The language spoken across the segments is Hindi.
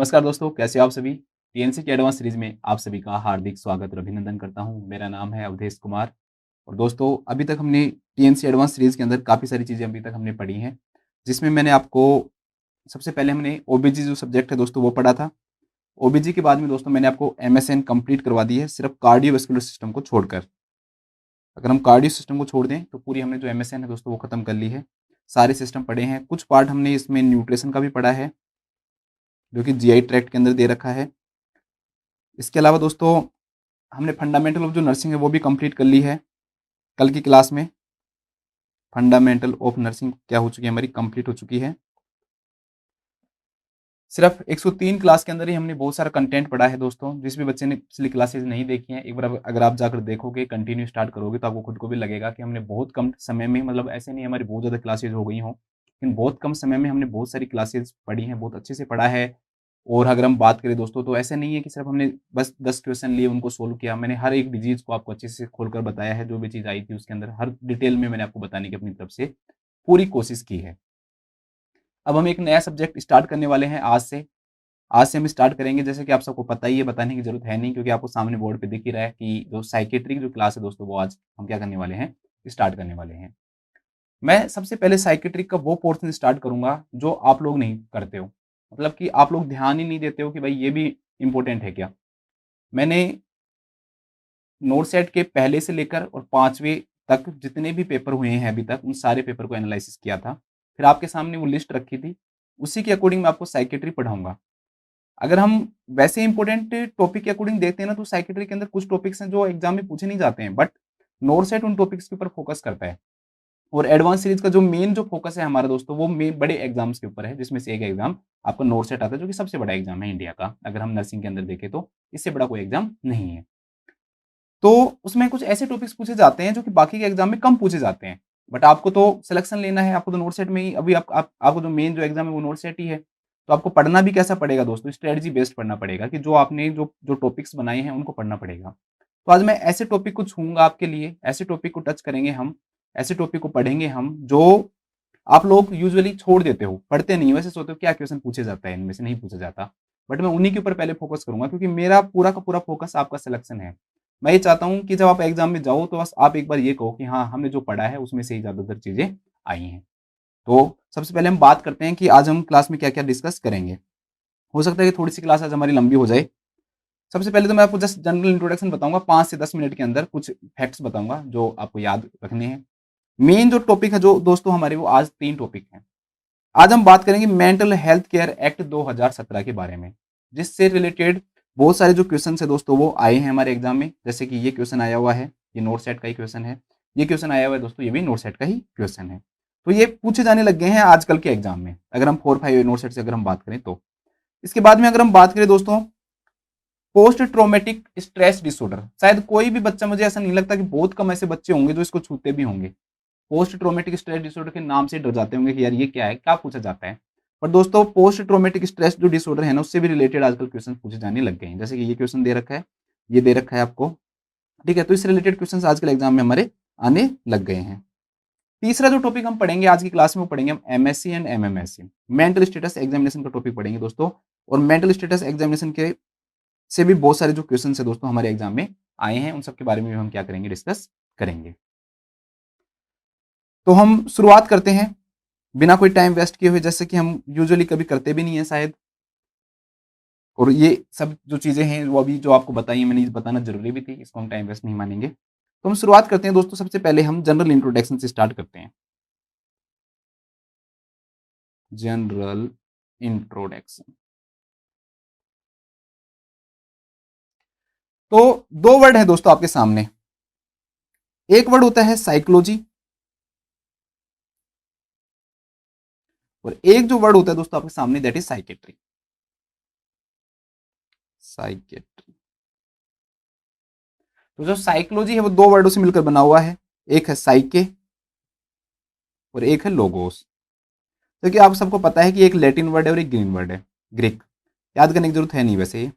नमस्कार दोस्तों, कैसे हो आप सभी? टीएनसी की एडवांस सीरीज में आप सभी का हार्दिक स्वागत और अभिनंदन करता हूं। मेरा नाम है अवधेश कुमार और दोस्तों अभी तक हमने टीएनसी एडवांस सीरीज के अंदर काफ़ी सारी चीज़ें अभी तक हमने पढ़ी हैं, जिसमें मैंने आपको सबसे पहले हमने ओबीजी जो सब्जेक्ट है दोस्तों वो पढ़ा था। ओबीजी के बाद में दोस्तों मैंने आपको एमएसएन कंप्लीट करवा दी है सिर्फ कार्डियोवैस्कुलर सिस्टम को छोड़कर। अगर हम कार्डियो सिस्टम को छोड़ दें तो पूरी हमने जो एमएसएन है दोस्तों वो खत्म कर ली है। सारे सिस्टम पढ़े हैं, कुछ पार्ट हमने इसमें न्यूट्रिशन का भी पढ़ा है जो कि जीआई ट्रैक्ट के अंदर दे रखा है। इसके अलावा दोस्तों हमने फंडामेंटल ऑफ जो नर्सिंग है वो भी कंप्लीट कर ली है। कल की क्लास में फंडामेंटल ऑफ नर्सिंग क्या हो चुकी है, हमारी कंप्लीट हो चुकी है। सिर्फ 103 क्लास के अंदर ही हमने बहुत सारा कंटेंट पढ़ा है दोस्तों। जिस भी बच्चे ने पिछली क्लासेज नहीं देखी हैं, एक बार अगर आप जाकर देखोगे, कंटिन्यू स्टार्ट करोगे तो आपको खुद को भी लगेगा कि हमने बहुत कम समय में, मतलब ऐसे नहीं हमारी बहुत ज़्यादा क्लासेज हो गई हों, लेकिन बहुत कम समय में हमने बहुत सारी क्लासेज पढ़ी हैं, बहुत अच्छे से पढ़ा है। और अगर हम बात करें दोस्तों तो ऐसा नहीं है कि सिर्फ हमने बस 10 क्वेश्चन लिए उनको सोल्व किया। मैंने हर एक डिजीज़ को आपको अच्छे से खोलकर बताया है, जो भी चीज़ आई थी उसके अंदर हर डिटेल में मैंने आपको बताने की अपनी तरफ से पूरी कोशिश की है। अब हम एक नया सब्जेक्ट स्टार्ट करने वाले हैं आज से। आज से हम स्टार्ट करेंगे, जैसे कि आप सबको पता ही है, बताने की ज़रूरत है नहीं क्योंकि आपको सामने बोर्ड पे दिख ही रहा है कि जो साइकेट्री की जो क्लास है दोस्तों वो आज हम क्या करने वाले हैं, स्टार्ट करने वाले हैं। मैं सबसे पहले साइकेट्रिक का वो पोर्शन स्टार्ट करूँगा जो आप लोग नहीं करते हो। मतलब कि आप लोग ध्यान ही नहीं देते हो कि भाई ये भी इम्पोर्टेंट है क्या? मैंने नोट सेट के पहले से लेकर और 5वें तक जितने भी पेपर हुए हैं अभी तक, उन सारे पेपर को एनालिसिस किया था। फिर आपके सामने वो लिस्ट रखी थी, उसी के अकॉर्डिंग मैं आपको साइकेट्री पढ़ाऊँगा। अगर हम वैसे इंपॉर्टेंट टॉपिक के अकॉर्डिंग देखते हैं ना, तो साइकेट्री के अंदर कुछ टॉपिक्स हैं जो एग्जाम में पूछे नहीं जाते हैं, बट नोट सेट उन टॉपिक्स के ऊपर फोकस करता है। और एडवांस सीरीज का जो मेन जो फोकस है हमारा दोस्तों, वो मेन बड़े एग्जाम्स के ऊपर है, जिसमें से एक एग्जाम आपका नोट सेट आता है, जो कि सबसे बड़ा एग्जाम है इंडिया का। अगर हम नर्सिंग के अंदर देखें तो इससे बड़ा कोई एग्जाम नहीं है। तो उसमें कुछ ऐसे टॉपिक्स पूछे जाते हैं जो कि बाकी के एग्जाम में कम पूछे जाते हैं, बट आपको तो सिलेक्शन लेना है, आपको तो नोट सेट में ही अभी आपको जो मेन जो एग्जाम है वो नोट सेट ही है। तो आपको पढ़ना भी कैसा पड़ेगा दोस्तों, स्ट्रेटजी बेस्ड पढ़ना पड़ेगा कि जो आपने जो जो टॉपिक्स बनाए हैं उनको पढ़ना पड़ेगा। तो आज मैं ऐसे टॉपिक को छूंगा आपके लिए, ऐसे टॉपिक को टच करेंगे हम, ऐसे टॉपिक को पढ़ेंगे हम जो आप लोग यूजुअली छोड़ देते हो, पढ़ते नहीं हो, वैसे सोचते हो क्या क्वेश्चन पूछे जाता है, इनमें से नहीं पूछा जाता। बट मैं उन्हीं के ऊपर पहले फोकस करूंगा क्योंकि मेरा पूरा का पूरा फोकस आपका सिलेक्शन है। मैं ये चाहता हूँ कि जब आप एग्जाम में जाओ तो बस आप एक बार ये कहो कि हाँ, हमने जो पढ़ा है उसमें से ही ज़्यादातर चीज़ें आई हैं। तो सबसे पहले हम बात करते हैं कि आज हम क्लास में क्या क्या डिस्कस करेंगे। हो सकता है कि थोड़ी सी क्लास आज हमारी लंबी हो जाए। सबसे पहले तो मैं आपको जस्ट जनरल इंट्रोडक्शन बताऊंगा, 5 से 10 मिनट के अंदर कुछ फैक्ट्स बताऊंगा जो आपको याद रखने हैं। मेन जो टॉपिक है जो दोस्तों हमारे, वो आज 3 टॉपिक हैं। आज हम बात करेंगे मेंटल हेल्थ केयर एक्ट 2017 के बारे में, जिससे रिलेटेड बहुत सारे जो क्वेश्चन है दोस्तों वो आए हैं हमारे एग्जाम में। जैसे कि ये क्वेश्चन आया हुआ है, ये नोट सेट का ही क्वेश्चन है। ये क्वेश्चन आया हुआ है दोस्तों, ये भी नोट सेट का ही क्वेश्चन है। तो ये पूछे जाने लग गए हैं आजकल के एग्जाम में, अगर हम 4-5 नोट सेट से अगर हम बात करें तो। इसके बाद में अगर हम बात करें दोस्तों, पोस्ट ट्रोमेटिक स्ट्रेस डिसऑर्डर। शायद कोई भी बच्चा, मुझे ऐसा नहीं लगता कि बहुत कम ऐसे बच्चे होंगे जो इसको छूते भी होंगे। पोस्ट ट्रोमेटिक स्ट्रेस डिसऑर्डर के नाम से डर जाते होंगे कि यार ये क्या है, क्या पूछा जाता है। पर दोस्तों पोस्ट ट्रोमेटिक स्ट्रेस जो डिसऑर्डर है ना, उससे भी रिलेटेड आजकल क्वेश्चन पूछे जाने लग गए हैं। जैसे कि ये क्वेश्चन दे रखा है, ये दे रखा है आपको, ठीक है। तो इससे रिलेटेड क्वेश्चन आजकल एग्जाम में हमारे आने लग गए हैं। तीसरा जो टॉपिक हम पढ़ेंगे आज की क्लास में, वो पढ़ेंगे हम MSc and MMSC, mental status examination का टॉपिक पढ़ेंगे दोस्तों। और मेंटल स्टेटस एग्जामिनेशन के से भी बहुत सारे जो क्वेश्चन है दोस्तों हमारे एग्जाम में आए हैं, उन सब के बारे में भी हम क्या करेंगे, डिस्कस करेंगे। तो हम शुरुआत करते हैं बिना कोई टाइम वेस्ट किए हुए, जैसे कि हम यूजुअली कभी करते भी नहीं है शायद। और ये सब जो चीज़ें हैं वो अभी जो आपको बताई हैं, मैंने बताना जरूरी भी थी, इसको हम टाइम वेस्ट नहीं मानेंगे। तो हम शुरुआत करते हैं दोस्तों, सबसे पहले हम जनरल इंट्रोडक्शन से स्टार्ट करते हैं। General introduction. तो 2 वर्ड है दोस्तों आपके सामने। एक वर्ड होता है साइकोलॉजी, और एक जो वर्ड होता है दोस्तों आपके सामने, दैट इज साइकेट्री। साइकेट्री। तो जो साइकोलॉजी है वो 2 वर्डों से मिलकर बना हुआ है, एक है साइके और एक है लोगोस। तो क्या आप सबको पता है कि एक लैटिन वर्ड है और एक ग्रीन वर्ड है, ग्रीक। याद करने की जरूरत है नहीं वैसे ये,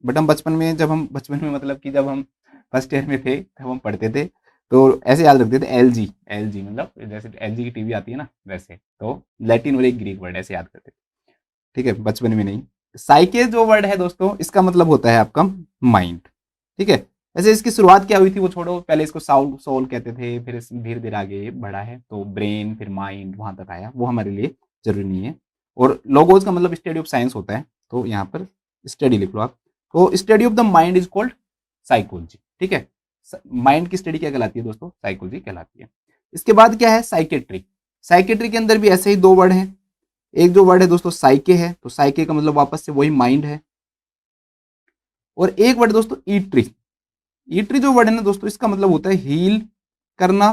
बट हम बचपन में, जब हम बचपन में मतलब कि जब हम फर्स्ट ईयर में थे तब हम पढ़ते थे, तो ऐसे याद रखते थे, एल जी, एल जी मतलब जैसे एल जी की टीवी आती है ना वैसे। तो लैटिन और एक ग्रीक वर्ड ऐसे याद करते थे, ठीक है, बचपन में नहीं। साइके जो वर्ड है दोस्तों, इसका मतलब होता है आपका माइंड। ठीक है, वैसे इसकी शुरुआत क्या हुई थी वो छोड़ो, पहले इसको साउल सोल कहते थे, फिर धीरे धीरे आगे बढ़ा है, तो ब्रेन फिर माइंड वहां तक आया, वो हमारे लिए जरूरी नहीं है। और लोगोज का मतलब स्टडी ऑफ साइंस होता है, तो यहाँ पर स्टडी लिख लो आप। तो study of the mind is called psychology. ठीक है, माइंड की स्टडी क्या कहलाती है दोस्तों? साइकोलॉजी कहलाती है। इसके बाद क्या है? साइकेट्री। साइकेट्री के अंदर भी ऐसे ही दो वर्ड हैं। एक जो वर्ड है दोस्तों साइके है, तो साइके का मतलब वापस से वही माइंड है। और एक वर्ड दोस्तों ईट्री। ईट्री जो वर्ड है ना दोस्तों, इसका मतलब होता है हील करना,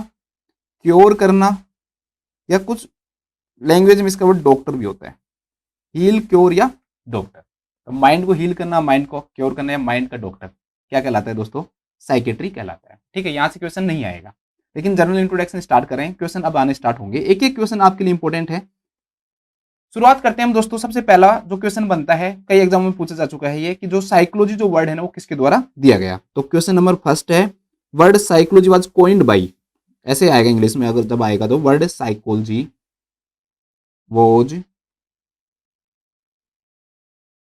क्योर करना, या कुछ लैंग्वेज में इसका वर्ड डॉक्टर भी होता है। हील, क्योर या डॉक्टर। तो माइंड को हील करना, माइंड को क्योर करना, या माइंड का डॉक्टर क्या कहलाता है दोस्तों? साइकेट्री कहलाता है। ठीक है, यहां से क्वेश्चन नहीं आएगा, लेकिन जनरल इंट्रोडक्शन स्टार्ट करें, क्वेश्चन अब आने स्टार्ट होंगे। एक एक क्वेश्चन आपके लिए इंपॉर्टेंट है। शुरुआत करते हैं हम दोस्तों। सबसे पहला जो क्वेश्चन बनता है, कई एग्जाम में पूछा जा चुका है ये, कि जो साइकोलॉजी जो वर्ड है ना वो किसके द्वारा दिया गया। तो क्वेश्चन नंबर फर्स्ट है, word psychology was coined by, ऐसे आएगा इंग्लिश में अगर जब आएगा तो, word psychology was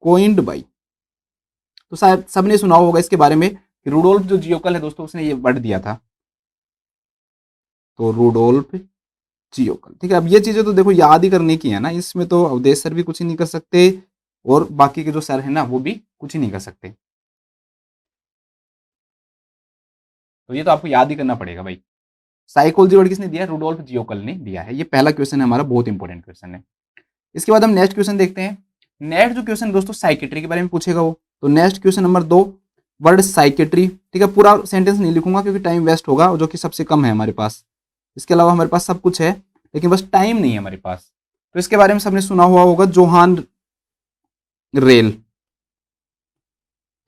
coined by. तो शायद सबने सुना होगा इसके बारे में कि रूडोल्फ जो जियोकल है दोस्तों, उसने ये वर्ड दिया था। तो रूडोल्फ जियोकल। ठीक है, अब ये चीजें तो देखो याद ही करने की है ना, इसमें तो अवधेश सर भी कुछ ही नहीं कर सकते, और बाकी के जो सर है ना वो भी कुछ ही नहीं कर सकते। तो ये तो आपको याद ही करना पड़ेगा भाई। साइकोलॉजी वर्ड किसने दिया? रूडोल्फ जियोकल ने दिया है। ये पहला क्वेश्चन है हमारा, बहुत इंपॉर्टेंट क्वेश्चन है। इसके बाद हम नेक्स्ट क्वेश्चन देखते हैं। नेक्स्ट जो क्वेश्चन दोस्तों साइकेट्री के बारे में पूछेगा वो। तो next question number 2, word psychiatry. ठीक है, पूरा सेंटेंस नहीं लिखूंगा क्योंकि टाइम वेस्ट होगा, जो कि सबसे कम है हमारे पास। इसके अलावा हमारे पास सब कुछ है, लेकिन बस टाइम नहीं है हमारे पास। तो इसके बारे में सबने सुना हुआ होगा, जोहान रेल।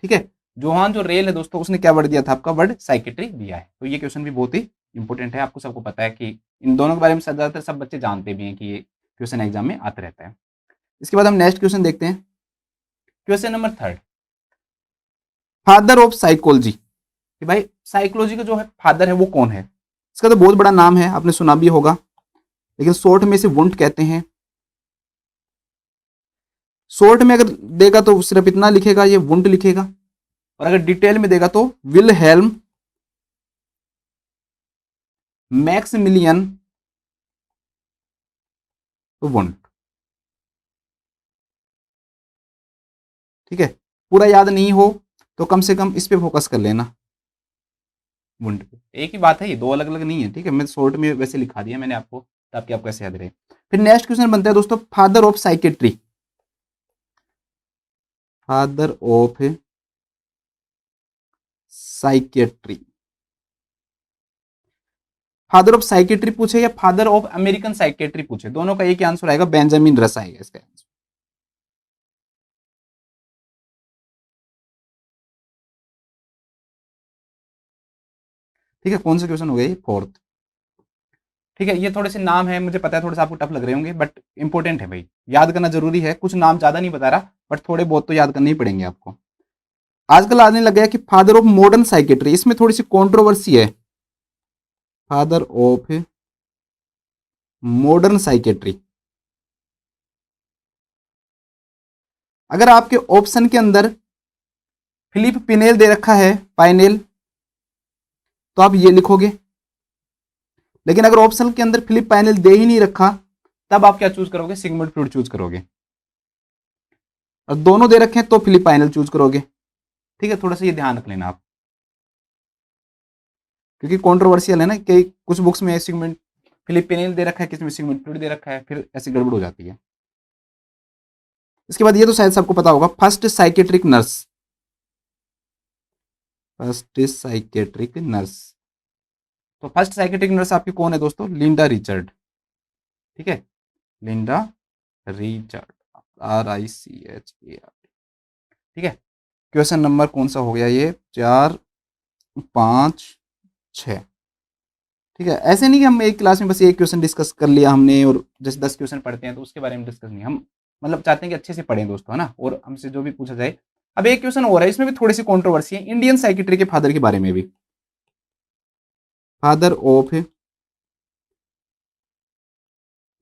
ठीक है, जोहान जो रेल है दोस्तों, उसने क्या वर्ड दिया था? आपका वर्ड साइकेट्री दिया है। तो ये क्वेश्चन भी बहुत ही इंपॉर्टेंट है, आपको सबको पता है कि इन दोनों के बारे में ज्यादातर सब बच्चे जानते भी हैं कि ये क्वेश्चन एग्जाम में आता रहता है। इसके बाद हम नेक्स्ट क्वेश्चन देखते हैं। Question number 3, father of psychology. कि भाई साइकोलॉजी का जो है फादर है वो कौन है? इसका तो बहुत बड़ा नाम है, आपने सुना भी होगा, लेकिन शॉर्ट में इसे वुंट कहते हैं। शॉर्ट में अगर देगा तो सिर्फ इतना लिखेगा, ये वुंट लिखेगा, और अगर डिटेल में देगा तो विलहेल्म मैक्सिमिलियन वुंट। ठीक है, पूरा याद नहीं हो तो कम से कम इस पे फोकस कर लेना, वुंट पे। एक ही बात है, ये दो अलग अलग नहीं है। ठीक है, मैं शॉर्ट में वैसे लिखा दिया मैंने आपको, ताकि आपको ऐसे याद रहे। फिर नेक्स्ट क्वेश्चन बनता है दोस्तों, father of psychiatry. Father of psychiatry. Father of psychiatry पूछे या फादर ऑफ अमेरिकन साइकेट्री पूछे, दोनों का एक ही आंसर आएगा, बेंजामिन रस आएगा इसका आंसर। ठीक है, कौन सा क्वेश्चन हो गया ये? 4th। ठीक है, ये थोड़े से नाम है, मुझे पता है थोड़े से आपको टफ लग रहे होंगे, बट इंपॉर्टेंट है भाई, याद करना जरूरी है। कुछ नाम ज्यादा नहीं बता रहा, बट थोड़े बहुत तो याद करने ही पड़ेंगे आपको। आजकल आने लग गया कि फादर ऑफ मॉडर्न साइकेट्री, इसमें थोड़ी सी कंट्रोवर्सी है। फादर ऑफ मॉडर्न साइकेट्री, अगर आपके ऑप्शन के अंदर फिलिप पिनेल दे रखा है, पाइनेल, तो आप ये लिखोगे। लेकिन अगर ऑप्शन के अंदर फिलिप पाइनेल दे ही नहीं रखा, तब आप क्या चूज करोगे? सिगमंड फ्रूड चूज करोगे। और दोनों दे रखे हैं तो फिलिप पाइनेल चूज करोगे। ठीक है, थोड़ा सा ये ध्यान रख लेना आप, क्योंकि कंट्रोवर्शियल है ना, कि कुछ बुक्स में सिगमंड फिलिप पिनेल दे रखा है, किसी में सिगमंड फ्रूड दे रखा है, फिर ऐसी गड़बड़ हो जाती है। इसके बाद ये तो शायद सबको पता होगा, first psychiatric nurse. First psychiatric nurse, तो फर्स्ट साइकेट्रिक नर्स आपकी कौन है दोस्तों? लिंडा रिचर्ड। ठीक है, लिंडा रिचर्ड, RICHARD। ठीक है, क्वेश्चन नंबर कौन सा हो गया ये? 4, 5, 6। ठीक है, ऐसे नहीं कि हम एक क्लास में बस एक क्वेश्चन डिस्कस कर लिया हमने, और जैसे 10 क्वेश्चन पढ़ते हैं तो उसके बारे में डिस्कस नहीं, हम मतलब चाहते हैं कि अच्छे से पढ़ें दोस्तों, है ना, और हमसे जो भी पूछा जाए। अब एक क्वेश्चन हो रहा है, इसमें भी थोड़ी सी कंट्रोवर्सी है, इंडियन साइकेट्री के फादर के बारे में भी। Father of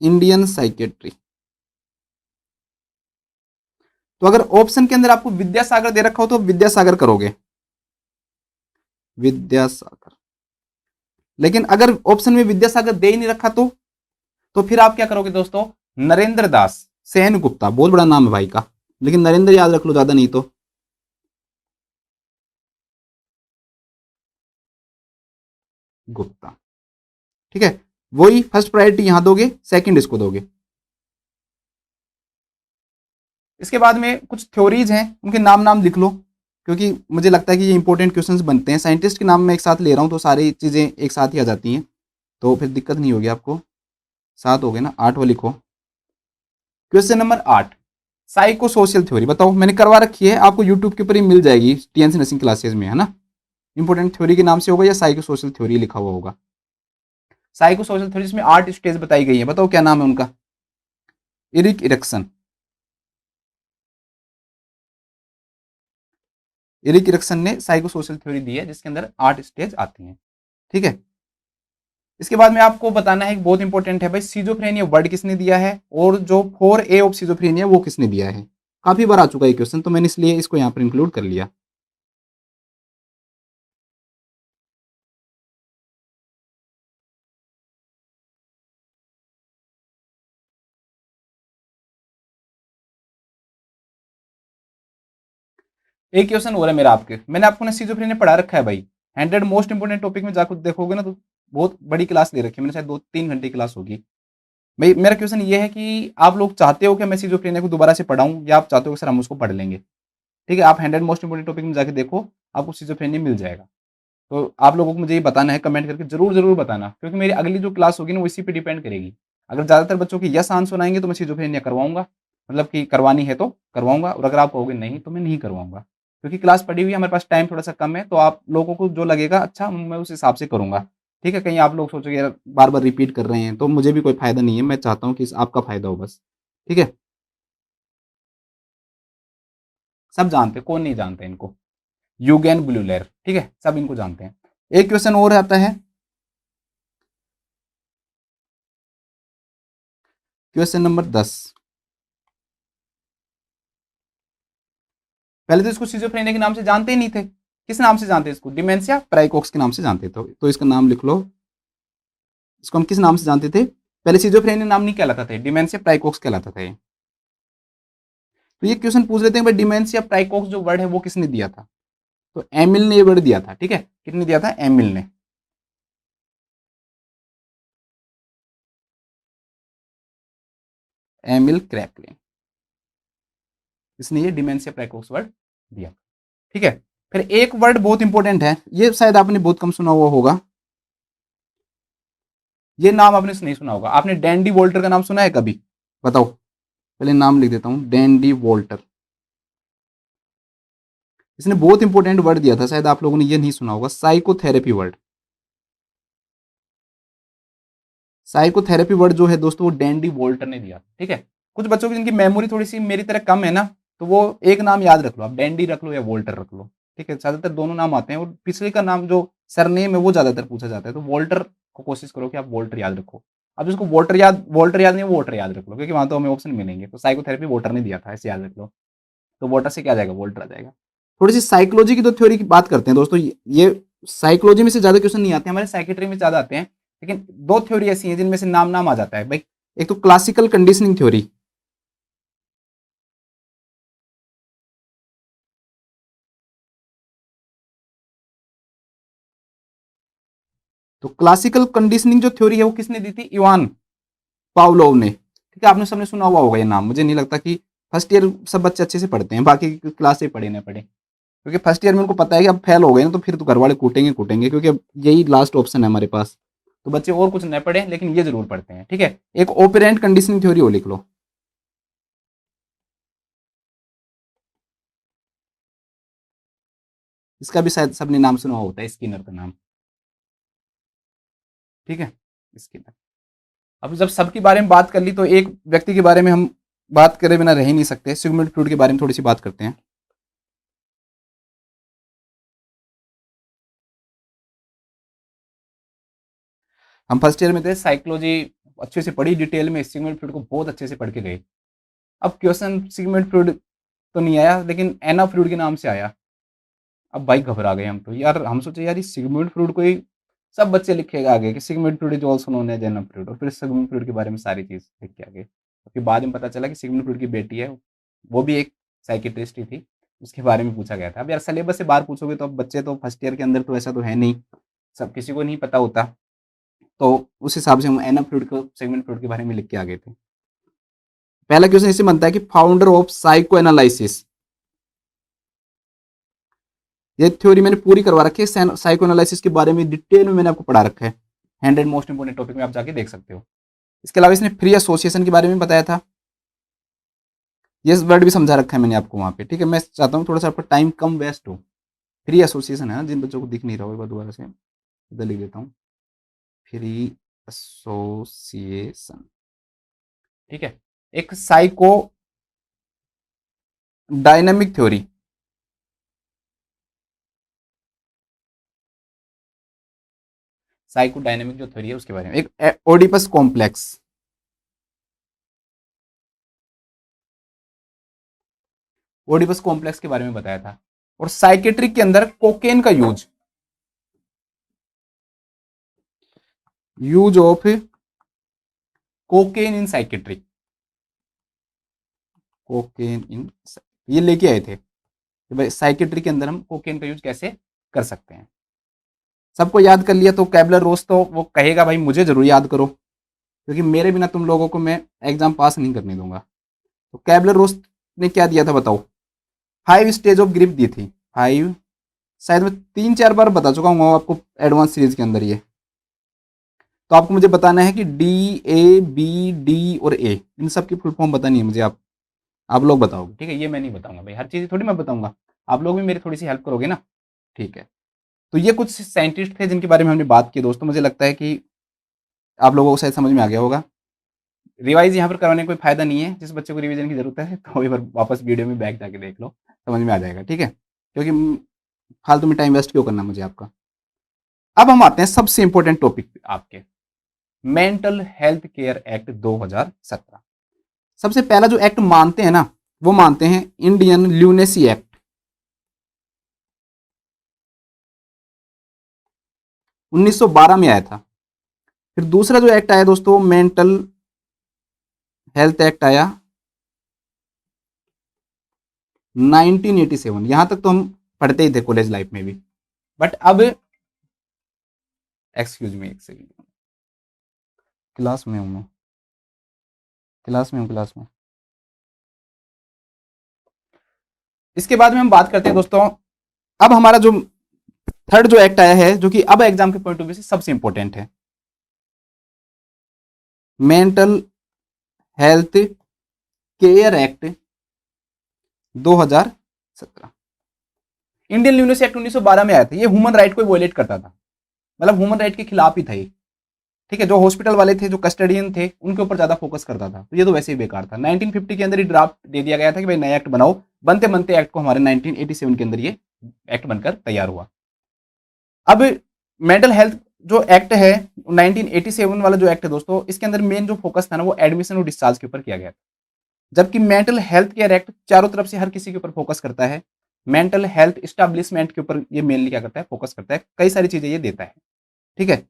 Indian psychiatry. तो अगर ऑप्शन के अंदर आपको विद्यासागर दे रखा हो तो विद्यासागर करोगे, विद्यासागर। लेकिन अगर ऑप्शन में विद्यासागर दे ही नहीं रखा तो फिर आप क्या करोगे दोस्तों, नरेंद्र दास सेन गुप्ता, बहुत बड़ा नाम है भाई का, लेकिन नरेंद्र याद रख लो, ज्यादा नहीं तो गुप्ता। ठीक है, वही फर्स्ट प्रायोरिटी यहां दोगे, सेकंड इसको दोगे। इसके बाद में कुछ थ्योरीज हैं, उनके नाम नाम लिख लो, क्योंकि मुझे लगता है कि ये इंपॉर्टेंट क्वेश्चंस बनते हैं। साइंटिस्ट के नाम मैं एक साथ ले रहा हूं तो सारी चीजें एक साथ ही आ जाती हैं, तो फिर दिक्कत नहीं होगी आपको। 7 हो गए ना, 8 वो लिखो। Question number 8, psycho social theory बताओ। मैंने करवा रखी है, आपको यूट्यूब के ऊपर ही मिल जाएगी, टीएनसी नर्सिंग क्लासेज में, है ना। इंपॉर्टेंट थ्योरी के नाम से होगा या साइको सोशल थ्योरी लिखा हुआ होगा। साइको सोशल थ्योरी में 8 स्टेज बताई गई है, बताओ क्या नाम है उनका। इरिक इरिक्सन, इरिक इरिक्सन ने साइको सोशल थ्योरी दी है, जिसके अंदर 8 स्टेज आती हैं। ठीक है, इसके बाद में आपको बताना है, बहुत इंपॉर्टेंट है भाई, सीजोफ्रेनिया वर्ड किसने दिया है, और जो 4A ऑफ सीजोफ्रेनिया वो किसने दिया है। काफी बार आ चुका है क्वेश्चन, तो मैंने इसलिए इसको यहाँ पर इंक्लूड कर लिया। एक क्वेश्चन हो रहा है मेरा आपके, मैंने आपको ना सीजोफ्रेनिया पढ़ा रखा है भाई, 100 मोस्ट इंपोर्टेंट टॉपिक में जाकर देखोगे ना तो बहुत बड़ी क्लास ले रखी है मैंने, शायद 2-3 घंटे की क्लास होगी भाई। मेरा क्वेश्चन ये है कि आप लोग चाहते हो कि मैं सीजोफ्रेनिया को दोबारा से पढ़ाऊं, या आप चाहते हो कि सर हम उसको पढ़ लेंगे। ठीक है, आप 100 मोस्ट इंपोर्टेंट टॉपिक में जाके देखो, आपको सीजोफ्रेनिया मिल जाएगा। तो आप लोगों को मुझे ये बताना है, कमेंट करके जरूर जरूर बताना, क्योंकि मेरी अगली जो क्लास होगी ना वो इसी पे डिपेंड करेगी। अगर ज्यादातर बच्चों के यस आंसर आएंगे तो मैं सीजोफ्रेनिया करवाऊंगा, मतलब कि करवानी है तो करवाऊंगा, और अगर आप कहोगे नहीं तो मैं नहीं करवाऊंगा, क्योंकि क्लास पड़ी हुई है, हमारे पास टाइम थोड़ा सा कम है, तो आप लोगों को जो लगेगा अच्छा मैं उस हिसाब से करूंगा। ठीक है, कहीं आप लोग सोचोगे यार बार बार रिपीट कर रहे हैं, तो मुझे भी कोई फायदा नहीं है, मैं चाहता हूँ कि आपका फायदा हो बस। ठीक है, सब जानते हैं, कौन नहीं जानते इनको, यूगेन ब्लूलेर, ठीक है, सब इनको जानते हैं। एक क्वेश्चन और आता है, क्वेश्चन नंबर 10। पहले तो इसको सिजोफ्रेनिया के नाम से जानते ही नहीं थे, किस नाम से जानते हैं इसको, डिमेंशिया प्राइकोक्स के नाम से जानते थे, तो इसका नाम लिख लो। इसको हम किस नाम से जानते थे, पहले सिजोफ्रेनिया नाम नहीं कहलाता था, डिमेंशिया प्राइकोक्स कहलाता था। तो ये क्वेश्चन पूछ लेते हैं भाई, डिमेंशिया प्राइकोक्स जो वर्ड है वो किसने दिया था, तो एमिल ने ये वर्ड दिया था। ठीक है, किसने दिया था, एमिल ने। एमिल क्रैपलिन, इसने ये डिमेंशिया प्राइकोक्स वर्ड दिया। ठीक है, फिर एक वर्ड बहुत इंपॉर्टेंट है, ये शायद आपने बहुत कम सुना हुआ होगा, ये नाम आपने नहीं सुना होगा, आपने डैंडी वोल्टर का नाम सुना है कभी, बताओ। पहले नाम लिख देता हूं, डैंडी वोल्टर। इसने बहुत इंपॉर्टेंट वर्ड दिया था, शायद आप लोगों ने ये नहीं सुना होगा, साइकोथेरेपी वर्ड। साइकोथेरेपी वर्ड जो है दोस्तों वो डैंडी वोल्टर ने दिया। ठीक है, कुछ बच्चों की जिनकी मेमोरी थोड़ी सी मेरी तरह कम है ना, तो वो एक नाम याद रख लो, आप डैंडी रख लो या वोल्टर रख लो। ठीक है, ज्यादातर दोनों नाम आते हैं, और पिछले का नाम जो सरनेम है वो ज्यादातर पूछा जाता है, तो वोल्टर को कोशिश करो कि आप वोल्टर याद रखो। अब जिसको वोल्टर याद नहीं, वो वोटर याद रख लो, क्योंकि वहां तो हमें ऑप्शन मिलेंगे, तो साइकोथेरेपी वोटर ने दिया था, ऐसे याद रख लो। तो वोटर से क्या आ जाएगा, वोल्टर आ जाएगा। थोड़ी सी साइकोलॉजी की तो थ्योरी की बात करते हैं दोस्तों, ये साइकोलॉजी में से ज्यादा क्वेश्चन नहीं आते, हमारे साइकेट्री में ज्यादा आते हैं, लेकिन दो थ्योरी ऐसी हैं जिनमें से नाम नाम आ जाता है भाई। एक तो क्लासिकल कंडीशनिंग थ्योरी, तो क्लासिकल कंडीशनिंग जो थ्योरी है वो किसने दी थी, इवान पावलोव ने। ठीक है, आपने सबने सुना हुआ होगा ये नाम, मुझे नहीं लगता कि फर्स्ट ईयर सब बच्चे अच्छे से पढ़ते हैं, बाकी क्लास से पढ़े ना पढ़े, क्योंकि फर्स्ट ईयर में उनको पता है कि अब फेल हो गए ना तो फिर तो घर वाले कूटेंगे कूटेंगे, क्योंकि अब यही लास्ट ऑप्शन है हमारे पास। तो बच्चे और कुछ न पढ़े लेकिन ये जरूर पढ़ते हैं। ठीक है, एक ओपेरेंट कंडीशनिंग थ्योरी वो लिख लो, इसका भी शायद सबने नाम सुना होता है, स्किनर का नाम। ठीक है, स्किनर। अब जब सबके बारे में बात कर ली तो एक व्यक्ति के बारे में हम बात करे बिना रह ही नहीं सकते, सिगमंड फ्रूड के बारे में थोड़ी सी बात करते हैं। हम फर्स्ट ईयर में थे, साइकोलॉजी अच्छे से पढ़ी डिटेल में, सिगमंड फ्रूड को बहुत अच्छे से पढ़ के गए। अब क्वेश्चन सिगमंड फ्रूड तो नहीं आया, लेकिन एना फ्लूइड के नाम से आया। अब भाई घबरा गए हम तो यार, हम सोचे यार ये सिगमंड फ्लूइड को ही सब बच्चे लिखेगा आगे कि Sigmund Freud is also known as Anna Freud, और फिर सिगमंड फ्लूइड के बारे में सारी चीज लिख के आगे। फिर बाद में पता चला कि सिगमंड फ्लूइड की बेटी है, वो भी एक साइकियाट्रिस्ट ही थी, उसके बारे में पूछा गया था। अब यार सिलेबस से बाहर पूछोगे तो अब बच्चे तो फर्स्ट ईयर के अंदर तो ऐसा तो है नहीं, सब किसी को नहीं पता होता, तो उस हिसाब से हम एना फ्लूइड को सिगमंड फ्लूइड के बारे में लिख के आ गए थे। पहला क्वेश्चन इसे बनता है कि फाउंडर ऑफ साइको एनालिसिस, ये थ्योरी मैंने पूरी करवा रखी है, साइको एनालिसिस के बारे में डिटेल में मैंने आपको पढ़ा रखा है, 100 मोस्ट इंपोर्टेंट टॉपिक में आप जाके देख सकते हो। इसके अलावा इसने फ्री एसोसिएशन के बारे में बताया था, ये वर्ड भी समझा रखा है मैंने आपको वहां पे, ठीक है। मैं चाहता हूँ थोड़ा सा आपका टाइम कम वेस्ट हो। फ्री एसोसिएशन है ना, जिन बच्चों को दिख नहीं रहा होगा, दोबारा से इधर लिख देता हूँ, फ्री एसोसिएशन, ठीक है। एक psycho dynamic theory, psycho dynamic जो थ्योरी है उसके बारे में। एक ओडिपस कॉम्प्लेक्स, ओडिपस कॉम्प्लेक्स के बारे में बताया था। और साइकेट्रिक के अंदर कोकेन का use of cocaine in psychiatric, cocaine in, ये लेके आए थे कि भाई साइकेट्रिक के अंदर हम कोकेन का यूज कैसे कर सकते हैं। सबको याद कर लिया तो कैबलर रोज तो वो कहेगा भाई मुझे जरूर याद करो, क्योंकि मेरे बिना तुम लोगों को मैं एग्जाम पास नहीं करने दूंगा। तो कैबलर रोज ने क्या दिया था बताओ, 5 स्टेज ऑफ ग्रिप दी थी, 5, शायद मैं 3-4 बार बता चुका हूँ आपको एडवांस सीरीज के अंदर ये। तो आपको मुझे बताना है कि D, A, B, D और A, इन सब की फुल फॉर्म बतानी है मुझे, आप लोग बताओगे, ठीक है। ये मैं नहीं बताऊंगा भाई, हर चीज़ थोड़ी मैं बताऊंगा, आप लोग भी मेरी थोड़ी सी हेल्प करोगे ना, ठीक है। तो ये कुछ साइंटिस्ट थे जिनके बारे में हमने बात की दोस्तों, मुझे लगता है कि आप लोगों को शायद समझ में आ गया होगा। रिवाइज यहाँ पर करवाने का कोई फायदा नहीं है, जिस बच्चे को रिवीजन की जरूरत है तो एक बार वापस वीडियो में बैक जाके देख लो, समझ में आ जाएगा, ठीक है। क्योंकि फालतू में टाइम वेस्ट क्यों करना मुझे आपका। अब हम आते हैं सबसे इंपॉर्टेंट टॉपिक आपके, मेंटल हेल्थ केयर एक्ट 2017। सबसे पहला जो एक्ट मानते हैं ना, वो मानते हैं इंडियन ल्यूनेसी एक्ट, 1912 में आया था। फिर दूसरा जो एक्ट आया दोस्तों, मेंटल हेल्थ एक्ट आया 1987। यहां तक तो हम पढ़ते ही थे कॉलेज लाइफ में भी, बट अब एक्सक्यूज मी एक सेकंड, क्लास में हूं मैं, क्लास में। इसके बाद में हम बात करते हैं दोस्तों, अब हमारा जो थर्ड जो एक्ट आया है, जो कि अब एग्जाम के पॉइंट ऑफ व्यू से सबसे इंपॉर्टेंट है, mental health care act 2017। Indian lunacy act 1912 में आया था, ये ह्यूमन राइट को वॉयलेट करता था, मतलब ह्यूमन राइट के खिलाफ ही था ये, ठीक है। जो हॉस्पिटल वाले थे, जो कस्टडियन थे, उनके ऊपर ज्यादा फोकस करता था, तो ये तो वैसे ही बेकार था। 1950 के अंदर ही ड्राफ्ट दे दिया गया था कि भाई नया एक्ट बनाओ, बनते बनते एक्ट को हमारे 1987 के अंदर ये एक्ट बनकर तैयार हुआ। अब मेंटल हेल्थ जो एक्ट है 1987 वाला जो एक्ट है दोस्तों, इसके अंदर मेन जो फोकस था ना, वो एडमिशन और डिस्चार्ज के ऊपर किया गया था। जबकि मेंटल हेल्थ केयर एक्ट चारों तरफ से हर किसी के ऊपर फोकस करता है, मेंटल हेल्थ इस्टेब्लिशमेंट के ऊपर ये मेनली क्या करता है, फोकस करता है, कई सारी चीजें ये देता है, ठीक है।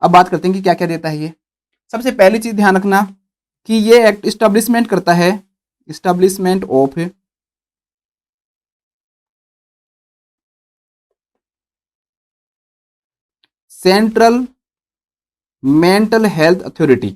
अब बात करते हैं कि क्या क्या देता है ये। सबसे पहली चीज ध्यान रखना कि ये एक्ट इस्टेब्लिशमेंट करता है, establishment of central mental health authority.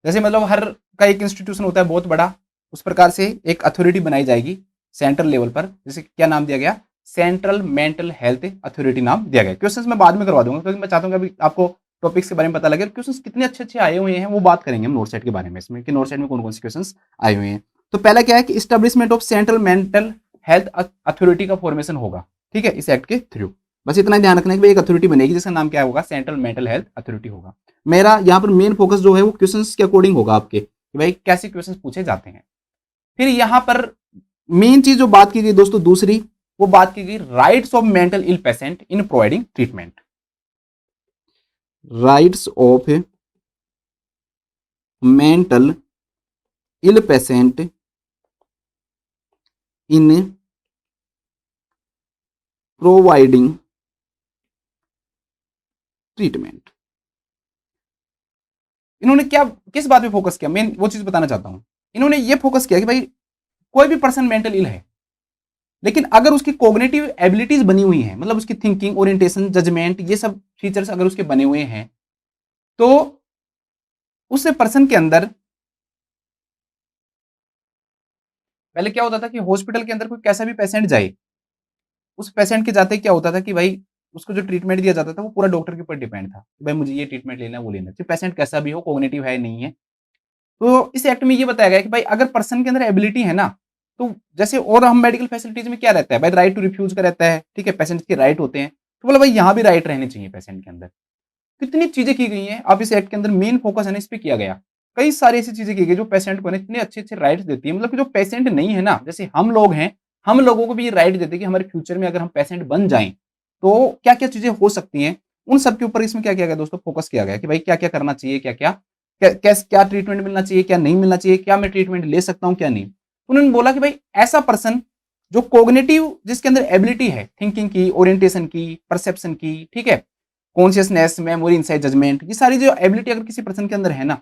जैसे मतलब हर का एक इंस्टीट्यूशन होता है बहुत बड़ा, उस प्रकार से एक अथॉरिटी बनाई जाएगी सेंट्रल लेवल पर, जैसे क्या नाम दिया गया, सेंट्रल मेंटल हेल्थ अथॉरिटी नाम दिया गया। क्वेश्चंस मैं बाद में करवा दूंगा, क्योंकि मैं चाहता हूँ कि अभी आपको टॉपिक्स के बारे में पता लगे, क्वेश्चंस कितने अच्छे अच्छे आए हुए हैं वो बात करेंगे हम नोट सेट के बारे में, इसमें कि नोट सेट में कौन कौन से क्वेश्चंस आए हुए हैं। तो पहला क्या है कि establishment of central mental health authority का फॉर्मेशन होगा, ठीक है, इस एक्ट के थ्रू। बस इतना ध्यान रखना है कि एक अथॉरिटी बनेगी जिसका नाम क्या होगा, सेंट्रल मेंटल हेल्थ अथॉरिटी होगा। मेरा यहाँ पर मेन फोकस जो है वो क्वेश्चंस के अकॉर्डिंग होगा आपके, कि भाई कैसे क्वेश्चंस पूछे जाते हैं। फिर यहाँ पर मेन चीज जो बात की गई दोस्तों दूसरी, वो बात की गई rights of mental ill patient in providing treatment. Rights of mental ill patient in providing treatment. इन्होंने क्या किस बात पे फोकस किया, मेन वो चीज बताना चाहता हूं। इन्होंने ये फोकस किया कि भाई कोई भी पर्सन मेंटल इल है, लेकिन अगर उसकी कॉग्निटिव एबिलिटीज बनी हुई हैं, मतलब उसकी थिंकिंग, ओरिएंटेशन, जजमेंट, ये सब फीचर्स अगर उसके बने हुए हैं, तो उस पर्सन के अंदर पहले क्या होता था कि हॉस्पिटल के अंदर कोई कैसा भी पेशेंट जाए, उस पेशेंट के जाते क्या होता था कि भाई उसको जो ट्रीटमेंट दिया जाता था वो पूरा डॉक्टर के ऊपर डिपेंड था कि भाई मुझे ये ट्रीटमेंट लेना है, वो लेना है, चाहे पेशेंट कैसा भी हो, कॉग्निटिव है नहीं है। तो इस एक्ट में ये बताया गया कि भाई अगर पर्सन के अंदर एबिलिटी है ना, तो जैसे और हम मेडिकल फैसिलिटीज में क्या रहता है भाई, राइट टू रिफ्यूज का रहता है, ठीक है, पेशेंट के राइट होते हैं, तो बोला भाई यहाँ भी राइट रहने चाहिए पेशेंट के अंदर। कितनी चीजें की गई हैं, आप इस एक्ट के अंदर मेन फोकस है ना इस पे किया गया। कई सारी ऐसी चीजें की गई जो पेशेंट को ना इतने अच्छे अच्छे राइट्स देती है, मतलब कि जो पेशेंट नहीं है ना, जैसे हम लोग हैं, हम लोगों को भी ये राइट देते हैं कि हमारे फ्यूचर में अगर हम पेशेंट बन जाएं तो क्या क्या चीजें हो सकती हैं, उन सब के ऊपर इसमें क्या किया गया दोस्तों, फोकस किया गया कि भाई क्या क्या करना चाहिए, क्या क्या क्या ट्रीटमेंट मिलना चाहिए, क्या नहीं मिलना चाहिए, क्या मैं ट्रीटमेंट ले सकता हूं क्या नहीं। उन्होंने बोला कि भाई ऐसा पर्सन जो कोग्निटिव, जिसके अंदर एबिलिटी है थिंकिंग की, ओरिएंटेशन की, परसेप्शन की, ठीक है, कॉन्शियसनेस, मेमोरी, इनसाइट, जजमेंट, ये सारी जो एबिलिटी अगर किसी पर्सन के अंदर है ना,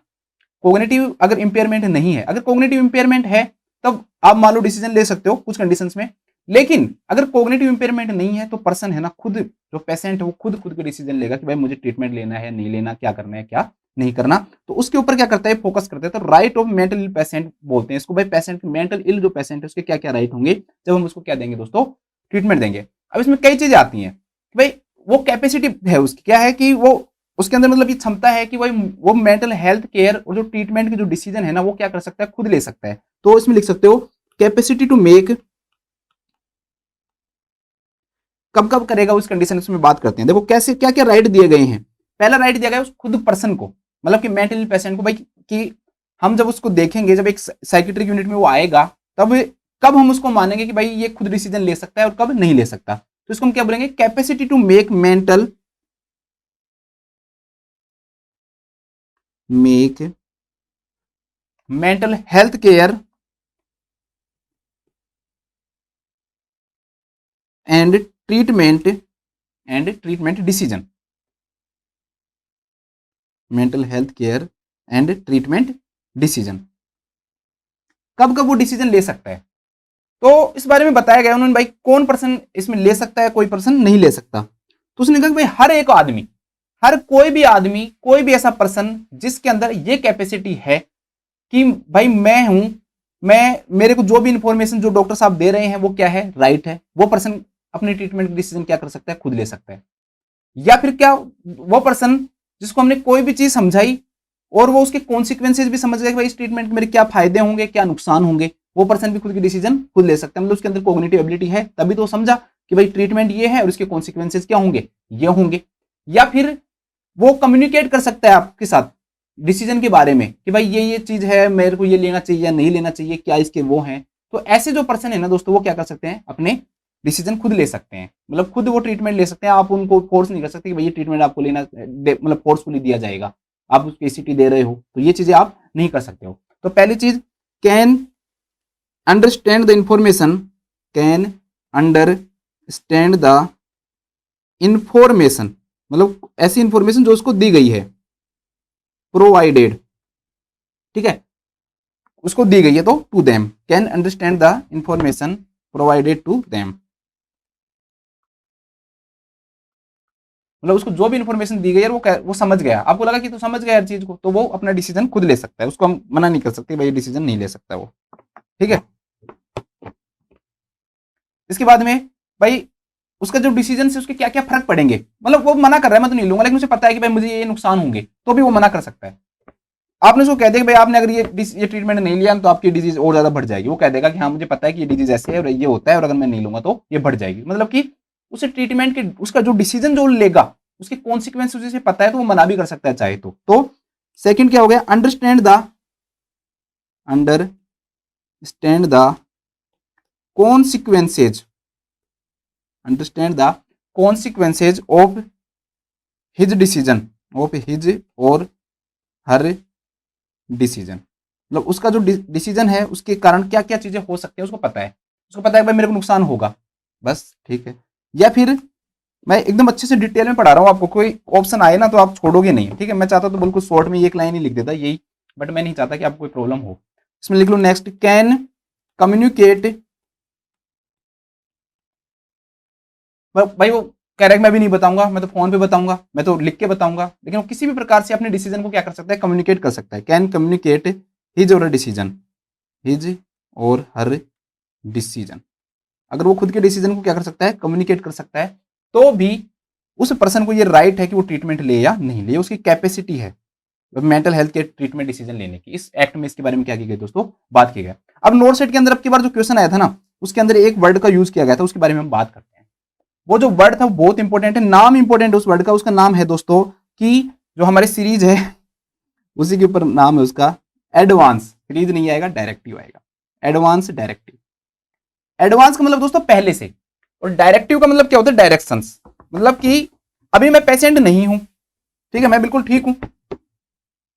कॉग्निटिव अगर इंपेयरमेंट नहीं है, अगर कॉग्निटिव इंपेयरमेंट है तब आप मान लो डिसीजन ले सकते हो कुछ कंडीशंस में, लेकिन अगर कॉग्निटिव इंपेयरमेंट नहीं है तो पर्सन है ना खुद, जो पेशेंट है वो खुद खुद के डिसीजन लेगा कि भाई मुझे ट्रीटमेंट लेना है नहीं लेना, क्या करना है क्या नहीं करना, तो उसके ऊपर क्या करता है, फोकस करता है। तो right of mental ill patient बोलते हैं इसको, भाई पेशेंट मेंटल इल जो पेशेंट है उसके क्या क्या राइट होंगे जब हम उसको क्या देंगे दोस्तों, ट्रीटमेंट देंगे। अब इसमें कई चीजें आती हैं कि भाई वो कैपेसिटी है उसकी, क्या है कि वो उसके अंदर मतलब ये क्षमता है कि भाई वो मेंटल हेल्थ केयर और जो ट्रीटमेंट के जो डिसीजन है ना वो क्या कर सकता है, खुद ले सकता है। तो इसमें लिख सकते हो कैपेसिटी टू मेक, कब कब करेगा उस कंडीशन में बात करते हैं। देखो कैसे क्या क्या राइट दिए गए हैं। पहला राइट दिया गया है उस खुद पर्सन को, मतलब कि मेंटल पेशेंट को, भाई कि हम जब उसको देखेंगे, जब एक साइकेट्रिक यूनिट में वो आएगा, तब कब हम उसको मानेंगे कि भाई ये खुद डिसीजन ले सकता है और कब नहीं ले सकता। तो इसको हम क्या बोलेंगे, capacity to make mental health care and treatment decision, mental health care and treatment decision, कब कब वो डिसीजन ले सकता है। तो इस बारे में बताया गया उन्होंने भाई कौन पर्सन इसमें ले सकता है, कोई पर्सन नहीं ले सकता। तो उसने कहा कि भाई हर एक आदमी, हर कोई भी आदमी, कोई भी ऐसा पर्सन जिसके अंदर ये कैपेसिटी है कि भाई मैं हूं, मैं मेरे को जो भी इंफॉर्मेशन जो डॉक्टर साहब दे रहे हैं वो क्या है, राइट है, वो पर्सन अपनी ट्रीटमेंट डिसीजन क्या कर सकता है, खुद ले सकता है। या फिर क्या, वो पर्सन जिसको हमने कोई भी चीज समझाई और वो उसके कॉन्सिक्वेंसेज भी समझ गया कि भाई इस ट्रीटमेंट में मेरे क्या फायदे होंगे, क्या नुकसान होंगे, वो पर्सन भी खुद की डिसीजन खुद ले सकता है। मतलब उसके अंदर कॉग्निटिव एबिलिटी है, तभी तो समझा कि भाई ट्रीटमेंट ये है और इसके कॉन्सिक्वेंसेज क्या होंगे, ये होंगे। या फिर वो कम्युनिकेट कर सकता है आपके साथ डिसीजन के बारे में कि भाई ये चीज है, मेरे को ये लेना चाहिए या नहीं लेना चाहिए, क्या इसके वो हैं। तो ऐसे जो पर्सन है ना दोस्तों, वो क्या कर सकते हैं, अपने डिसीजन खुद ले सकते हैं, मतलब खुद वो ट्रीटमेंट ले सकते हैं। आप उनको फोर्स नहीं कर सकते कि भाई ये ट्रीटमेंट आपको लेना, मतलब फोर्सफुली दिया जाएगा, आप उसको एसीटी दे रहे हो, तो ये चीजें आप नहीं कर सकते हो। तो पहली चीज, can understand the information, can understand the information, मतलब ऐसी इंफॉर्मेशन जो उसको दी गई है, प्रोवाइडेड, ठीक है, उसको दी गई है तो to them, can understand the information provided to them, मतलब उसको जो भी इंफॉर्मेशन दी गई है वो समझ गया, आपको लगा कि तो समझ गया हर चीज को, तो वो अपना डिसीजन खुद ले सकता है, उसको हम मना नहीं कर सकते भाई डिसीजन नहीं ले सकता वो, ठीक है। इसके बाद में भाई उसका जो डिसीजन से उसके क्या क्या फर्क पड़ेंगे, मतलब वो मना कर रहा है मैं तो नहीं लूंगा, लेकिन उसे पता है कि भाई मुझे ये नुकसान होंगे, तो भी वो मना कर सकता है। आपने उसको कह दिया कि भाई आपने अगर ये ट्रीटमेंट नहीं लिया तो आपकी डिजीज और ज्यादा बढ़ जाएगी, वो कह देगा कि हाँ मुझे पता है कि ये डिजीज ऐसे है और ये होता है और अगर मैं नहीं लूंगा तो ये बढ़ जाएगी, मतलब कि उसे ट्रीटमेंट के उसका जो डिसीजन जो लेगा उसके कॉन्सिक्वेंस उसे पता है, तो वो मना भी कर सकता है चाहे तो सेकंड क्या हो गया, understand the consequences, understand the consequences of his decision, of his और हर डिसीजन, मतलब उसका जो डिसीजन है उसके कारण क्या क्या चीजें हो सकती है उसको पता है, उसको पता है भाई मेरे को नुकसान होगा, बस ठीक है। या फिर मैं एकदम अच्छे से डिटेल में पढ़ा रहा हूँ आपको, कोई ऑप्शन आए ना तो आप छोड़ोगे नहीं, ठीक है। मैं चाहता तो बिल्कुल शॉर्ट में एक लाइन ही लिख देता यही, बट मैं नहीं चाहता कि आपको कोई प्रॉब्लम हो। इसमें लिख लो नेक्स्ट, कैन कम्युनिकेट, भाई वो कह रहा है कि मैं भी नहीं बताऊंगा, मैं तो फोन पे बताऊंगा, मैं तो लिख के बताऊंगा, लेकिन वो किसी भी प्रकार से अपने डिसीजन को क्या कर सकता है, कम्युनिकेट कर सकता है। कैन कम्युनिकेट हिज और डिसीजन, हिज और हर डिसीजन, अगर वो खुद के डिसीजन को क्या कर सकता है, कम्युनिकेट कर सकता है, तो भी उस पर्सन को ये राइट है कि वो ट्रीटमेंट ले या नहीं ले, उसकी कैपेसिटी है मेंटल हेल्थ के ट्रीटमेंट डिसीजन लेने की। इस एक्ट में इसके बारे में क्या की गई दोस्तों, बात की गई। अब नोट सेट के अंदर अब की बार जो क्वेश्चन आया था ना, उसके अंदर एक वर्ड का यूज किया गया था, उसके बारे में हम बात करते हैं। वो जो वर्ड था वो बहुत इंपॉर्टेंट है, नाम इंपॉर्टेंट है उस वर्ड का, उसका नाम है दोस्तों कि जो हमारी सीरीज है उसी के ऊपर नाम है उसका, एडवांस। सीरीज नहीं आएगा, डायरेक्टिव आएगा, एडवांस डायरेक्टिव। एडवांस का मतलब दोस्तों पहले से, और डायरेक्टिव का मतलब क्या होता है, डायरेक्शंस, मतलब कि अभी मैं पेशेंट नहीं हूं, ठीक है, मैं बिल्कुल ठीक हूं,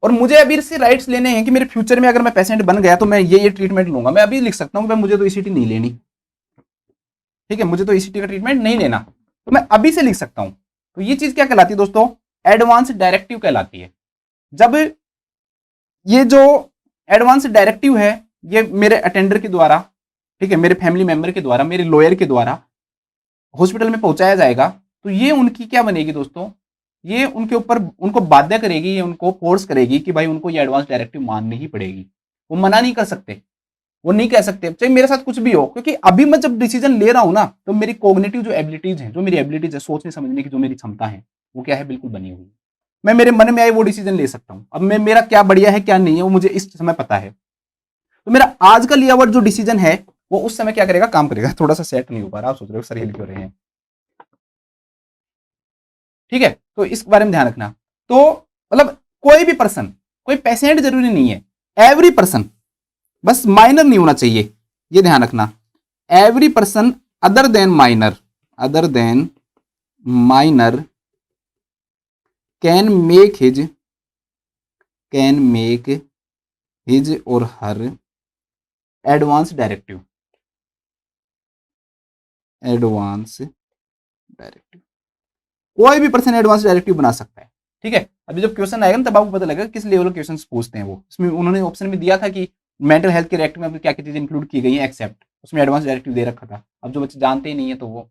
और मुझे अभी से राइट्स लेने हैं कि मेरे फ्यूचर में अगर मैं पेशेंट बन गया तो मैं ये ट्रीटमेंट लूंगा। मैं अभी लिख सकता हूं कि मुझे तो ईसीटी नहीं लेनी, ठीक है, मुझे तो ईसीटी का ट्रीटमेंट नहीं लेना, तो मैं अभी से लिख सकता हूं। तो ये चीज क्या कहलाती है दोस्तों, एडवांस डायरेक्टिव कहलाती है। जब ये जो एडवांस डायरेक्टिव है ये मेरे अटेंडर के द्वारा, ठीक है, मेरे फैमिली मेंबर के द्वारा, मेरे लॉयर के द्वारा हॉस्पिटल में पहुंचाया जाएगा, तो ये उनकी क्या बनेगी दोस्तों, ये उनके ऊपर उनको बाध्य करेगी, ये उनको फोर्स करेगी कि भाई उनको ये एडवांस डायरेक्टिव माननी ही पड़ेगी। वो मना नहीं कर सकते, वो नहीं कह सकते चाहे मेरे साथ कुछ भी हो, क्योंकि अभी मैं जब डिसीजन ले रहा हूं ना, तो मेरी कॉग्निटिव जो एबिलिटीज है, जो मेरी एबिलिटीज है सोचने समझने की, जो मेरी क्षमता है, वो क्या है, बिल्कुल बनी हुई है। मैं मेरे मन में आए वो डिसीजन ले सकता हूं। अब मैं मेरा क्या बढ़िया है क्या नहीं है वो मुझे इस समय पता है, तो मेरा आज का लिया हुआ जो डिसीजन है वो उस समय क्या करेगा, काम करेगा। थोड़ा सा सेट नहीं हो पा रहा, आप सोच रहे हो सर हिल क्यों रहे हैं, ठीक है, तो इस बारे में ध्यान रखना। तो मतलब कोई भी पर्सन, कोई पेशेंट जरूरी नहीं है, एवरी पर्सन, बस माइनर नहीं होना चाहिए, ये ध्यान रखना। Every person other than minor, other than minor can make his और हर एडवांस डायरेक्टिव, एडवांस डायरेक्टिव, कोई भी पर्सन एडवांस डायरेक्टिव बना सकता है, ठीक है। अभी जब क्वेश्चन आएगा ना तब आपको पता लगेगा किस लेवल के क्वेश्चन पूछते हैं वो। इसमें उन्होंने ऑप्शन में दिया था कि मेंटल हेल्थ के डायरेक्टिव में क्या क्या चीजें इंक्लूड की गई हैं, एक्सेप्ट, उसमें एडवांस डायरेक्टिव दे रखा था। अब जो बच्चे जानते ही नहीं है तो वो,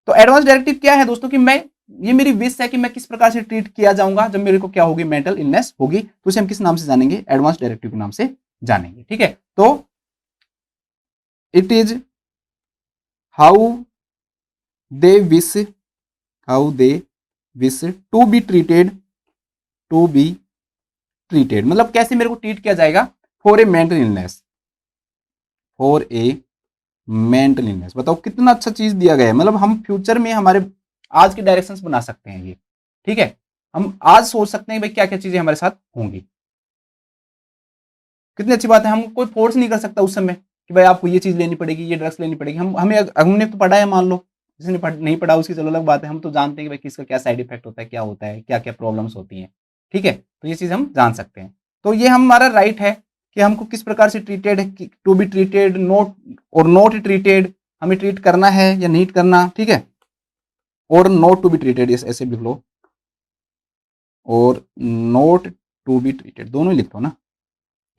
तो एडवांस डायरेक्टिव क्या है दोस्तों, कि मैं, ये मेरी विश है कि मैं किस प्रकार से ट्रीट किया जाऊंगा जब मेरे को क्या होगी, मेंटल इलनेस होगी, तो उसे हम किस नाम से जानेंगे, एडवांस डायरेक्टिव के नाम से जानेंगे, ठीक है। तो it is how they wish, how they wish to be treated, to be treated, मतलब कैसे मेरे को ट्रीट किया जाएगा, for a mental illness, for a mental illness. बताओ कितना अच्छा चीज दिया गया है, मतलब हम फ्यूचर में हमारे आज के डायरेक्शंस बना सकते हैं ये, ठीक है। हम आज सोच सकते हैं भाई क्या क्या चीजें हमारे साथ होंगी, कितनी अच्छी बात है। हम कोई फोर्स नहीं कर सकता उस समय कि भाई आपको ये चीज लेनी पड़ेगी, ये ड्रग्स लेनी पड़ेगी। हमने तो पढ़ा है, मान लो जिसने नहीं पढ़ा उसकी चलो अलग बात है, हम तो जानते हैं कि भाई किसका क्या साइड इफेक्ट होता है, क्या होता है, क्या क्या प्रॉब्लम्स होती हैं, ठीक है, तो ये चीज हम जान सकते हैं। तो ये हमारा राइट है कि हमको किस प्रकार से treated, to be treated, not और नॉट ट्रीटेड, हमें ट्रीट करना है या नहीं करना, ठीक है, और नॉट टू बी ट्रीटेड, ऐसे लिख लो, और नॉट टू बी ट्रीटेड, दोनों ही लिख दो ना,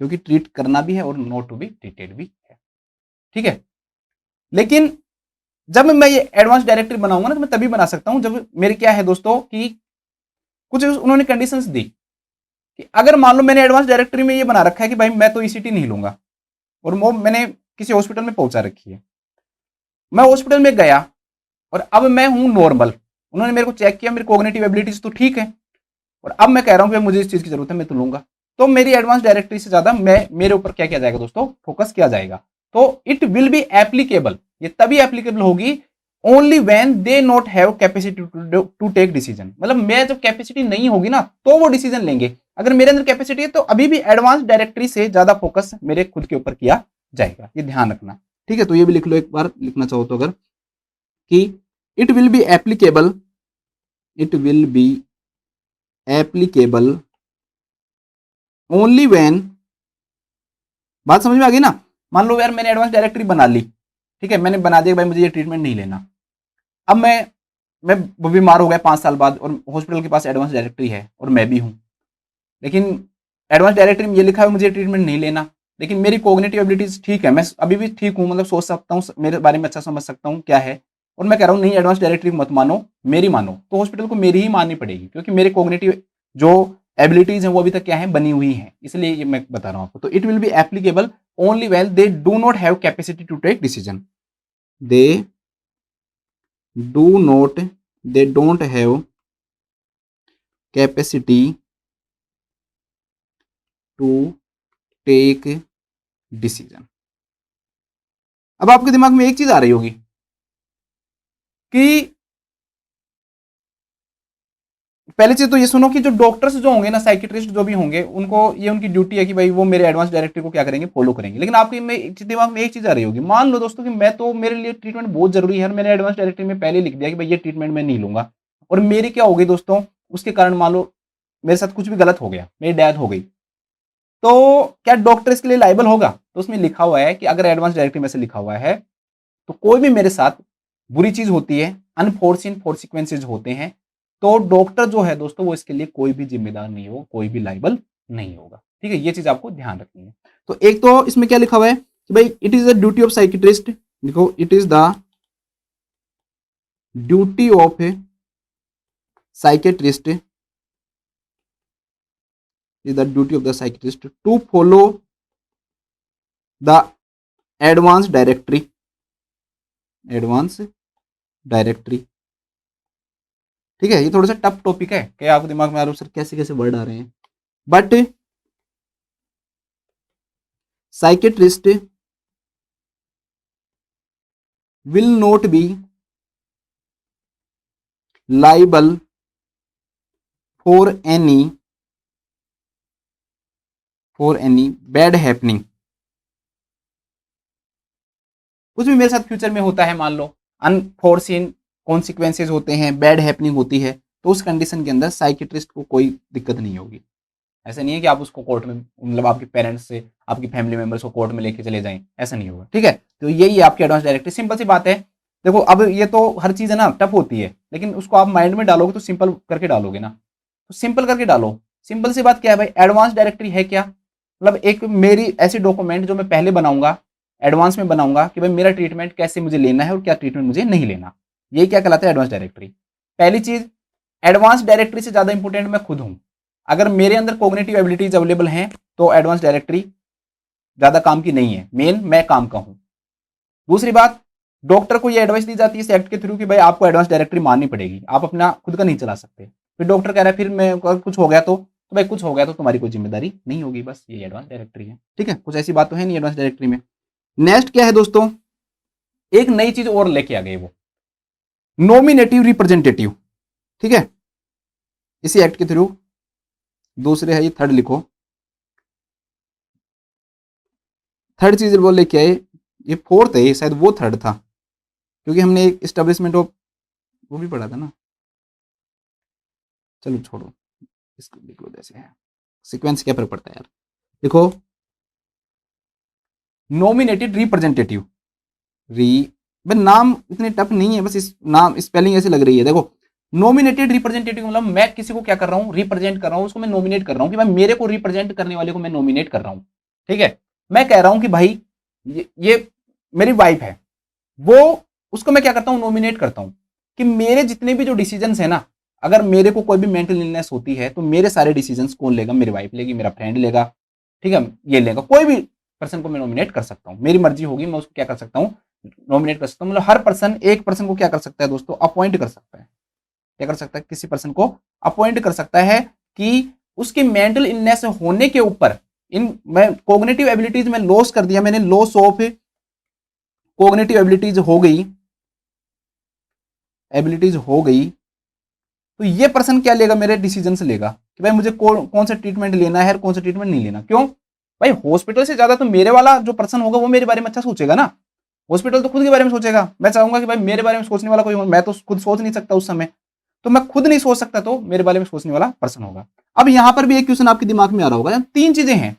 क्योंकि ट्रीट करना भी है और नॉट टू बी ट्रीटेड भी है, ठीक है। लेकिन जब मैं ये एडवांस डायरेक्टिव बनाऊंगा ना, तो मैं तभी बना सकता हूं जब मेरे क्या है दोस्तों कि कुछ उन्होंने कंडीशंस दी कि अगर मान लो मैंने एडवांस डायरेक्टरी में ये बना रखा है कि भाई मैं तो ईसीटी नहीं लूंगा, और वो मैंने किसी हॉस्पिटल में पहुंचा रखी है, मैं हॉस्पिटल में गया और अब मैं हूं नॉर्मल, उन्होंने मेरे को चेक किया, मेरी कॉग्निटिव एबिलिटीज तो ठीक है, और अब मैं कह रहा हूं कि मुझे इस चीज की जरूरत है, मैं तो लूंगा, तो मेरी एडवांस डायरेक्टरी से ज्यादा मैं, मेरे ऊपर क्या किया जाएगा दोस्तों, फोकस किया जाएगा। तो इट विल बी एप्लीकेबल, ये तभी एप्लीकेबल होगी only when they not have capacity to take decision, मतलब मैं जब कैपेसिटी नहीं होगी ना तो वो डिसीजन लेंगे। अगर मेरे अंदर कैपेसिटी है तो अभी भी एडवांस डायरेक्टरी से ज्यादा फोकस मेरे खुद के ऊपर किया जाएगा, ये ध्यान रखना, ठीक है। तो ये भी लिख लो एक बार, लिखना चाहो तो, अगर कि it will be applicable, it will be applicable only when, बात समझ में आ गई ना। मान लो यार मैंने एडवांस डायरेक्टरी बना ली, ठीक है, मैंने बना दिया भाई मुझे ये ट्रीटमेंट नहीं लेना। अब मैं बीमार हो गया 5 साल बाद और हॉस्पिटल के पास एडवांस डायरेक्टरी है और मैं भी हूं, लेकिन एडवांस डायरेक्टरी में ये लिखा है मुझे ट्रीटमेंट नहीं लेना, लेकिन मेरी कॉग्निटिव एबिलिटीज ठीक है, मैं अभी भी ठीक हूं, मतलब सोच सकता हूं, मेरे बारे में अच्छा समझ सकता हूं क्या है, और मैं कह रहा हूं नहीं एडवांस डायरेक्टरी मत मानो, मेरी मानो, तो हॉस्पिटल को मेरी ही माननी पड़ेगी, क्योंकि मेरे कॉग्निटिव जो एबिलिटीज हैं वो अभी तक क्या है, बनी हुई हैं, इसलिए ये मैं बता रहा हूं आपको। तो it will be applicable only when they do not have capacity to take decision, they do not, they don't have capacity to take decision. अब आपके दिमाग में एक चीज आ रही होगी कि पहले चीज तो ये सुनो कि जो डॉक्टर्स जो होंगे ना, साइकिट्रिस्ट जो भी होंगे, उनको ये उनकी ड्यूटी है कि भाई वो मेरे एडवांस डायरेक्टरी को क्या करेंगे, फॉलो करेंगे। लेकिन आपके दिमाग में एक चीज आ रही होगी, मान लो दोस्तों कि मैं तो, मेरे लिए ट्रीटमेंट बहुत जरूरी है और मैंने एडवांस डायरेक्टरी में पहले लिख दिया कि भाई ये ट्रीटमेंट मैं नहीं लूंगा, और मेरी क्या होगी दोस्तों, उसके कारण मान लो मेरे साथ कुछ भी गलत हो गया, मेरी डेथ हो गई, तो क्या डॉक्टर इसके लिए लाइबल होगा? तो उसमें लिखा हुआ है कि अगर एडवांस डायरेक्टरी में से लिखा हुआ है तो कोई भी मेरे साथ बुरी चीज होती है, अनफोर्सिन कॉन्सिक्वेंसेज होते हैं, तो डॉक्टर जो है दोस्तों वो इसके लिए कोई भी जिम्मेदार नहीं होगा, कोई भी लाइबल नहीं होगा। ठीक है, ये चीज आपको ध्यान रखनी है। तो एक तो इसमें क्या लिखा हुआ है कि भाई it is the duty of psychiatrist, देखो it is the duty of psychiatrist, is the duty of the psychiatrist to follow the advanced directory, ठीक है। ये थोड़ा सा टफ टॉपिक है, क्या आपके दिमाग में आ रहा है सर कैसे कैसे वर्ड आ रहे हैं, but psychiatrist will not be liable for any bad happening. कुछ भी मेरे साथ फ्यूचर में होता है, मान लो अनफोर्सिन कॉन्सिक्वेंसेज होते हैं, बैड हैपनिंग होती है, तो उस कंडीशन के अंदर साइकियाट्रिस्ट को कोई दिक्कत नहीं होगी। ऐसा नहीं है कि आप उसको कोर्ट में, मतलब आपके पेरेंट्स से, आपकी फैमिली मेंबर्स को कोर्ट में लेके चले जाएं, ऐसा नहीं होगा। ठीक है, तो यही है आपकी एडवांस डायरेक्टरी, सिंपल सी बात है। देखो अब ये तो हर चीज है ना टफ होती है, लेकिन उसको आप माइंड में डालोगे तो सिंपल करके डालोगे ना, तो सिंपल करके डालो। सिंपल सी बात क्या है भाई, एडवांस डायरेक्टरी है क्या, मतलब एक मेरी ऐसी डॉक्यूमेंट जो मैं पहले बनाऊंगा, एडवांस में बनाऊंगा कि भाई मेरा ट्रीटमेंट कैसे मुझे लेना है और क्या ट्रीटमेंट मुझे नहीं लेना, यही क्या कहलाता है एडवांस डायरेक्टरी। पहली चीज, एडवांस डायरेक्टरी से ज्यादा इंपॉर्टेंट मैं खुद हूं, अगर मेरे अंदर कॉग्निटिव एबिलिटीज अवेलेबल हैं तो एडवांस डायरेक्टरी ज्यादा काम की नहीं है, मेन मैं काम का हूं। दूसरी बात, डॉक्टर को ये एडवाइस दी जाती है इस एक्ट के थ्रू कि भाई आपको एडवांस डायरेक्टरी माननी पड़ेगी, आप अपना खुद का नहीं चला सकते। फिर डॉक्टर कह रहा है फिर मैं कुछ हो गया तो भाई कुछ हो गया तो तुम्हारी कोई जिम्मेदारी नहीं होगी, बस ये एडवांस डायरेक्टरी है। ठीक है, कुछ ऐसी बात तो है नहीं एडवांस डायरेक्टरी में। नेक्स्ट क्या है दोस्तों, एक नई चीज और लेके आ गए वो नॉमिनेटिव रिप्रेजेंटेटिव। ठीक है, इसी एक्ट के थ्रू दूसरे है ये, थर्ड लिखो, थर्ड चीज वो लेके आए, ये फोर्थ है, ये शायद वो थर्ड था, क्योंकि हमने एक एस्टेब्लिशमेंट ऑफ वो भी पढ़ा था ना, चलो छोड़ो इसको लिख लो जैसे है, सीक्वेंस क्या फर्क पड़ता है यार। देखो नॉमिनेटेड रिप्रेजेंटेटिव, नाम इतने टफ नहीं है, बस इस नाम स्पेलिंग ऐसे लग रही है। देखो नॉमिनेटेड रिप्रेजेंटेटिव मतलब मैं किसी को क्या कर रहा हूं, रिप्रेजेंट कर रहा हूं, उसको मैं नॉमिनेट कर रहा हूं कि भाई मेरे को रिप्रेजेंट करने वाले को मैं नॉमिनेट कर रहा हूं। ठीक है, मैं कह रहा हूं कि भाई ये मेरी वाइफ है, वो उसको मैं क्या करता हूं, नॉमिनेट करता हूं कि मेरे जितने भी जो डिसीजंस है ना, अगर मेरे को कोई भी मेंटल इलनेस होती है तो मेरे सारे डिसीजंस कौन लेगा, मेरी वाइफ लेगी, मेरा फ्रेंड लेगा, ठीक है, ये लेगा, कोई भी पर्सन को मैं नॉमिनेट कर सकता हूं, मेरी मर्जी होगी, मैं उसको क्या कर सकता हूं, नॉमिनेट कर सकता हूं। मतलब हर पर्सन एक पर्सन को क्या कर सकता है दोस्तों, अपॉइंट कर सकता है, क्या कर सकता है, किसी पर्सन को अपॉइंट कर सकता है कि उसकी मेंटल इलनेस होने के ऊपर इन मैं कॉग्निटिव एबिलिटीज में लॉस कर दिया, मैंने लॉस ऑफ कॉग्निटिव एबिलिटीज हो गई, तो ये पर्सन क्या लेगा, मेरे डिसीजन से लेगा कि भाई मुझे कौन सा ट्रीटमेंट लेना है और कौन सा ट्रीटमेंट नहीं लेना। क्यों भाई, हॉस्पिटल से ज्यादा तो मेरे वाला जो पर्सन होगा वो मेरे बारे में अच्छा सोचेगा ना, हॉस्पिटल तो खुद के बारे में सोचेगा, मैं चाहूंगा कि भाई मेरे बारे में सोचने वाला कोई हो, मैं तो खुद सोच नहीं सकता उस समय, तो मैं खुद नहीं सोच सकता, तो मेरे बारे में सोचने वाला पर्सन होगा। अब यहां पर भी एक क्वेश्चन आपके दिमाग में आ रहा होगा, तीन चीजें हैं।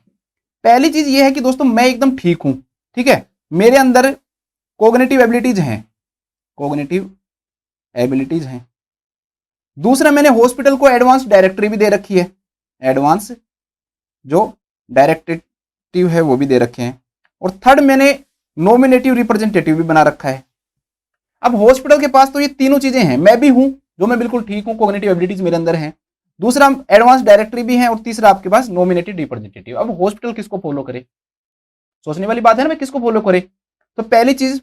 पहली चीज ये है कि दोस्तों मैं एकदम ठीक हूं, ठीक है, मेरे अंदर कोग्निटिव एबिलिटीज हैं, कोग्निटिव एबिलिटीज हैं। दूसरा, मैंने हॉस्पिटल को एडवांस डायरेक्टरी भी दे रखी है, एडवांस जो डायरेक्टिव है वो भी दे रखे हैं। और थर्ड, मैंने नॉमिनेटिव रिप्रेजेंटेटिव भी बना रखा है। अब हॉस्पिटल के पास तो ये तीनों चीजें हैं, मैं भी हूं जो मैं बिल्कुल ठीक हूं, कोग्निटिव एबिलिटीज मेरे अंदर हैं, दूसरा एडवांस डायरेक्टरी भी है, और तीसरा आपके पास नॉमिनेटेड रिप्रेजेंटेटिव। अब हॉस्पिटल किसको फॉलो करे, सोचने वाली बात है ना, मैं किसको फॉलो करे। तो पहली चीज,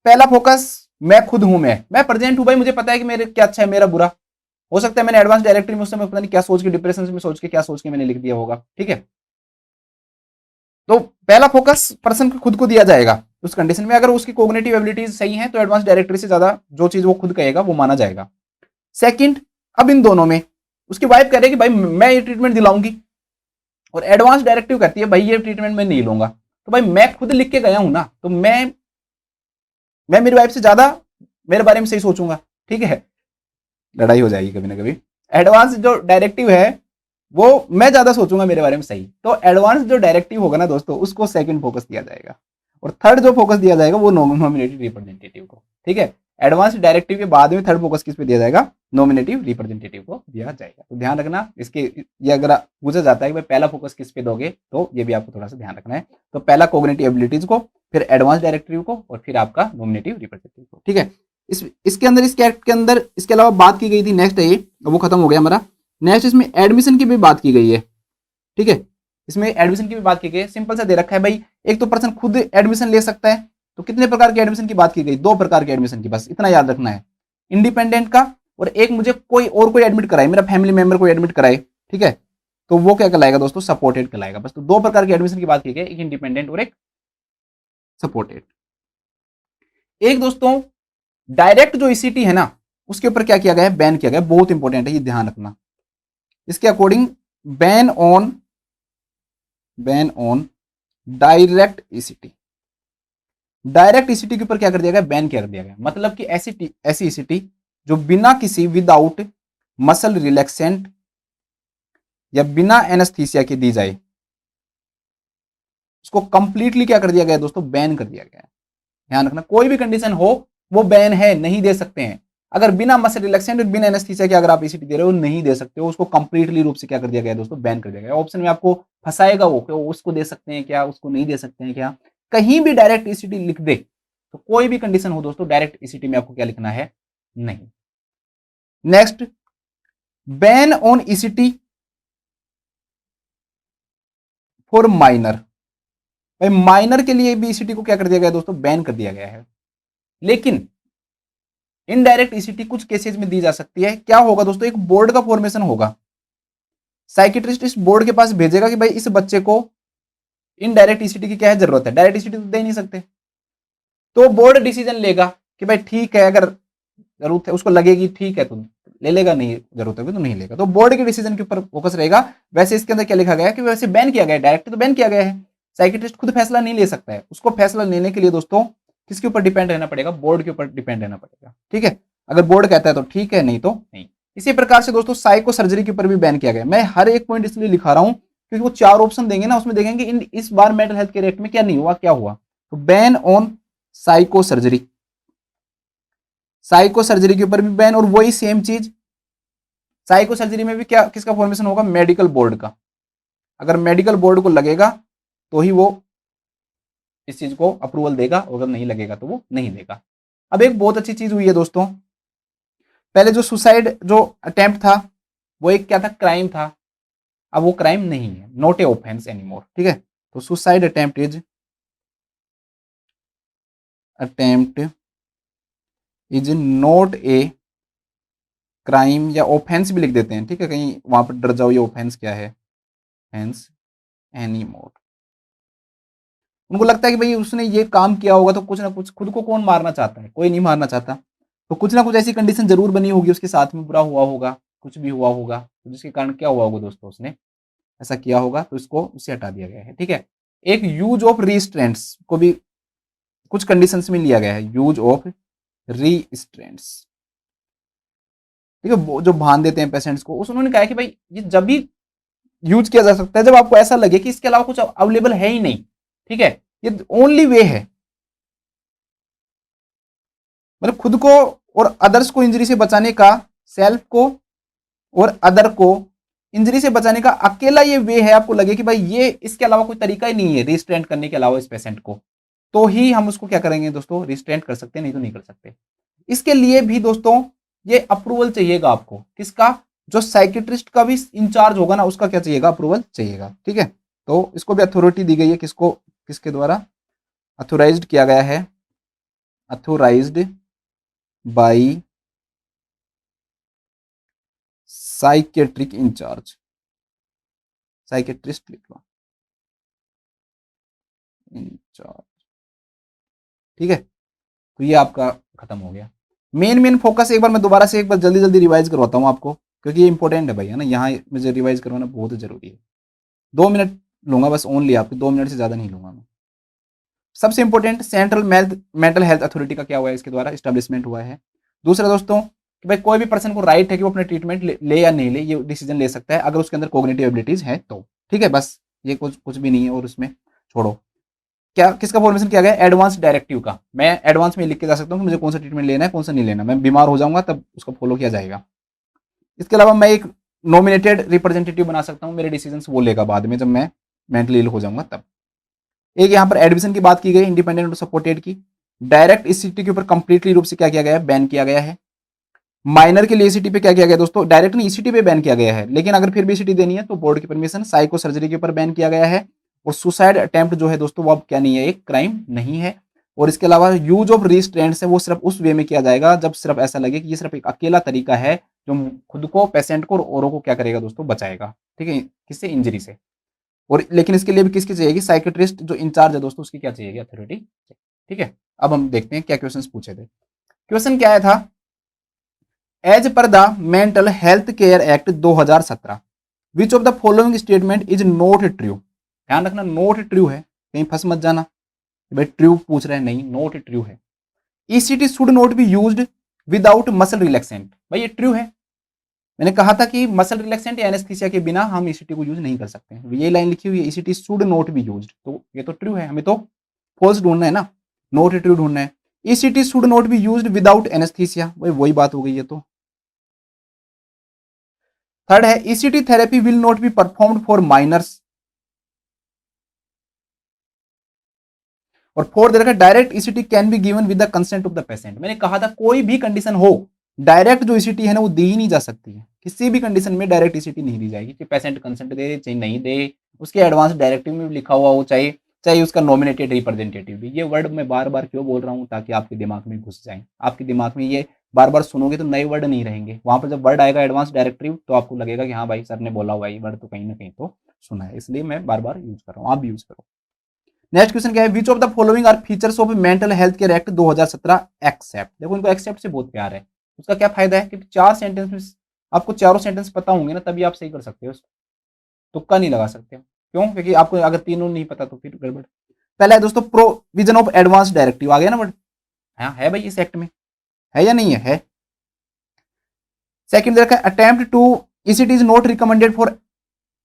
पहला फोकस, मैं खुद हूं, मैं प्रेजेंट हूं भाई, मुझे पता है कि मेरे क्या अच्छा है मेरा बुरा। हो सकता है मैंने एडवांस डायरेक्टरी में उस समय पता नहीं क्या सोच के, डिप्रेशन में सोच के, क्या सोच के मैंने लिख दिया होगा, ठीक है। तो पहला फोकस पर्सन को खुद को दिया जाएगा उस कंडीशन में, अगर उसकी कोग्निटिव एबिलिटीज सही हैं तो एडवांस डायरेक्टरी से ज्यादा जो चीज वो खुद कहेगा वो माना जाएगा। सेकंड, अब इन दोनों में उसकी वाइफ कह रही है कि भाई मैं ये ट्रीटमेंट दिलाऊंगी, और एडवांस डायरेक्टिव कहती है भाई ये ट्रीटमेंट मैं नहीं लूंगा। तो भाई मैं खुद लिख के गया हूं ना, तो मैं मेरी वाइफ से ज्यादा मेरे बारे में सही सोचूंगा, ठीक है, लड़ाई हो जाएगी कभी ना कभी। एडवांस जो डायरेक्टिव है वो मैं ज्यादा सोचूंगा मेरे बारे में सही, तो एडवांस जो डायरेक्टिव होगा ना दोस्तों उसको सेकंड फोकस दिया जाएगा, और थर्ड जो फोकस दिया जाएगा वो नॉमिनेटिव रिप्रेजेंटेटिव को, ठीक है। एडवांस डायरेक्टिव के बाद में थर्ड फोकस किस पे दिया जाएगा, नॉमिनेटिव रिप्रेजेंटेटिव को दिया जाएगा। तो ध्यान रखना इसके, ये अगर पूछा जाता है कि भाई पहला फोकस किस पे दोगे, तो ये भी आपको थोड़ा सा ध्यान रखना है। तो पहला कोग्निटिव एबिलिटीज को, फिर एडवांस डायरेक्टिव को, और फिर आपका नॉमिनेटिव रिप्रेजेंटेटिव को, ठीक है। इसके अंदर, इस कैट के अंदर इसके अलावा बात की गई थी, नेक्स्ट है ये, वो खत्म हो गया हमारा। नेक्स्ट इसमें एडमिशन की भी बात की गई है, ठीक है, इसमें एडमिशन की भी बात की गई है। सिंपल सा दे रखा है भाई, एक तो पर्सन खुद एडमिशन ले सकता है, तो कितने प्रकार के एडमिशन की बात की गई, दो प्रकार के एडमिशन की, बस इतना याद रखना है, इंडिपेंडेंट का, और एक मुझे कोई एडमिट कराए, मेरा फैमिली मेंबर कोई एडमिट कराए, ठीक है, तो वो क्या कहलाएगा दोस्तों, सपोर्टेड कहलाएगा। बस तो दो प्रकार के एडमिशन की बात की गई, एक इंडिपेंडेंट और एक सपोर्टेड। एक दोस्तों डायरेक्ट जो ईसीटी है ना, उसके ऊपर क्या किया गया है, बैन किया गया, बहुत इंपॉर्टेंट है ये ध्यान रखना। इसके according ban on direct ECT, direct ECT के ऊपर क्या कर दिया गया, बैन कर दिया गया। मतलब कि ऐसी ईसीटी जो बिना किसी, विदाउट मसल रिलैक्सेंट या बिना एनेस्थीसिया के दी जाए, उसको कंप्लीटली क्या कर दिया गया दोस्तों, बैन कर दिया गया है। ध्यान रखना, कोई भी कंडीशन हो वो बैन है, नहीं दे सकते हैं। अगर बिना मसल रिलैक्सेंट और बिना एनेस्थीसिया के अगर आप ईसीटी दे रहे हो, नहीं दे सकते हो, उसको कंप्लीटली रूप से क्या कर दिया गया दोस्तों, बैन कर दिया गया। ऑप्शन में आपको फंसाएगा वो कि उसको दे सकते हैं क्या, उसको नहीं दे सकते हैं क्या, कहीं भी डायरेक्ट ईसीटी लिख दे तो कोई भी कंडीशन हो दोस्तों, डायरेक्ट ईसीटी में आपको क्या लिखना है, नहीं। Next, ban on ECT for minor, भाई माइनर के लिए भी ईसीटी को क्या कर दिया गया दोस्तों, बैन कर दिया गया है। लेकिन इनडायरेक्ट ईसीटी कुछ केसेस में दी जा सकती है। क्या होगा दोस्तों, एक बोर्ड का फॉर्मेशन होगा, साइकिट्रिस्ट इस बोर्ड के पास भेजेगा कि भाई इस बच्चे को इनडायरेक्ट ईसीटी की क्या है, जरूरत है, डायरेक्ट ईसीटी तो दे नहीं सकते, तो बोर्ड डिसीजन लेगा कि भाई ठीक है, अगर जरूरत है उसको लगेगी, ठीक है तो ले लेगा, नहीं जरूरत है तो नहीं लेगा। तो बोर्ड के डिसीजन के ऊपर फोकस रहेगा। वैसे इसके अंदर क्या लिखा गया है कि वैसे बैन किया गया है, डायरेक्ट तो बैन किया गया है, साइकिट्रिस्ट खुद फैसला नहीं ले सकता है, उसको फैसला लेने के लिए दोस्तों किसके ऊपर डिपेंड रहना पड़ेगा, बोर्ड के ऊपर डिपेंड रहना पड़ेगा, ठीक है। अगर बोर्ड कहता है तो ठीक है, नहीं तो नहीं। इसी प्रकार से दोस्तों साइको सर्जरी के ऊपर भी बैन किया गया। मैं हर एक पॉइंट इसलिए लिखा रहा हूं क्योंकि वो चार ऑप्शन देंगे ना, उसमें देखेंगे इस बार मेंटल हेल्थ केयर एक्ट में क्या नहीं हुआ, क्या हुआ। तो ban on psycho surgery, psycho surgery के ऊपर भी बैन, और वही सेम चीज साइको सर्जरी में भी क्या, किसका फॉर्मेशन होगा, मेडिकल बोर्ड का। अगर मेडिकल बोर्ड को लगेगा तो ही वो इस चीज को अप्रूवल देगा, और अगर नहीं लगेगा तो वो नहीं देगा। अब एक बहुत अच्छी चीज हुई है दोस्तों, पहले जो सुसाइड जो अटेम्प्ट था वो एक क्या था, क्राइम था, अब वो क्राइम नहीं है, नॉट ए ऑफेंस एनीमोर, ठीक है। तो suicide attempt is not a crime, या ऑफेंस भी लिख देते हैं, ठीक है, कहीं वहां पर डर जाओ ये ऑफेंस क्या है, ऑफेंस एनीमोर। उनको लगता है कि भाई उसने ये काम किया होगा तो कुछ ना कुछ, खुद को कौन मारना चाहता है, कोई नहीं मारना चाहता, तो कुछ ना कुछ ऐसी कंडीशन जरूर बनी होगी, उसके साथ में बुरा हुआ होगा, कुछ भी हुआ होगा, तो जिसके कारण क्या हुआ होगा दोस्तों, उसने ऐसा किया होगा, तो इसको उससे हटा दिया गया है, ठीक है। एक यूज ऑफ रिस्ट्रेंट्स को भी कुछ कंडीशंस में लिया गया है, यूज ऑफ रिस्ट्रेंट्स, ठीक है, जो भान देते हैं पेशेंट्स को, उस उन्होंने कहा कि भाई ये जब भी यूज किया जा सकता है जब आपको ऐसा लगे कि इसके अलावा कुछ अवेलेबल है ही नहीं। ठीक है, ये ओनली वे है, मतलब खुद को और अदर्स को इंजरी से बचाने का, सेल्फ को और अदर को इंजरी से बचाने का अकेला ये वे है, आपको लगे कि भाई ये इसके अलावा कोई तरीका ही नहीं है रिस्ट्रेंट करने के अलावा इस पेशेंट को, तो ही हम उसको क्या करेंगे दोस्तों, रिस्ट्रेंट कर सकते हैं, नहीं तो नहीं कर सकते। इसके लिए भी दोस्तों ये अप्रूवल चाहिएगा आपको, किसका, जो साइकेट्रिस्ट का भी इंचार्ज होगा ना, उसका क्या चाहिएगा, अप्रूवल चाहिएगा। ठीक है, तो इसको भी अथॉरिटी दी गई है, किसको, किसके द्वारा अथोराइज्ड किया गया है, authorised by psychiatric in-charge, psychiatrist लिख लो, इंचार्ज। ठीक है, तो ये आपका खत्म हो गया। मेन फोकस एक बार मैं दोबारा से एक बार जल्दी जल्दी रिवाइज करवाता हूँ आपको, क्योंकि ये इंपॉर्टेंट है भाई, है ना, यहाँ मुझे रिवाइज करवाना बहुत जरूरी है। 2 मिनट लूंगा बस ओनली, आपके 2 मिनट से ज्यादा नहीं लूंगा मैं। सबसे important, central mental health authority का क्या हुआ है, इसके द्वारा स्टैब्लिशमेंट हुआ है। दूसरा दोस्तों कि भाई कोई भी पर्सन को राइट है कि वो अपने ट्रीटमेंट ले या नहीं ले, ये डिसीजन ले सकता है अगर उसके अंदर कॉग्निटिव एबिलिटीज है तो। ठीक है, बस ये कुछ भी नहीं है, और उसमें छोड़ो। क्या किसका फॉर्मेशन किया गया, एडवांस डायरेक्टिव का। मैं एडवांस में लिख के जा सकता हूँ कि मुझे कौन सा ट्रीटमेंट लेना है, कौन सा नहीं लेना, मैं बीमार हो जाऊंगा तब उसको फॉलो किया जाएगा। इसके अलावा मैं एक नॉमिनेटेड रिप्रेजेंटेटिव बना सकता हूँ, मेरे डिसीजन वो लेगा बाद में जब मैं मेंटली इल हो जाऊंगा तब। एक यहाँ पर एडमिशन की बात की गई, इंडिपेंडेंट और सपोर्टेड की। डायरेक्ट ईसीटी के ऊपर कंप्लीटली रूप से क्या किया गया है, बैन किया गया है। माइनर के लिए ईसीटी पे क्या किया गया दोस्तों, डायरेक्ट नहीं ईसीटी पे बैन किया गया है, लेकिन अगर फिर भी ईसीटी देनी है तो बोर्ड की परमिशन। साइको सर्जरी के ऊपर बैन किया गया है। और सुसाइड अटेम्प्ट जो है दोस्तों वो अब क्या नहीं है, एक क्राइम नहीं है। और इसके अलावा यूज ऑफ रिस्ट्रेंट्स है वो सिर्फ उस वे में किया जाएगा जब सिर्फ ऐसा लगे कि ये सिर्फ एक अकेला तरीका है जो खुद को, पेशेंट को और औरों को क्या करेगा दोस्तों, बचाएगा। ठीक है, किससे, इंजरी से। और लेकिन इसके लिए भी किसकी चाहिएगी, साइकेट्रिस्ट जो इंचार्ज है दोस्तों उसकी क्या चाहिएगी, अथॉरिटी। ठीक है, अब हम देखते हैं क्या क्वेश्चंस पूछे थे। क्वेश्चन क्या था, as per the mental health care act 2017 which of the following statement is not true. ध्यान रखना नॉट ट्रू है, कहीं फंस मत जाना भाई ट्रू पूछ रहे हैं, नहीं, नॉट ट्रू है। ECT should not be used without muscle relaxant, भाई ये ट्रू है। मैंने कहा था कि मसल रिलैक्सेंट या एनेस्थीसिया के बिना हम ईसीटी को यूज नहीं कर सकते हैं, ये लाइन लिखी हुई है, ECT should not be used, तो ये तो ट्रू है, हमें तो फॉल्स ढूंढना है ना, नॉट ट्रू ढूंढना है। ECT should not be used without anaesthesia, वही बात हो गई है। तो थर्ड है, ECT therapy will not be performed for minors. और फोर्थ दे रखा है, direct ECT can be given with the consent of the patient. मैंने कहा था कोई भी कंडीशन हो, डायरेक्ट जो ईसीटी है ना वो दी ही नहीं जा सकती है, किसी भी कंडीशन में डायरेक्ट ईसीटी नहीं दी जाएगी, कि पेशेंट कंसेंट दे चाहे नहीं दे, उसके एडवांस डायरेक्टिव में भी लिखा हुआ हो, चाहे चाहे उसका नॉमिनेटेड रिप्रेजेंटेटिव भी। ये वर्ड मैं बार बार क्यों बोल रहा हूँ, ताकि आपके दिमाग में घुस जाए, आपके दिमाग में ये बार बार सुनोगे तो नए वर्ड नहीं रहेंगे, वहां पर जब वर्ड आएगा एडवांस डायरेक्टिव तो आपको लगेगा कि हाँ भाई सर ने बोला हुआ ये वर्ड तो कहीं ना कहीं तो सुना है, इसलिए मैं बार बार यूज कर रहा हूँ, आप भी यूज करो। नेक्स्ट क्वेश्चन क्या है, which of the following are features of mental health care act 2017 except. देखो इनको एक्सेप्ट से बहुत प्यार है, उसका क्या फायदा है कि 4 सेंटेंस में आपको चारों सेंटेंस पता होंगे ना, तभी आप सही कर सकते हो, तुक्का नहीं लगा सकते। क्यों, क्योंकि आपको अगर तीनों नहीं पता तो फिर गड़बड़। पहला है दोस्तों प्रोविजन ऑफ एडवांस डायरेक्टिव, आ गया ना वर्ड, हाँ है भाई इस एक्ट में, है या नहीं है। सेकंड देखा attempt to ECT is not recommended for,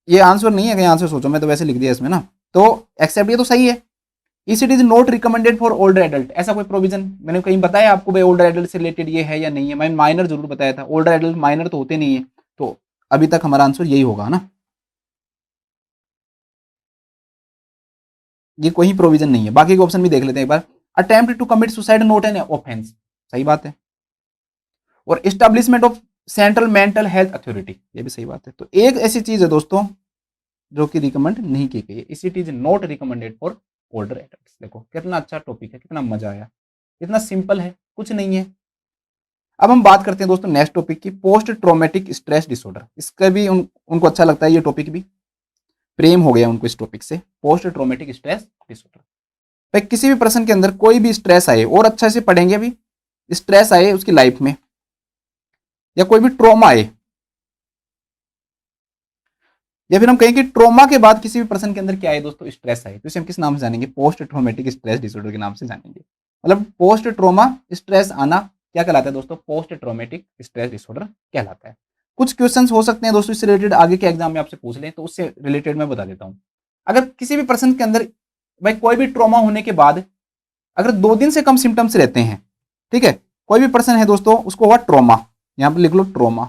ये आंसर नहीं है, कहीं आंसर सोचो, मैं तो वैसे लिख दिया इसमें ना, तो एक्सेप्ट ये तो सही है। ECT is not recommended for older adult, ऐसा कोई प्रोविजन मैंने कहीं बताया आपको भाई ओल्डर एडल्ट से रिलेटेड ये है या नहीं है, मैंने माइनर जरूर बताया था, ओल्डर एडल्ट माइनर तो होते नहीं है, तो अभी तक हमारा आंसर यही होगा ना, ये कोई प्रोविजन नहीं है। बाकी के ऑप्शन भी देख लेते हैं एक बार। Attempt to commit suicide not an offence, सही बात है। और establishment of central mental health authority, ये भी सही बात है। तो एक ऐसी चीज है दोस्तों जो कि रिकमेंड नहीं की गई है, it is not recommended for older adults. देखो कितना अच्छा टॉपिक है, कितना मजा आया, कितना सिंपल है, कुछ नहीं है। अब हम बात करते हैं दोस्तों नेक्स्ट टॉपिक की, पोस्ट ट्रॉमेटिक स्ट्रेस डिसऑर्डर। इसका भी उनको अच्छा लगता है ये टॉपिक भी, प्रेम हो गया उनको इस टॉपिक से, पोस्ट ट्रॉमेटिक स्ट्रेस डिसऑर्डर। भाई किसी भी पर्सन के अंदर कोई भी स्ट्रेस आए, और अच्छा से पढ़ेंगे अभी, स्ट्रेस आए उसकी लाइफ में, या कोई भी ट्रॉमा आए, या फिर हम कहें कि ट्रॉमा के बाद किसी भी पर्सन के अंदर क्या है दोस्तों, स्ट्रेस आए, तो इसे हम किस नाम से जानेंगे, पोस्ट ट्रॉमेटिक स्ट्रेस डिसऑर्डर के नाम से जानेंगे। मतलब पोस्ट ट्रॉमा स्ट्रेस आना, क्या कहलाता है दोस्तों? पोस्ट ट्रॉमेटिक स्ट्रेस डिसऑर्डर कहलाता है। कुछ क्वेश्चंस हो सकते हैं दोस्तों इससे रिलेटेड आगे के एग्जाम में आपसे पूछ लें, तो उससे रिलेटेड मैं बता देता हूं। अगर किसी भी पर्सन के अंदर भाई कोई भी ट्रॉमा होने के बाद अगर 2 दिन से कम सिम्टम्स रहते हैं, ठीक है, कोई भी पर्सन है दोस्तों, उसको हुआ ट्रॉमा, यहां पर लिख लो ट्रॉमा।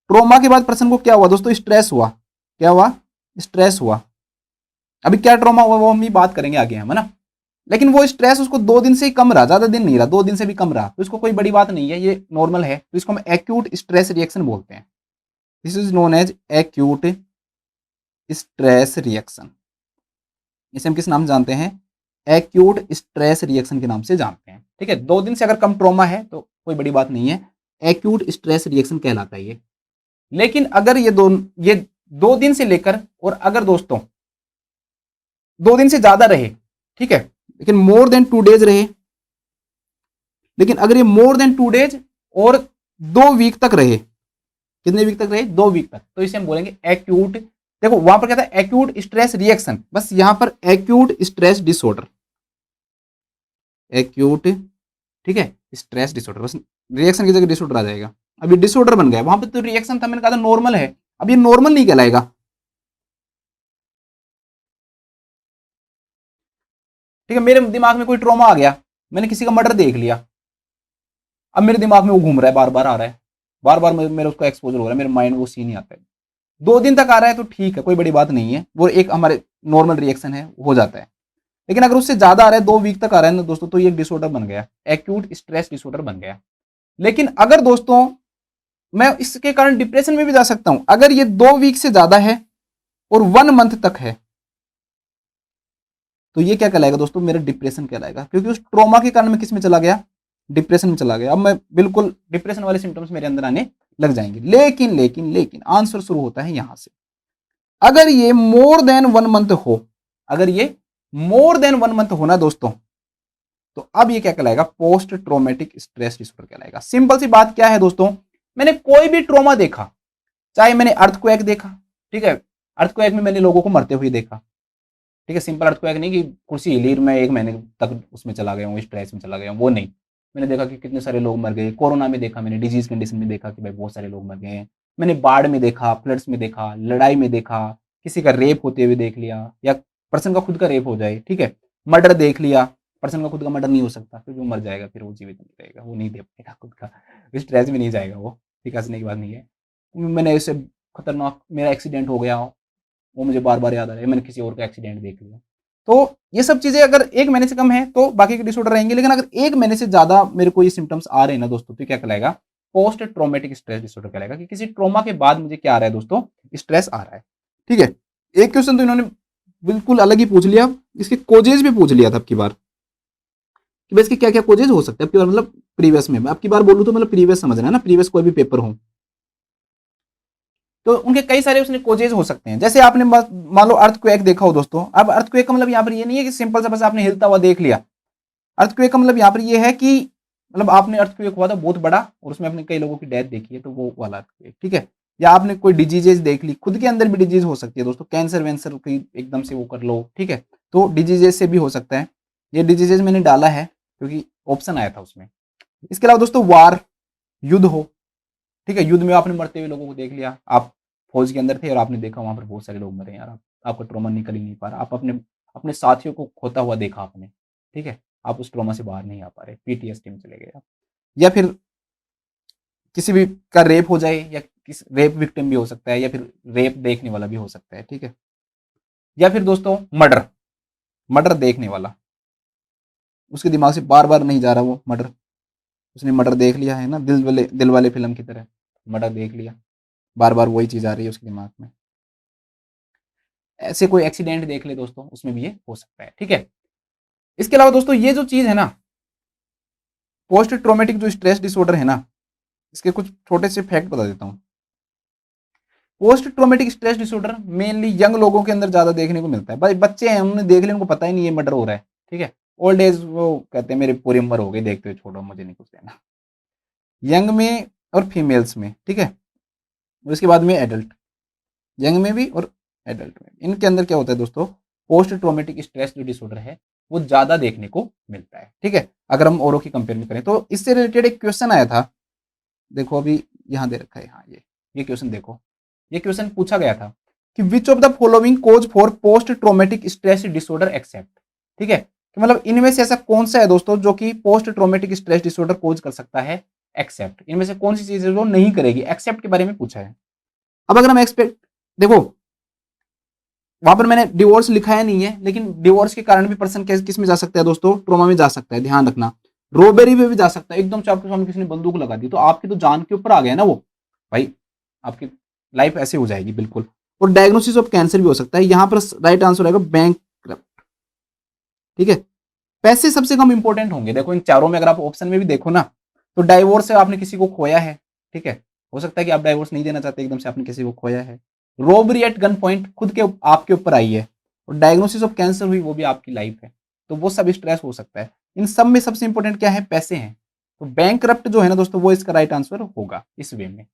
ट्रॉमा के बाद पर्सन को क्या हुआ दोस्तों? स्ट्रेस हुआ। क्या हुआ? स्ट्रेस हुआ। अभी क्या ट्रॉमा हुआ वो हम भी बात करेंगे आगे हम, है ना। लेकिन वो स्ट्रेस उसको 2 दिन से ही कम रहा, ज्यादा दिन नहीं रहा, 2 दिन से भी कम रहा, तो इसको कोई बड़ी बात नहीं है, ये नॉर्मल है, तो इसको हम एक्यूट स्ट्रेस रिएक्शन बोलते हैं। This is known as acute stress reaction. इसे हम किस नाम से जानते हैं? एक्यूट स्ट्रेस रिएक्शन के नाम से जानते हैं। ठीक है, 2 दिन से अगर कम ट्रॉमा है तो कोई बड़ी बात नहीं है, एक्यूट स्ट्रेस रिएक्शन कहलाता है ये। लेकिन अगर ये 2 दिन से लेकर और अगर दोस्तों 2 दिन से ज्यादा रहे, ठीक है, लेकिन मोर देन 2 डेज रहे, लेकिन अगर ये मोर देन 2 डेज और 2 वीक तक रहे, कितने वीक तक रहे? 2 वीक तक, तो इसे हम बोलेंगे एक्यूट। देखो वहां पर क्या था? एक्यूट स्ट्रेस रिएक्शन, बस यहां पर एक्यूट स्ट्रेस डिसऑर्डर, एक्यूट, ठीक है, स्ट्रेस डिसऑर्डर, बस रिएक्शन की जगह डिसऑर्डर आ जाएगा। अभी डिसऑर्डर बन गया, वहां पर तो रिएक्शन था, मैंने कहा था नॉर्मल है, अब ये नॉर्मल नहीं कहलाएगा। ठीक है, मेरे दिमाग में कोई ट्रॉमा आ गया, मैंने किसी का मर्डर देख लिया, अब मेरे दिमाग में वो घूम रहा है, बार बार आ रहा है, बार बार मेरे उसका एक्सपोजर हो रहा है, मेरे माइंड में वो सीन ही आता है। 2 दिन तक आ रहा है तो ठीक है, कोई बड़ी बात नहीं है, वो एक हमारे नॉर्मल रिएक्शन है, हो जाता है। लेकिन अगर उससे ज्यादा आ रहा है, 2 वीक तक आ रहा है ना दोस्तों, तो ये डिसऑर्डर बन गया, एक्यूट स्ट्रेस डिसऑर्डर बन गया। लेकिन अगर दोस्तों मैं इसके कारण डिप्रेशन में भी जा सकता हूं, अगर ये 2 वीक से ज्यादा है और 1 मंथ तक है, तो ये क्या कहलाएगा दोस्तों? मेरा डिप्रेशन कहलाएगा, क्योंकि उस ट्रॉमा के कारण मैं किस में चला गया? डिप्रेशन में चला गया। अब मैं बिल्कुल डिप्रेशन वाले सिम्टम्स मेरे अंदर आने लग जाएंगे। लेकिन लेकिन लेकिन आंसर शुरू होता है यहां से, अगर ये मोर देन 1 मंथ हो, अगर ये मोर देन 1 मंथ होना दोस्तों, तो अब ये क्या कहलाएगा? पोस्ट ट्रॉमेटिक स्ट्रेस डिसऑर्डर कहलाएगा। सिंपल सी बात क्या है दोस्तों, मैंने कोई भी ट्रॉमा देखा, चाहे मैंने अर्थक्वेक देखा, ठीक है, अर्थक्वेक में मैंने लोगों को मरते हुए देखा, ठीक है, सिंपल अर्थक्वेक नहीं कि कुर्सी हिली मैं 1 महीने तक उसमें चला गया हूँ, स्ट्रेस में चला गया हूँ, वो नहीं। मैंने देखा कि कितने सारे लोग मर गए, कोरोना में देखा मैंने, डिजीज कंडीशन में देखा कि भाई बहुत सारे लोग मर गए हैं, मैंने बाढ़ में देखा, फ्लड्स में देखा, लड़ाई में देखा, किसी का रेप होते हुए देख लिया, या पर्सन का खुद का रेप हो जाए, ठीक है, मर्डर देख लिया, पर्सन का खुद का मर्डर नहीं हो सकता, फिर वो मर जाएगा, फिर वो जीवित नहीं रहेगा, वो नहीं दे पाएगा खुद का, स्ट्रेस में नहीं जाएगा वो, ठीक, हंसने की बात नहीं है। मैंने ऐसे खतरनाक मेरा एक्सीडेंट हो गया, वो मुझे बार बार याद आ रहा है, मैंने किसी और का एक्सीडेंट देख लिया। तो ये सब चीजें अगर 1 महीने से कम है तो बाकी के डिसऑर्डर रहेंगे, लेकिन अगर 1 महीने से ज्यादा मेरे को ये सिम्टम्स आ रहे हैं ना दोस्तों, तो क्या कहलाएगा? पोस्ट ट्रॉमेटिक स्ट्रेस डिसऑर्डर कहलाएगा, कि किसी ट्रॉमा के बाद मुझे क्या आ रहा है दोस्तों? स्ट्रेस आ रहा है। ठीक है, एक क्वेश्चन तो इन्होंने बिल्कुल अलग ही पूछ लिया, इसके कोजेज भी पूछ लिया था अब की बार, कि भाई इसके क्या क्या कोजेज हो सकते हैं अब की बार, मतलब प्रीवियस में, अब की बार बोलूँ तो मतलब प्रीवियस समझना है ना, प्रीवियस कोई भी पेपर हो तो उनके कई सारे उसने कोजेज हो सकते हैं। जैसे आपने मान लो अर्थक्वेक देखा हो दोस्तों, अब अर्थक्वेक का मतलब यहाँ पर ये नहीं है कि सिंपल सा बस आपने हिलता हुआ देख लिया। अर्थक्वेक का मतलब यहाँ पर ये है कि मतलब आपने अर्थक्वेक हुआ था बहुत बड़ा और उसमें आपने कई लोगों की डेथ देखी है, तो वो वाला अर्थक्वेक, ठीक है। या आपने कोई डिजीजेज देख ली, खुद के अंदर भी डिजीज हो सकती है दोस्तों, कैंसर वैंसर की एकदम से वो कर लो, ठीक है, तो डिजीजेज से भी हो सकता है। ये डिजीजेज मैंने डाला है क्योंकि ऑप्शन आया था उसमें। इसके अलावा दोस्तों वार, युद्ध हो, ठीक है, युद्ध में आपने मरते हुए लोगों को देख लिया, आप फौज के अंदर थे और आपने देखा वहां पर बहुत सारे लोग मरे यार, आपका ट्रॉमा निकल ही नहीं पा रहा, आप अपने अपने साथियों को खोता हुआ देखा आपने, ठीक है, आप उस ट्रॉमा से बाहर नहीं आ पा रहे, पीटीएसडी में चले गए आप। या फिर किसी भी का रेप हो जाए, या किस रेप विक्टिम भी हो सकता है, या फिर रेप देखने वाला भी हो सकता है, ठीक है। या फिर दोस्तों मर्डर, मर्डर देखने वाला, उसके दिमाग से बार बार नहीं जा रहा वो मर्डर, उसने मर्डर देख लिया है ना, दिल वाले फिल्म की तरह मर्डर देख लिया, बार बार वही चीज आ रही है उसके दिमाग में। ऐसे कोई एक्सीडेंट देख ले दोस्तों, उसमें भी ये हो सकता है, ठीक है। इसके अलावा दोस्तों ये जो चीज है ना, पोस्ट ट्रॉमेटिक जो स्ट्रेस डिसऑर्डर है ना, इसके कुछ छोटे से फैक्ट बता देता हूं। Post traumatic stress disorder mainly young लोगों के अंदर ज्यादा देखने को मिलता है। भाई बच्चे हैं, उन्होंने देख लिया, उनको पता ही नहीं है मर्डर हो रहा है, ठीक है। ओल्ड एज वो कहते हैं मेरी पूरी उम्र हो गई देखते हुए, छोड़ो मुझे नहीं कुछ देना। यंग में और फीमेल्स में, ठीक है, उसके बाद में एडल्ट, यंग में भी और एडल्ट में, इनके अंदर क्या होता है दोस्तों? पोस्ट ट्रॉमेटिक स्ट्रेस जो डिसऑर्डर है वो ज़्यादा देखने को मिलता है। ठीक है, अगर हम औरों की कंपेयर में करें तो इससे रिलेटेड एक क्वेश्चन आया था, देखो अभी यहाँ दे रखा है, हाँ ये क्वेश्चन देखो, ये क्वेश्चन पूछा गया था कि which of the following cause for post traumatic stress disorder except. ठीक है, कि मतलब इनमें से ऐसा कौन सा है दोस्तों जो कि पोस्ट ट्रोमेटिक स्ट्रेस डिसऑर्डर कोज कर सकता है, एक्सेप्ट, इनमें से कौन सी चीज है जो नहीं करेगी, एक्सेप्ट के बारे में पूछा है। अब अगर हम एक्सपेक्ट, देखो वहां पर मैंने डिवोर्स लिखाया नहीं है, लेकिन डिवोर्स के कारण भी पर्सन किस में जा सकता है दोस्तों, ट्रोमा में जा सकता है, ध्यान रखना। रोबेरी में भी जा सकता है, एकदम से आपके सामने किसी ने बंदूक लगा दी तो आपकी तो जान के ऊपर आ गया ना वो, भाई आपकी लाइफ ऐसे हो जाएगी बिल्कुल। और डायग्नोसिस ऑफ कैंसर भी हो सकता है, यहां पर राइट आंसर आएगा बैंक। ठीक है, पैसे सबसे कम इंपॉर्टेंट होंगे, देखो इन चारों में अगर आप ऑप्शन में भी देखो ना, तो डाइवोर्स से आपने किसी को खोया है, ठीक है, हो सकता है कि आप डाइवोर्स नहीं देना चाहते, एकदम से आपने किसी को खोया है। रोबरी एट गन पॉइंट खुद के आपके ऊपर आई है, और डायग्नोसिस ऑफ कैंसर हुई, वो भी आपकी लाइफ है, तो वो सब स्ट्रेस हो सकता है। इन सब में सबसे इंपॉर्टेंट क्या है, पैसे हैं। तो बैंक करप्ट जो है ना दोस्तों, वो इसका राइट आंसर होगा इस वे में।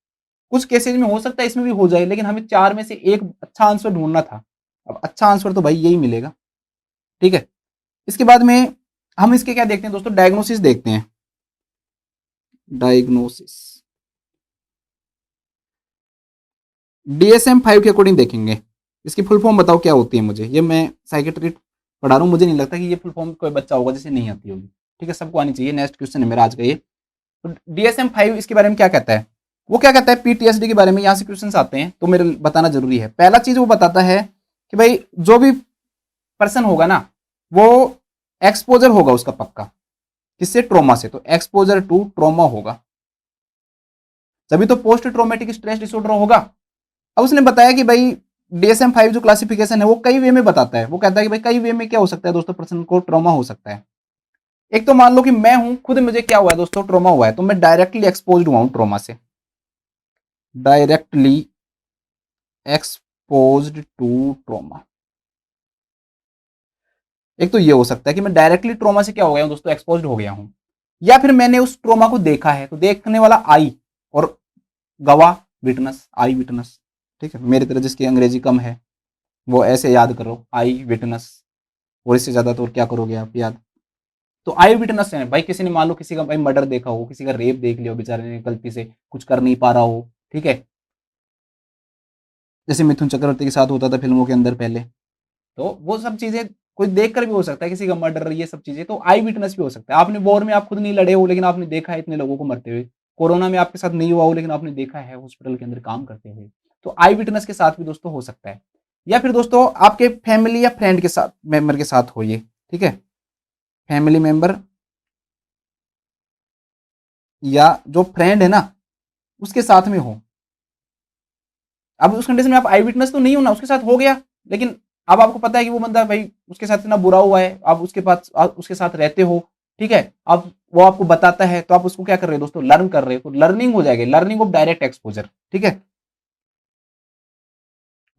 कुछ केसेज में हो सकता है इसमें भी हो जाए, लेकिन हमें चार में से एक अच्छा आंसर ढूंढना था, अब अच्छा आंसर तो भाई यही मिलेगा। ठीक है, इसके बाद में हम इसके क्या देखते हैं दोस्तों, डायग्नोसिस देखते हैं। डायग्नोसिस DSM-5 के अकॉर्डिंग देखेंगे। इसकी फुल फॉर्म बताओ क्या होती है मुझे, ये मैं साइकेट्री पढ़ा रहा हूँ, मुझे नहीं लगता कि ये फुल फॉर्म कोई बच्चा होगा जिसे नहीं आती होगी। ठीक है, सबको आनी चाहिए। नेक्स्ट क्वेश्चन है मेरा आज का ये। तो DSM-5 इसके बारे में क्या कहता है, वो क्या कहता है PTSD के बारे में, यहाँ से क्वेश्चन आते हैं तो मेरे बताना जरूरी है। पहला चीज वो बताता है कि भाई जो भी पर्सन होगा ना, वो एक्सपोजर होगा उसका पक्का, किससे, ट्रोमा से, तो एक्सपोजर टू ट्रोमा होगा, तभी तो पोस्ट ट्रोमेटिक स्ट्रेस डिसऑर्डर होगा। अब उसने बताया कि भाई DSM-5 जो क्लासिफिकेशन है वो कई वे में बताता है, वो कहता है कि भाई कई वे में क्या हो सकता है दोस्तों, पर्सन को ट्रोमा हो सकता है। एक तो मान लो कि मैं हूं खुद, मुझे क्या हुआ है दोस्तों, ट्रोमा हुआ है, तो मैं डायरेक्टली एक्सपोज हुआ हूं ट्रोमा से, डायरेक्टली एक्सपोज्ड टू ट्रोमा। एक तो ये हो सकता है कि मैं डायरेक्टली ट्रोमा से क्या हो गया हूं दोस्तों, एक्सपोज्ड हो गया हूं, या फिर मैंने उस ट्रोमा को देखा है, तो देखने वाला आई, और गवाह विटनेस, आई विटनेस। ठीक है, मेरी तरह जिसकी अंग्रेजी कम है वो ऐसे याद करो, आई विटनेस, और इससे ज्यादा तो और क्या करोगे आप याद। तो आई विटनेस है भाई, किसी ने मान लो किसी का भाई मर्डर देखा हो, किसी का रेप देख लिया हो, बेचारे ने गलती से कुछ कर नहीं पा रहा हो, ठीक है, जैसे मिथुन चक्रवर्ती के साथ होता था फिल्मों के अंदर पहले, तो वो सब चीजें कोई देख कर भी हो सकता है, किसी का मर्डर, ये सब चीजें तो आई विटनेस भी हो सकता है। आपने वॉर में आप खुद नहीं लड़े हो, लेकिन आपने देखा है इतने लोगों को मरते हुए, कोरोना में आपके साथ नहीं हुआ हो, लेकिन आपने देखा है हॉस्पिटल के अंदर काम करते हुए, तो आई विटनेस के साथ भी दोस्तों हो सकता है। या फिर दोस्तों आपके फैमिली या फ्रेंड के साथ, मेंबर के साथ हो ये, ठीक है, फैमिली मेंबर या जो फ्रेंड है ना उसके साथ में हो। अब उस कंडीशन में आप आई विटनेस तो नहीं हो ना, उसके साथ हो गया, लेकिन अब आपको पता है कि वो बंदा भाई उसके साथ इतना बुरा हुआ है, आप उसके पास उसके साथ रहते हो, ठीक है, अब वो आपको बताता है, तो आप उसको क्या कर रहे हो दोस्तों, लर्न कर रहे हो, तो लर्निंग हो जाएगी, लर्निंग ऑफ डायरेक्ट एक्सपोजर। ठीक है,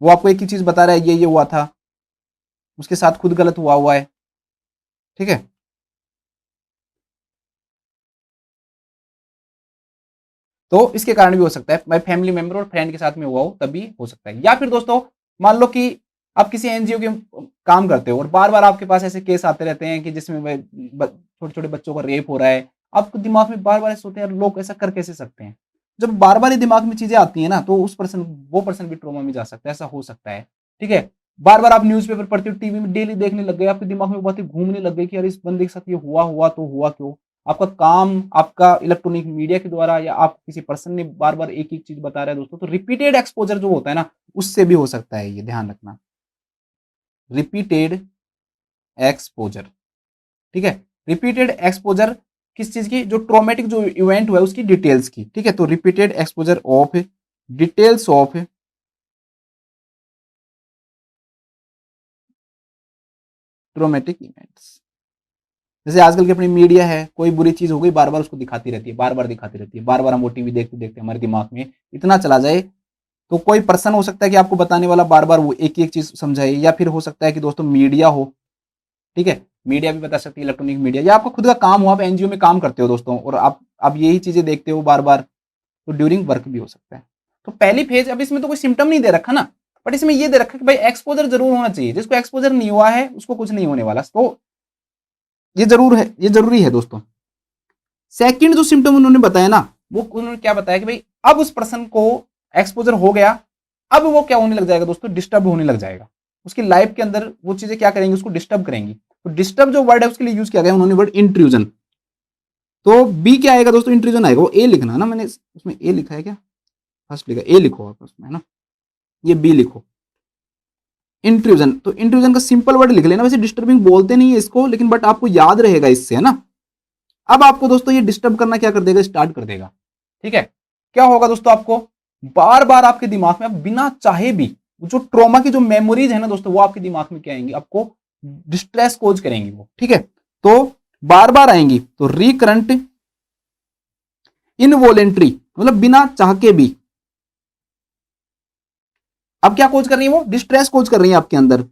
वो आपको एक ही चीज बता रहा है, ये हुआ था, उसके साथ खुद गलत हुआ हुआ है। ठीक है, तो इसके कारण भी हो सकता है, भाई फैमिली मेंबर और फ्रेंड के साथ में हुआ हो तब भी हो सकता है। या फिर दोस्तों मान लो कि आप किसी एनजीओ के काम करते हो और बार बार आपके पास ऐसे केस आते रहते हैं कि जिसमें छोटे छोटे बच्चों का रेप हो रहा है, आपको दिमाग में बार बार ऐसे होते हैं, लोग ऐसा कर कैसे सकते हैं। जब बार बार दिमाग में चीजें आती है ना, तो वो पर्सन भी ट्रोमा में जा सकता है, ऐसा हो सकता है। ठीक है, बार बार आप न्यूज़पेपर पढ़ते हो, टीवी में डेली देखने लग गए, आपके दिमाग में बातें घूमने लग गई कि यार इस बंदे के साथ ये हुआ हुआ तो हुआ क्यों। आपका काम, आपका इलेक्ट्रॉनिक मीडिया के द्वारा, या आप किसी पर्सन ने बार बार एक ही चीज बता रहा है दोस्तों, तो रिपीटेड एक्सपोजर जो होता है ना, उससे भी हो सकता है, ये ध्यान रखना, रिपीटेड एक्सपोजर। ठीक है, रिपीटेड एक्सपोजर किस चीज की, जो ट्रॉमेटिक जो इवेंट हुआ है उसकी डिटेल्स की। ठीक है, तो repeated exposure of details of traumatic events. जैसे आजकल की अपनी मीडिया है, कोई बुरी चीज हो गई बार बार उसको दिखाती रहती है, बार बार दिखाती रहती है, बार बार हम वो टीवी देखते देखते हमारे दिमाग में इतना चला जाए, तो कोई पर्सन हो सकता है कि आपको बताने वाला बार बार वो एक एक चीज समझाए। या फिर हो सकता है कि दोस्तों मीडिया हो, ठीक है, मीडिया भी बता सकती है, इलेक्ट्रॉनिक मीडिया, या आपका खुद का काम हो, आप एनजीओ में काम करते हो दोस्तों, और आप यही चीजें देखते हो बार बार, तो ड्यूरिंग वर्क भी हो सकता है। तो पहली फेज, अब इसमें तो कोई सिम्टम नहीं दे रखा ना, बट इसमें ये दे रखा कि भाई एक्सपोजर जरूर होना चाहिए, जिसको एक्सपोजर नहीं हुआ है उसको कुछ नहीं होने वाला। तो ये जरूरी है दोस्तों। सेकंड जो सिम्टम उन्होंने बताया ना, वो उन्होंने क्या बताया कि भाई अब उस पर्सन को एक्सपोजर हो गया, अब वो क्या होने लग जाएगा दोस्तों, डिस्टर्ब होने लग जाएगा। उसकी लाइफ के अंदर वो चीजें क्या करेंगी, उसको डिस्टर्ब करेंगी। तो डिस्टर्ब जो वर्ड है उसके लिए यूज किया गया उन्होंने वर्ड इंट्रूजन। तो बी क्या आएगा दोस्तों, इंट्रूजन आएगा। वो ए लिखना है ना, मैंने उसमें ए लिखा है क्या, फर्स्ट लिखा ए लिखो आप उसमें, है ना, ये बी लिखो इंट्रूजन। तो इंट्रूजन का सिंपल वर्ड लिख लेना। वैसे डिस्टर्बिंग बोलते नहीं है इसको, लेकिन बट आपको याद रहेगा इससे, है ना। अब आपको दोस्तों ये डिस्टर्ब करना क्या कर देगा, स्टार्ट कर देगा। ठीक है, क्या होगा दोस्तों, आपको बार बार आपके दिमाग में, आप बिना चाहे भी, जो ट्रॉमा की जो मेमोरीज है ना दोस्तों, वो आपके दिमाग में क्या आएंगी, आपको डिस्ट्रेस कोज करेंगी वो। ठीक है, तो बार बार आएंगी। तो रिकरेंट इनवॉलेंट्री मतलब बिना चाह के भी। अब क्या कोज कर रही है वो, डिस्ट्रेस कोज कर रही है आपके अंदर,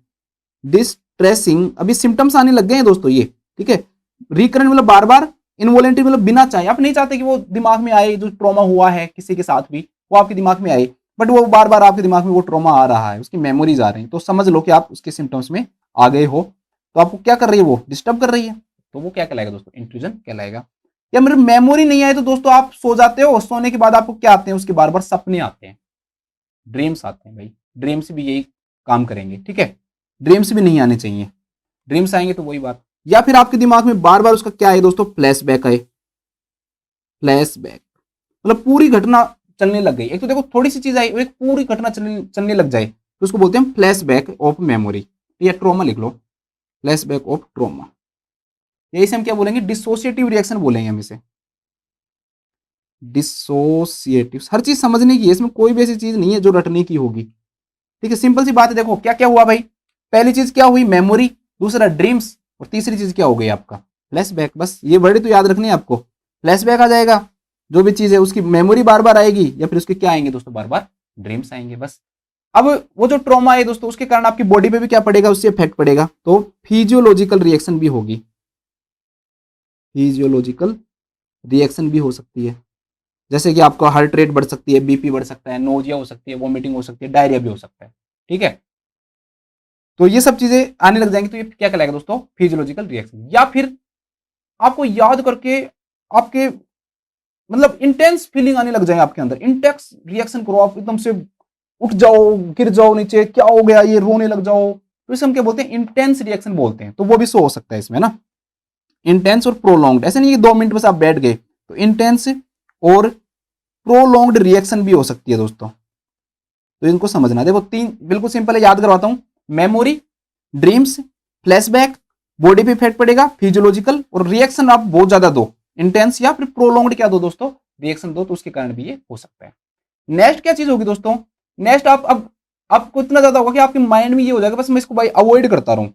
डिस्ट्रेसिंग। अभी सिम्टम्स आने लग गए हैं दोस्तों ये। ठीक है, रिकरेंट मतलब बार बार, इनवॉलेंट्री मतलब बिना चाहे। आप नहीं चाहते कि वो दिमाग में आए, जो ट्रॉमा हुआ है किसी के साथ भी वो आपके दिमाग में आए, बट वो बार बार आपके दिमाग में वो ट्रॉमा आ रहा है, उसकी मेमोरीज आ रही हैं। तो समझ लो कि आप उसके सिम्टम्स में आ गए हो। तो आपको क्या कर रही है, वो डिस्टर्ब कर रही है। तो वो क्या कहलाएगा दोस्तों, इंट्रूजन कहलाएगा। या मेरे मेमोरी नहीं आए तो दोस्तों आप सो जाते हो, सोने के बाद आपको क्या आते हैं, उसके बार बार सपने आते हैं, ड्रीम्स आते हैं भाई। ड्रीम्स भी यही काम करेंगे। ठीक है, ड्रीम्स भी नहीं आने चाहिए, ड्रीम्स आएंगे तो वही बात। या फिर आपके दिमाग में बार बार उसका क्या है दोस्तों, फ्लैशबैक आए। फ्लैशबैक मतलब पूरी घटना चलने लग गई। एक तो देखो थोड़ी सी चीज आई और एक पूरी घटना चलने लग जाए, तो उसको बोलते हैं फ्लैशबैक ऑफ मेमोरी। या ट्रॉमा लिख लो, फ्लैशबैक ऑफ ट्रॉमा। यही से हम क्या बोलेंगे, डिसोसिएटिव रिएक्शन बोलेंगे हम इसे, डिसोसिएटिव। हर चीज समझने की है, इसमें कोई भी ऐसी चीज नहीं है जो रटने की होगी। ठीक है, सिंपल सी बात है। देखो क्या क्या हुआ भाई, पहली चीज क्या हुई, मेमोरी, दूसरा ड्रीम्स, और तीसरी चीज क्या हो गई आपका, फ्लैशबैक। बस ये वर्ड तो याद रखनी है आपको। फ्लैशबैक आ जाएगा, जो भी चीज है उसकी मेमोरी बार बार आएगी, या फिर उसके क्या आएंगे दोस्तों, बार बार ड्रीम्स आएंगे। बस अब वो जो ट्रॉमा है दोस्तों, उसके कारण आपकी बॉडी पे भी क्या पड़ेगा, उससे इफेक्ट पड़ेगा। तो फिजियोलॉजिकल रिएक्शन भी होगी, फिजियोलॉजिकल रिएक्शन भी हो सकती है। जैसे कि आपका हार्ट रेट बढ़ सकती है, बीपी बढ़ सकता है, नोजिया हो सकती है, वॉमिटिंग हो सकती है, डायरिया भी हो सकता है। ठीक है, तो ये सब चीजें आने लग जाएंगी। तो ये क्या कहलाएगा दोस्तों, फिजियोलॉजिकल रिएक्शन। या फिर आपको याद करके आपके मतलब इंटेंस फीलिंग आने लग जाएंगे आपके अंदर, इंटेंस रिएक्शन करो, आप एकदम से उठ जाओ, गिर जाओ नीचे, क्या हो गया ये, रोने लग जाओ। तो इसे हम क्या बोलते हैं, इंटेंस रिएक्शन बोलते हैं। तो वो भी शो हो सकता है इसमें ना, इंटेंस और प्रोलॉन्ग्ड। ऐसे नहीं कि 2 मिनट बस आप बैठ गए। तो इंटेंस और प्रोलॉन्ग्ड रिएक्शन भी हो सकती है दोस्तों। तो इनको समझना। देखो तीन बिल्कुल सिंपल है, याद करवाता हूं। मेमोरी, ड्रीम्स, फ्लैशबैक, बॉडी पे इफेक्ट पड़ेगा, फिजियोलॉजिकल, और रिएक्शन आप बहुत ज्यादा दो, इंटेंस या फिर प्रोलॉन्ग्ड क्या दो दोस्तों, रिएक्शन दो, तो उसके कारण भी ये हो सकता है। नेक्स्ट क्या चीज होगी दोस्तों, नेक्स्ट आप अब आपको इतना ज्यादा होगा कि आपके माइंड में ये हो जाएगा बस मैं इसको भाई अवॉइड करता रहूं।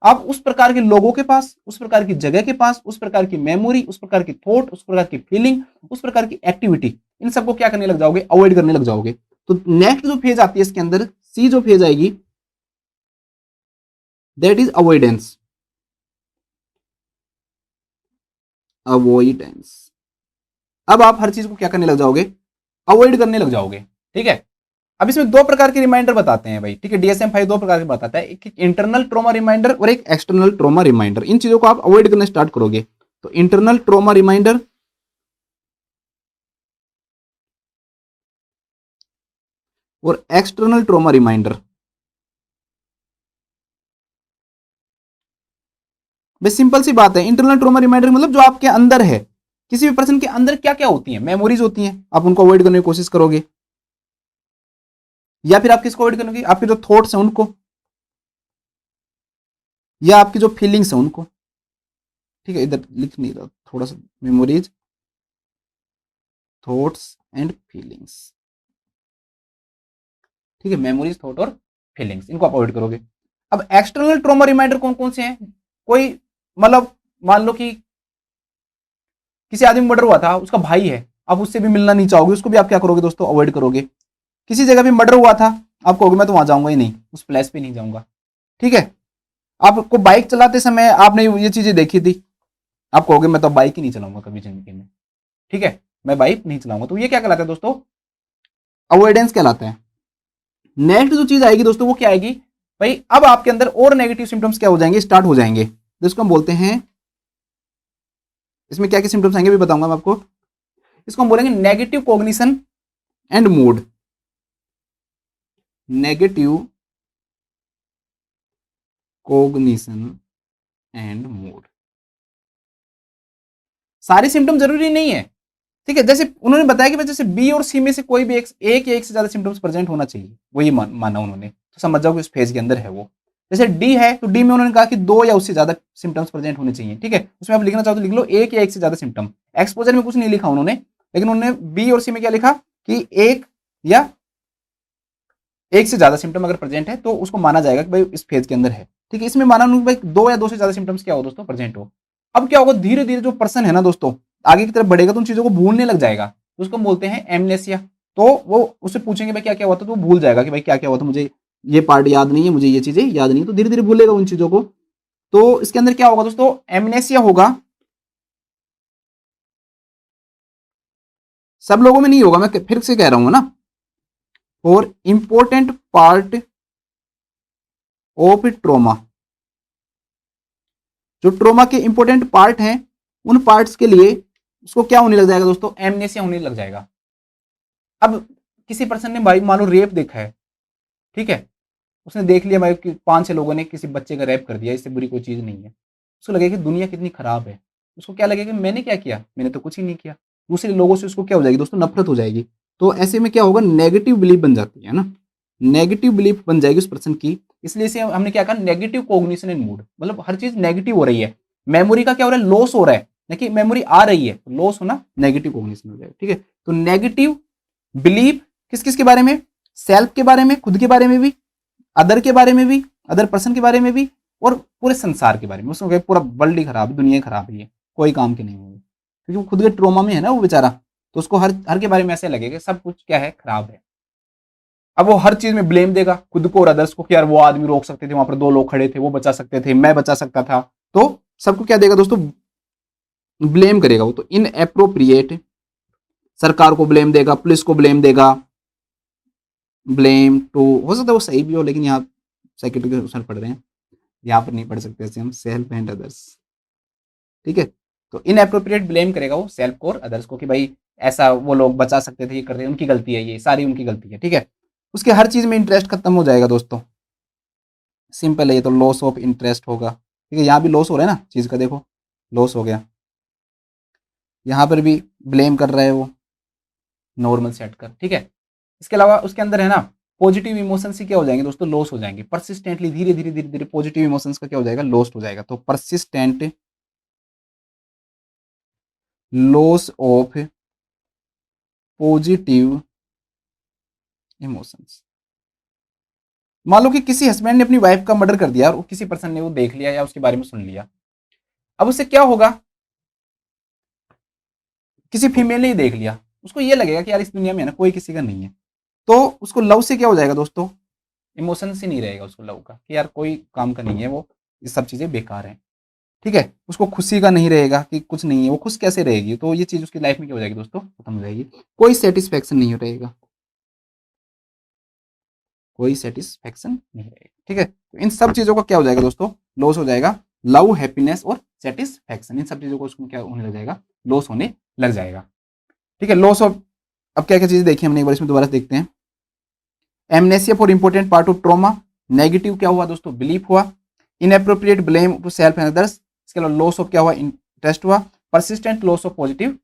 आप उस प्रकार के लोगों के पास, उस प्रकार की जगह के पास, उस प्रकार की मेमोरी, उस प्रकार की थॉट, उस प्रकार की फीलिंग, उस प्रकार की एक्टिविटी, इन सबको क्या करने लग जाओगे, अवॉइड करने लग जाओगे। तो नेक्स्ट जो फेज आती है इसके अंदर, सी जो फेज आएगी, दैट इज अवॉइडेंस। अवॉइडेंस। अब आप हर चीज को क्या करने लग जाओगे, अवॉइड करने लग जाओगे। ठीक है, अब इसमें 2 प्रकार के रिमाइंडर बताते हैं भाई। ठीक है, DSM-5 2 प्रकार के बताता है, एक इंटरनल ट्रॉमा रिमाइंडर और एक एक्सटर्नल ट्रॉमा रिमाइंडर। इन चीजों को आप अवॉइड करना स्टार्ट करोगे। तो इंटरनल ट्रॉमा रिमाइंडर और एक्सटर्नल ट्रॉमा रिमाइंडर। बस सिंपल सी बात है, इंटरनल ट्रॉमा रिमाइंडर मतलब जो आपके अंदर है, किसी भी पर्सन के अंदर क्या क्या होती है, मेमोरीज होती हैं, आप उनको अवॉइड करने की कोशिश करोगे। या फिर आप किसको अवॉइड करोगे, आपके जो थॉट्स हैं उनको, या आपकी जो फीलिंग्स हैं उनको। ठीक है, इधर लिख नहीं रहा थोड़ा सा, मेमोरीज, थॉट्स एंड फीलिंग्स। ठीक है, मेमोरीज, थॉट और फीलिंग्स, इनको आप अवॉइड करोगे। अब एक्सटर्नल ट्रॉमा रिमाइंडर कौन कौन से हैं, कोई मतलब मान लो कि किसी आदमी मर्डर हुआ था, उसका भाई है, आप उससे भी मिलना नहीं चाहोगे, उसको भी आप क्या करोगे दोस्तों, अवॉइड करोगे। किसी जगह भी मर्डर हुआ था, आप कहोगे मैं तो वहां जाऊंगा ही नहीं, उस प्लेस पे नहीं जाऊंगा। ठीक है, आपको बाइक चलाते समय आपने ये चीजें देखी थी, आप कहोगे मैं तो बाइक ही नहीं चलाऊंगा कभी जिंदगी में। ठीक है, मैं बाइक नहीं चलाऊंगा। तो ये क्या कहलाता है दोस्तों, अवॉइडेंस कहलाता है। नेक्स्ट जो चीज आएगी दोस्तों वो क्या आएगी भाई, अब आपके अंदर और नेगेटिव सिम्टम्स क्या हो जाएंगे, स्टार्ट हो जाएंगे, जिसको हम बोलते हैं इसमें क्या क्या सिम्टम्स आएंगे भी बताऊंगा मैं आपको। इसको हम बोलेंगे negative cognition and mood. Negative cognition and mood. सारे सिम्टम जरूरी नहीं है, ठीक है। जैसे उन्होंने बताया कि जैसे बी और सी में से कोई भी एक या एक से ज्यादा सिम्टम्स प्रेजेंट होना चाहिए, वही माना उन्होंने, तो समझ जाओ कि इस फेज के अंदर है वो। जैसे डी है तो डी में उन्होंने कहा कि 2 या उससे ज्यादा सिम्टम्स प्रेजेंट होने चाहिए, ठीक है। उसमें आप लिखना चाहो तो लिख लो एक या एक से ज्यादा सिम्टम। एक्सपोजर में कुछ नहीं लिखा उन्होंने, लेकिन उन्होंने बी और सी में क्या लिखा कि एक या एक से ज्यादा सिम्टम अगर प्रेजेंट है तो उसको माना जाएगा कि भाई इस फेज के अंदर है, ठीक है। इसमें माना भाई 2 या 2 से ज्यादा सिम्टम्स क्या हो दोस्तों प्रेजेंट हो। अब क्या होगा, धीरे धीरे जो पर्सन है ना दोस्तों आगे की तरफ बढ़ेगा तो उन चीजों को भूलने लग जाएगा, तो उसको बोलते हैं एमनेसिया। तो वो उससे पूछेंगे भाई क्या क्या हुआ था, तो वो भूल जाएगा कि भाई क्या क्या हुआ था, मुझे ये पार्ट याद नहीं है, मुझे ये चीजें याद नहीं है, तो धीरे धीरे भूलेगा उन चीजों को। तो इसके अंदर क्या होगा दोस्तों, एमनेसिया होगा। सब लोगों में नहीं होगा, मैं फिर से कह रहा हूं ना, और इंपॉर्टेंट पार्ट ऑफ ट्रोमा, जो ट्रोमा के इंपॉर्टेंट पार्ट हैं उन पार्ट्स के लिए उसको क्या होने लग जाएगा दोस्तों, एमनेसिया होने लग जाएगा। अब किसी पर्सन ने भाई मान लो रेप देखा है, ठीक है, उसने देख लिया भाई कि 5-6 लोगों ने किसी बच्चे का रेप कर दिया, इससे बुरी कोई चीज नहीं है, उसको लगेगा कि दुनिया कितनी खराब है। उसको क्या लगेगा, मैंने क्या किया, मैंने तो कुछ ही नहीं किया। दूसरे लोगों से उसको क्या हो जाएगी दोस्तों, नफरत हो जाएगी। तो ऐसे में क्या होगा, नेगेटिव बिलीफ बन जाती है ना, नेगेटिव बिलीफ बन जाएगी उस पर्सन की। इसलिए से हमने क्या कहा, नेगेटिव कॉग्निशन एंड मूड, मतलब हर चीज नेगेटिव हो रही है। मेमोरी का क्या हो रहा है, लॉस हो रहा है, ना कि मेमोरी आ रही है, लॉस होना नेगेटिव कॉग्निशन हो जाएगा, ठीक है। तो नेगेटिव बिलीव किस किस के बारे में, सेल्फ के बारे में, खुद के बारे में भी, अदर के बारे में भी, अदर पर्सन के बारे में भी, और पूरे संसार के बारे में। उसको पूरा वर्ल्ड ही खराब है, दुनिया खराब है, ये कोई काम की नहीं होगी, क्योंकि वो खुद के ट्रोमा में है ना वो बेचारा। तो उसको हर हर के बारे में ऐसे लगेगा सब कुछ क्या है, खराब है। अब वो हर चीज में ब्लेम देगा खुद को और अदर्स को कि यार वो आदमी रोक सकते थे, वहां पर 2 लोग खड़े थे, वो बचा सकते थे, मैं बचा सकता था। तो सबको क्या देगा दोस्तों, ब्लेम करेगा वो। तो इन अप्रोप्रिएट, सरकार को ब्लेम देगा, पुलिस को ब्लेम देगा, ब्लेम टू, हो सकता है वो सही भी हो, लेकिन यहाँ सेक्रेटरी के अनुसार पढ़ रहे हैं, यहाँ पर नहीं पढ़ सकते ऐसे हम, सेल्फ एंड अदर्स, ठीक है। तो इन अप्रोप्रिएट ब्लेम करेगा वो सेल्फ को और अदर्स को कि भाई ऐसा वो लोग बचा सकते थे, ये कर रहे हैं, उनकी गलती है, ये सारी उनकी गलती है, ठीक है। उसके हर चीज में इंटरेस्ट खत्म हो जाएगा दोस्तों, सिंपल है ये तो, लॉस ऑफ इंटरेस्ट होगा, ठीक है। यहाँ भी लॉस हो रहा है ना चीज का, देखो लॉस हो गया, यहाँ पर भी ब्लेम कर रहा है वो, नॉर्मल सेट कर, ठीक है। इसके अलावा उसके अंदर है ना, पॉजिटिव इमोशंस से क्या हो जाएंगे दोस्तों, लॉस हो जाएंगे परसिस्टेंटली, धीरे धीरे धीरे धीरे पॉजिटिव इमोशंस का क्या हो जाएगा, लॉस्ट हो जाएगा। तो persistent loss of positive emotions. मान लो कि किसी हस्बैंड ने अपनी वाइफ का मर्डर कर दिया और किसी पर्सन ने वो देख लिया या उसके बारे में सुन लिया, अब उससे क्या होगा, किसी फीमेल ने ही देख लिया, उसको ये लगेगा कि यार इस दुनिया में है ना कोई किसी का नहीं है। तो उसको लव से क्या हो जाएगा दोस्तों, इमोशन से नहीं रहेगा उसको लव का, कि यार कोई काम का नहीं है वो, ये सब चीजें बेकार हैं, ठीक है। उसको खुशी का नहीं रहेगा कि कुछ नहीं है, वो खुश कैसे रहेगी, तो ये चीज उसकी लाइफ में क्या हो जाएगी दोस्तों, खत्म हो जाएगी। कोई सेटिस्फेक्शन नहीं रहेगा, कोई सेटिस्फेक्शन नहीं रहेगा, ठीक है। तो इन सब चीजों का क्या हो जाएगा दोस्तों, लॉस हो जाएगा। लव, हैप्पीनेस और सेटिस्फेक्शन, इन सब चीजों को उसको क्या होने लग जाएगा, लॉस होने लग जाएगा, ठीक है। लॉस ऑफ, अब क्या क्या चीजें देखी हमने एक बार इसमें दोबारा देखते हैं। Amnesia for important part of trauma, negative क्या हुआ दोस्तों, बिलीफ हुआ। Inappropriate blame to self and others, इसके अलावा लॉस ऑफ क्या हुआ, इंटरेस्ट हुआ। Persistent loss of positive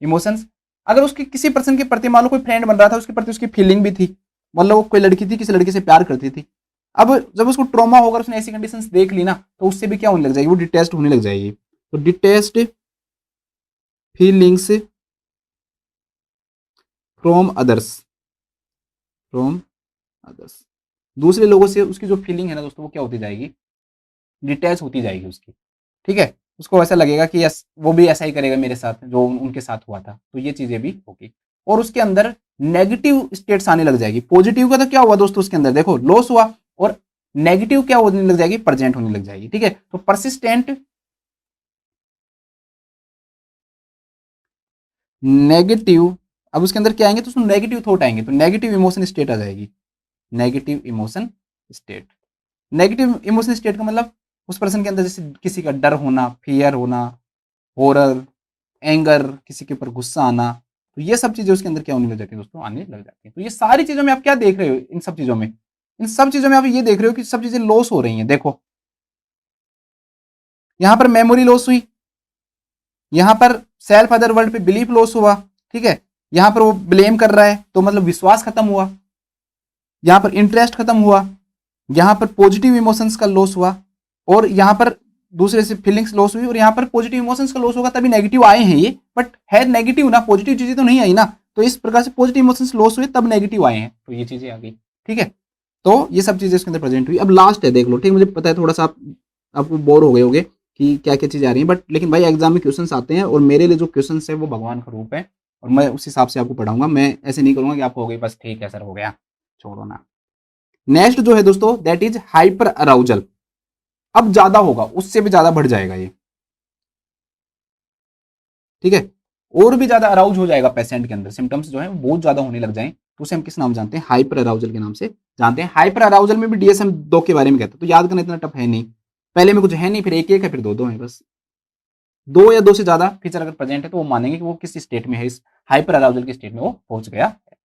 emotions, अगर उसकी किसी पर्सन के प्रति मान लो कोई फ्रेंड बन रहा था, उसके प्रति उसकी फीलिंग भी थी, मतलब वो कोई लड़की थी किसी लड़के से प्यार करती थी, अब जब उसको ट्रॉमा होगा, उसने ऐसी कंडीशंस देख ली ना, तो उससे भी क्या होने लग जाएगी, वो डिटेस्ट होने लग जाएगी। तो detest feelings from others, from others, दूसरे लोगों से उसकी जो फीलिंग है ना दोस्तों, वो क्या होती जाएगी, डिटैच होती जाएगी उसकी, ठीक है। उसको ऐसा लगेगा कि यस वो भी ऐसा ही करेगा मेरे साथ जो उनके साथ हुआ था, तो ये चीजें भी होगी। और उसके अंदर नेगेटिव स्टेट्स आने लग जाएगी। पॉजिटिव का तो क्या हुआ दोस्तों, उसके अंदर देखो लॉस हुआ, और नेगेटिव क्या होने लग जाएगी, प्रेजेंट होने लग जाएगी, ठीक है। तो परसिस्टेंट नेगेटिव, अब उसके अंदर क्या आएंगे तो उसमें नेगेटिव थॉट आएंगे, तो नेगेटिव इमोशन स्टेट आ जाएगी, negative emotion state. Negative emotion state का मतलब उस पर्सन के अंदर जैसे किसी का डर होना, फियर होना, हॉरर, एंगर, किसी के ऊपर गुस्सा आना, तो ये सब चीजें उसके अंदर क्या होने लग जाती है दोस्तों, आने लग जाती है। तो ये सारी चीजों में आप क्या देख रहे हो, इन सब चीजों में, इन सब चीजों में आप ये देख रहे हो कि सब चीजें लॉस हो रही हैं। देखो यहां पर मेमोरी लॉस हुई, यहां पर सेल्फ अदर वर्ल्ड पे बिलीफ लॉस हुआ, ठीक है, यहां पर वो ब्लेम कर रहा है तो मतलब विश्वास खत्म हुआ, यहां पर इंटरेस्ट खत्म हुआ, यहां पर पॉजिटिव इमोशंस का लॉस हुआ, और यहां पर दूसरे से फीलिंग्स लॉस हुई, और यहां पर पॉजिटिव इमोशंस का लॉस होगा तभी नेगेटिव आए हैं ये, बट है नेगेटिव ना, पॉजिटिव चीजें तो नहीं आई ना, तो इस प्रकार से पॉजिटिव इमोशंस लॉस हुए तब नेगेटिव आए हैं, तो ये चीजें आ गई, ठीक है। तो ये सब चीजें इसके अंदर प्रेजेंट हुई। अब लास्ट है, देख लो, ठीक, मुझे पता है थोड़ा सा आपको बोर हो गए होगे कि क्या क्या चीजें आ रही हैं, बट लेकिन भाई एग्जाम में क्वेश्चन आते हैं, और मेरे लिए जो क्वेश्चन है वो भगवान का रूप है, और मैं उस हिसाब से आपको पढ़ाऊंगा, मैं ऐसे नहीं करूंगा कि आपको हो गई बस ठीक है सर हो गया, छोड़ो ना। नेक्स्ट जो है दोस्तों दैट इज हाइपर अराउजल। अब ज्यादा होगा, उससे भी ज्यादा बढ़ जाएगा ये, ठीक है, और भी ज्यादा अराउज हो जाएगा पेशेंट के अंदर, सिम्टम्स जो है बहुत ज्यादा होने लग जाए, तो उसे हम किस नाम जानते हैं, हाइपर अराउजल के नाम से जानते हैं। हाइपर अराउजल में भी डीएसएम 2 के बारे में कहते हैं, तो याद करना इतना टफ है नहीं, पहले में कुछ है नहीं, फिर एक एक है, फिर दो दो है, बस दो या दो से ज्यादा फीचर अगर प्रेजेंट है तो वो मानेंगे कि वो किस स्टेट में है, इस हाइपर अराउजल की स्टेट में वो पहुंच गया है,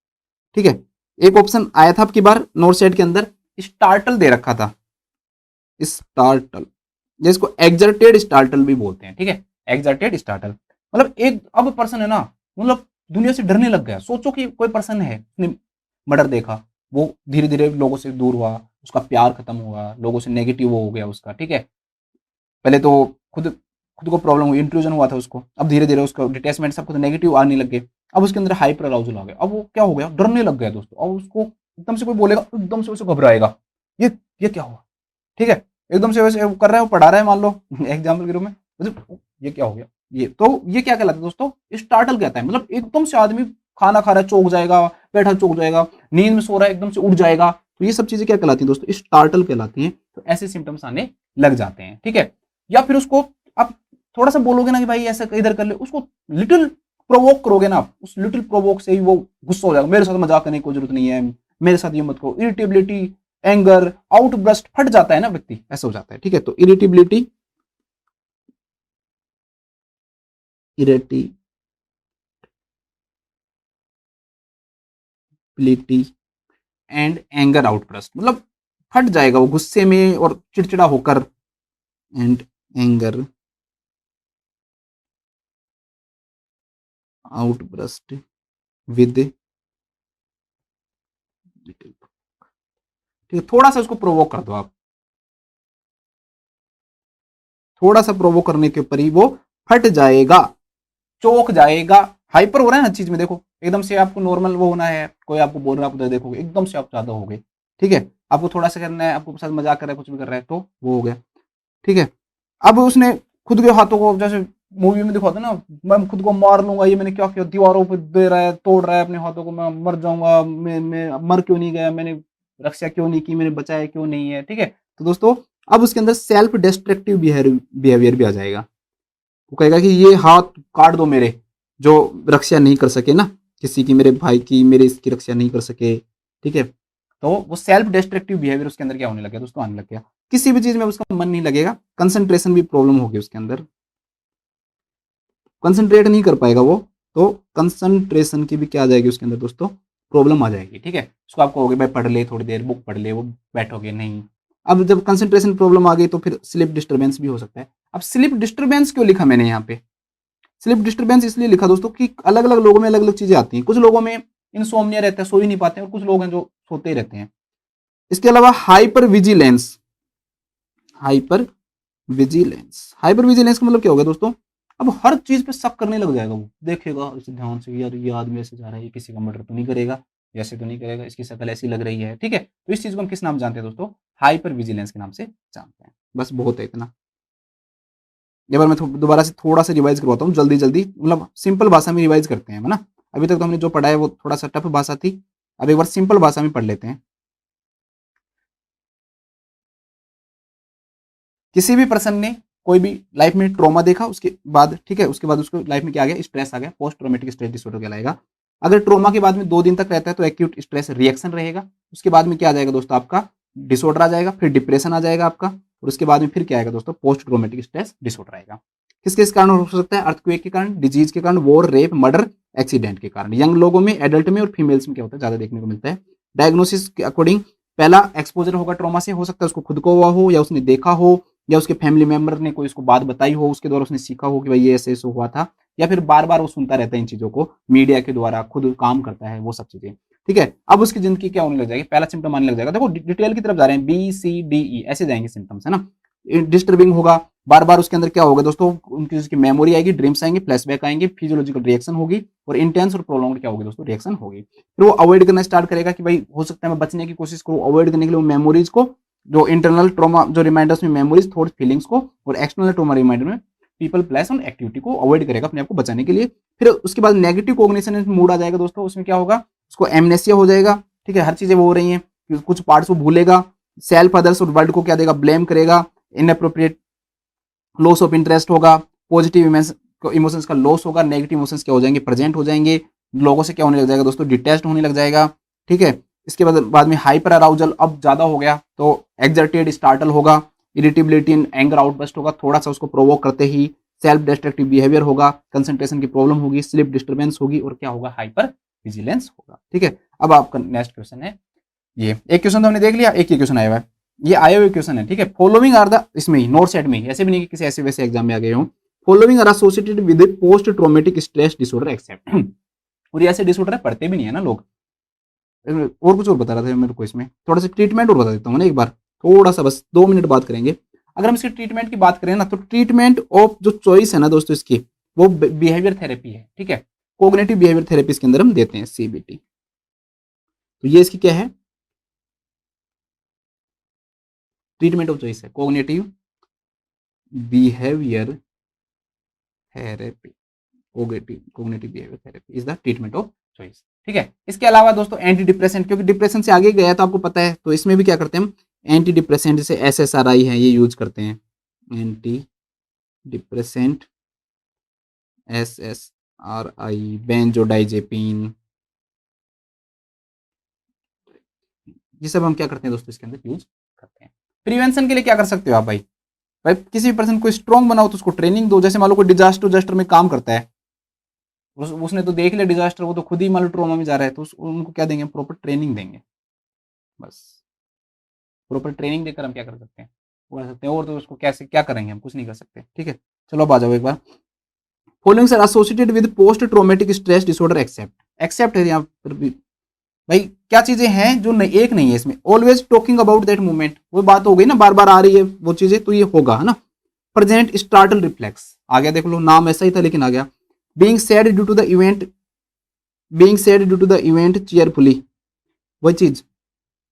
ठीक है। एक ऑप्शन आया था आपकी बार नॉर्थ साइड के अंदर, स्टार्टल दे रखा था, स्टार्टल, जिसको एग्जर्टेड स्टार्टल भी बोलते हैं, ठीक है, एग्जर्टेड स्टार्टल, मतलब एक अब पर्सन है ना, मतलब दुनिया से डरने लग गया। सोचो कि कोई पर्सन है, उसने मर्डर देखा, वो धीरे धीरे लोगों से दूर हुआ, उसका प्यार खत्म हुआ, लोगों से नेगेटिव हो गया उसका, ठीक है, पहले तो खुद खुद को प्रॉब्लम हुई, इंट्रूजन हुआ था उसको, अब धीरे धीरे उसका डिटैचमेंट सब कुछ नेगेटिव आने लग गए, अब उसके अंदर हाइपर अराउजल आ गया, अब वो क्या हो गया, डरने लग गया दोस्तों, अब उसको एकदम से कोई बोलेगा एकदम से उसे घबराएगा, ये क्या हुआ, ठीक है, एकदम से वैसे वो कर रहा है, वो पढ़ा रहा है, मान लो एग्जाम्पल के रूप में, ये क्या हो गया, ये तो ये क्या कहलाता है दोस्तों, स्टार्टल कहता है, मतलब एकदम से आदमी खाना खा रहा है चौंक जाएगा, बैठा चौंक जाएगा, नींद में सो रहा है एकदम से उठ जाएगा, तो ये सब चीजें क्या कहलाती हैं दोस्तों, स्टार्टल कहलाती हैं। तो ऐसे सिम्टम्स आने लग जाते हैं, ठीक है। या फिर उसको आप थोड़ा सा बोलोगे ना कि भाई ऐसा इधर कर ले, उसको लिटिल प्रोवोक करोगे ना, उस लिटिल प्रोवोक से ही वो गुस्सा हो जाएगा, मेरे साथ मजाक करने की कोई जरूरत नहीं है, मेरे साथ ये मत करो, इरिटेबिलिटी, एंगर, आउटब्रस्ट, फट जाता है ना व्यक्ति, ऐसा हो जाता है, ठीक है। तो irritability, irritability and anger outburst, मतलब फट जाएगा वो गुस्से में और चिड़चिड़ा होकर, एंड एंगर आउटब्रस्ट विद, ठीक है, थोड़ा सा उसको प्रोवोक कर दो आप, थोड़ा सा प्रोवोक करने के ऊपर ही वो फट जाएगा, चौक जाएगा, हाइपर हो रहा है ना चीज में, देखो एकदम से आपको नॉर्मल वो होना है, कोई आपको बोल रहा है आप उधर देखोगे एकदम से आप ज्यादा हो गए, ठीक है, आपको थोड़ा सा करना है, आपको साथ मजाक कर रहा है, कुछ भी कर रहा है तो वो हो गया, ठीक है। अब उसने खुद के हाथों को, जैसे मूवी में दिखाते ना, मैं खुद को मार लूंगा, ये मैंने क्या किया, दीवारों पर दे रहा है, तोड़ रहा है अपने हाथों को, मैं मर जाऊंगा, मैं मर क्यों नहीं गया, मैंने रक्षा क्यों नहीं की, मैंने बचाया क्यों नहीं है, ठीक है। तो दोस्तों अब उसके अंदर सेल्फ डिस्ट्रक्टिव बिहेवियर भी आ जाएगा, वो कहेगा कि ये हाथ काट दो मेरे, जो रक्षा नहीं कर सके ना किसी की, मेरे भाई की, मेरे इसकी रक्षा नहीं कर सके, ठीक है। तो वो सेल्फ डिस्ट्रक्टिव बिहेवियर उसके अंदर क्या होने लग गया दोस्तों, आने लग गया, किसी भी चीज में उसका मन नहीं लगेगा, कंसंट्रेशन भी प्रॉब्लम होगी उसके अंदर, कंसंट्रेट नहीं कर पाएगा वो, तो कंसंट्रेशन की भी क्या आ जाएगी उसके अंदर दोस्तों, प्रॉब्लम आ जाएगी, ठीक है। उसको आप कहोगे भाई पढ़ ले थोड़ी देर, बुक पढ़ ले, वो बैठोगे नहीं। अब जब कंसंट्रेशन प्रॉब्लम आ गई तो फिर स्लिप डिस्टर्बेंस भी हो सकता है। अब स्लिप डिस्टर्बेंस क्यों लिखा मैंने यहाँ पे, स्लिप डिस्टर्बेंस इसलिए लिखा दोस्तों कि अलग अलग लोगों में अलग अलग चीजें आती हैं, कुछ लोगों में इंसोम्निया रहता है, सो ही नहीं पाते हैं, और कुछ लोग हैं जो सोते ही रहते हैं। इसके अलावा hyper vigilance, hyper vigilance, hyper vigilance का मतलब क्या होगा दोस्तों, अब हर चीज पे शक करने लग जाएगा, वो देखेगा इसे ध्यान से, यार ये आदमी ऐसे जा रहा है, ये किसी का मर्डर तो नहीं करेगा, ऐसे तो नहीं करेगा, इसकी शक्ल ऐसी लग रही है, ठीक है। तो इस चीज को हम किस नाम जानते हैं दोस्तों, हाइपर विजिलेंस के नाम से जानते हैं। बस बहुत है इतना। एक बार मैं दोबारा से थोड़ा सा रिवाइज करवाता हूँ, जल्दी जल्दी, मतलब सिंपल भाषा में रिवाइज करते हैं, है ना। अभी तक तो हमने जो पढ़ा है वो थोड़ा सा टफ भाषा थी, अब एक बार सिंपल भाषा में पढ़ लेते हैं। किसी भी पर्सन ने कोई भी लाइफ में ट्रॉमा देखा उसके बाद, ठीक है, उसके बाद उसको लाइफ में क्या आ गया, स्ट्रेस आ गया, पोस्ट ट्रॉमेटिक स्ट्रेस डिसऑर्डर कहलाएगा। अगर ट्रॉमा के बाद में 2 दिन तक रहता है तो एक्यूट स्ट्रेस रिएक्शन रहेगा, उसके बाद में क्या आ जाएगा दोस्तों, आपका डिसऑर्डर आ जाएगा, फिर डिप्रेशन आ जाएगा आपका, और उसके बाद में फिर क्या आएगा दोस्तों, पोस्ट ट्रॉमेटिक स्ट्रेस डिसऑर्डर आएगा। किस किस कारण हो सकता है? अर्थक्वेक के कारण, डिजीज के कारण, वॉर, रेप, मर्डर, एक्सीडेंट के कारण। यंग लोगों में, एडल्ट में और फीमेल्स में क्या होता है, ज्यादा देखने को मिलता है। डायग्नोसिस के अकॉर्डिंग पहला एक्सपोजर होगा ट्रॉमा से, हो सकता है उसको खुद को हुआ हो, या उसने देखा हो, या उसके फैमिली मेंबर ने कोई उसको बात बताई हो, उसके द्वारा उसने सीखा हो कि भाई ये ऐसे ऐसे हुआ था, या फिर बार बार वो सुनता रहता है इन चीजों को, मीडिया के द्वारा खुद काम करता है, वो सब चीजें। ठीक है, अब उसकी जिंदगी क्या होने लग जाएगी, पहला सिम्टम आने लग जाएगा। देखो डिटेल की तरफ जा रहे हैं, BCDE ऐसे जाएंगे सिम्टम्स, है ना। डिस्टर्बिंग होगा, बार बार उसके अंदर क्या होगा दोस्तों, उनकी उसकी मेमोरी आएगी, ड्रीम्स आएंगे, फ्लैशबैक आएंगे, फिजियोलॉजिकल रिएक्शन होगी, और इंटेंस और प्रोलॉन्ग्ड क्या होगी दोस्तों, रिएक्शन होगी। फिर वो अवॉइड करना स्टार्ट करेगा कि भाई हो सकता है मैं बचने की कोशिश करूं, अवॉइड करने के लिए मेमोरीज को, जो इंटरनल ट्रॉमा, जो रिमाइंडर्स में मेमोरीज, थॉट्स, फीलिंग्स को, और एक्सटर्नल ट्रॉमा रिमाइंडर में पीपल, प्लेस और एक्टिविटी को अवॉइड करेगा अपने आप को बचाने के लिए। फिर उसके बाद नेगेटिव कॉग्निशन मूड आ जाएगा दोस्तों, उसमें क्या होगा, उसको एमनेसिया हो जाएगा। ठीक है, हर चीजें वो हो रही हैं, कुछ पार्ट्स वो भूलेगा, सेल्फ, अदर्स और वर्ल्ड को क्या देगा, ब्लेम करेगा, इनअप्रोप्रिएट लॉस ऑफ इंटरेस्ट होगा, पॉजिटिव इमोशंस का लॉस होगा, नेगेटिव इमोशंस क्या हो जाएंगे, प्रेजेंट हो जाएंगे, लोगों से क्या होने लग जाएगा दोस्तों, डिटैच्ड होने लग जाएगा। ठीक है, इसके बाद में हाइपर अराउजल अब ज्यादा हो गया तो एक्सर्टेड स्टार्टल होगा, इरिटेबिलिटी एंड एंगर आउटबर्स्ट होगा, थोड़ा सा उसको प्रोवोक करते ही सेल्फ डिस्ट्रक्टिव बिहेवियर होगा, कंसंट्रेशन की प्रॉब्लम होगी, स्लीप डिस्टर्बेंस होगी, और क्या होगा, हाइपर विजिलेंस होगा। ठीक है, अब आपका नेक्स्ट क्वेश्चन है ये, एक क्वेश्चन तो हमने देख लिया, एक ही क्वेश्चन आया हुआ है, ये आया हुआ क्वेश्चन है। ठीक है, फॉलोइंग आर द, इसमें ही नोट सेट में ही, ऐसे भी नहीं कि किसी ऐसे वैसे एग्जाम में आ गए हो, following are associated with post traumatic stress disorder except. और ये ऐसे डिसऑर्डर पढ़ते भी नहीं है ना लोग। और कुछ और बता रहा था मेरे को, इसमें थोड़ा सा ट्रीटमेंट और बता देता हूँ ना एक बार, थोड़ा सा बस 2 मिनट बात करेंगे। अगर हम इसकी ट्रीटमेंट की बात करें ना, तो ट्रीटमेंट ऑफ जो चॉइस है ना दोस्तों इसकी, वो बिहेवियर थेरेपी है। ठीक है, कोग्निटिव बिहेवियर थेरेपी इसके अंदर हम देते हैं, CBT। तो ये इसकी क्या है, ट्रीटमेंट ऑफ चॉइस है, cognitive behaviour therapy, cognitive behaviour therapy is the treatment of choice. ठीक है, इसके अलावा दोस्तों एंटी डिप्रेसेंट, क्योंकि डिप्रेशन से आगे गया तो आपको पता है, तो इसमें भी क्या करते हैं हम, एंटी डिप्रेसेंट जैसे SSRI है, ये यूज करते हैं, एंटी डिप्रेसेंट SSRI, बेंजोडाइजेपिन, ये सब हम क्या करते हैं दोस्तों इसके अंदर यूज करते हैं। प्रिवेंशन के लिए क्या कर सकते हो आप भाई, किसी भी पर्सन को स्ट्रॉन्ग बनाओ तो उसको ट्रेनिंग दो। जैसे मान लो कोई डिजास्टर में काम करता है, उसने तो देख लिया डिजास्टर, वो तो खुद ही मान लो ट्रॉमा में जा रहा है, तो उनको क्या देंगे, प्रॉपर ट्रेनिंग देंगे, बस प्रॉपर ट्रेनिंग देकर हम क्या कर सकते हैं, वो कर सकते हैं। और तो उसको कैसे क्या करेंगे, हम कुछ नहीं कर सकते। ठीक है, चलो अब आ जाओ एक बार, following are associated with post traumatic stress disorder except है यहाँ पर भी भाई, क्या चीजें हैं जो नहीं, एक नहीं है इसमें, always talking about that movement, वो बात हो गई ना, बार बार आ रही है वो चीजें, तो ये होगा, है ना। प्रेजेंट स्टार्टल रिफ्लेक्स आ गया, देख लो नाम ऐसा ही था लेकिन आ गया। Being sad due to the event cheerfully, वही चीज,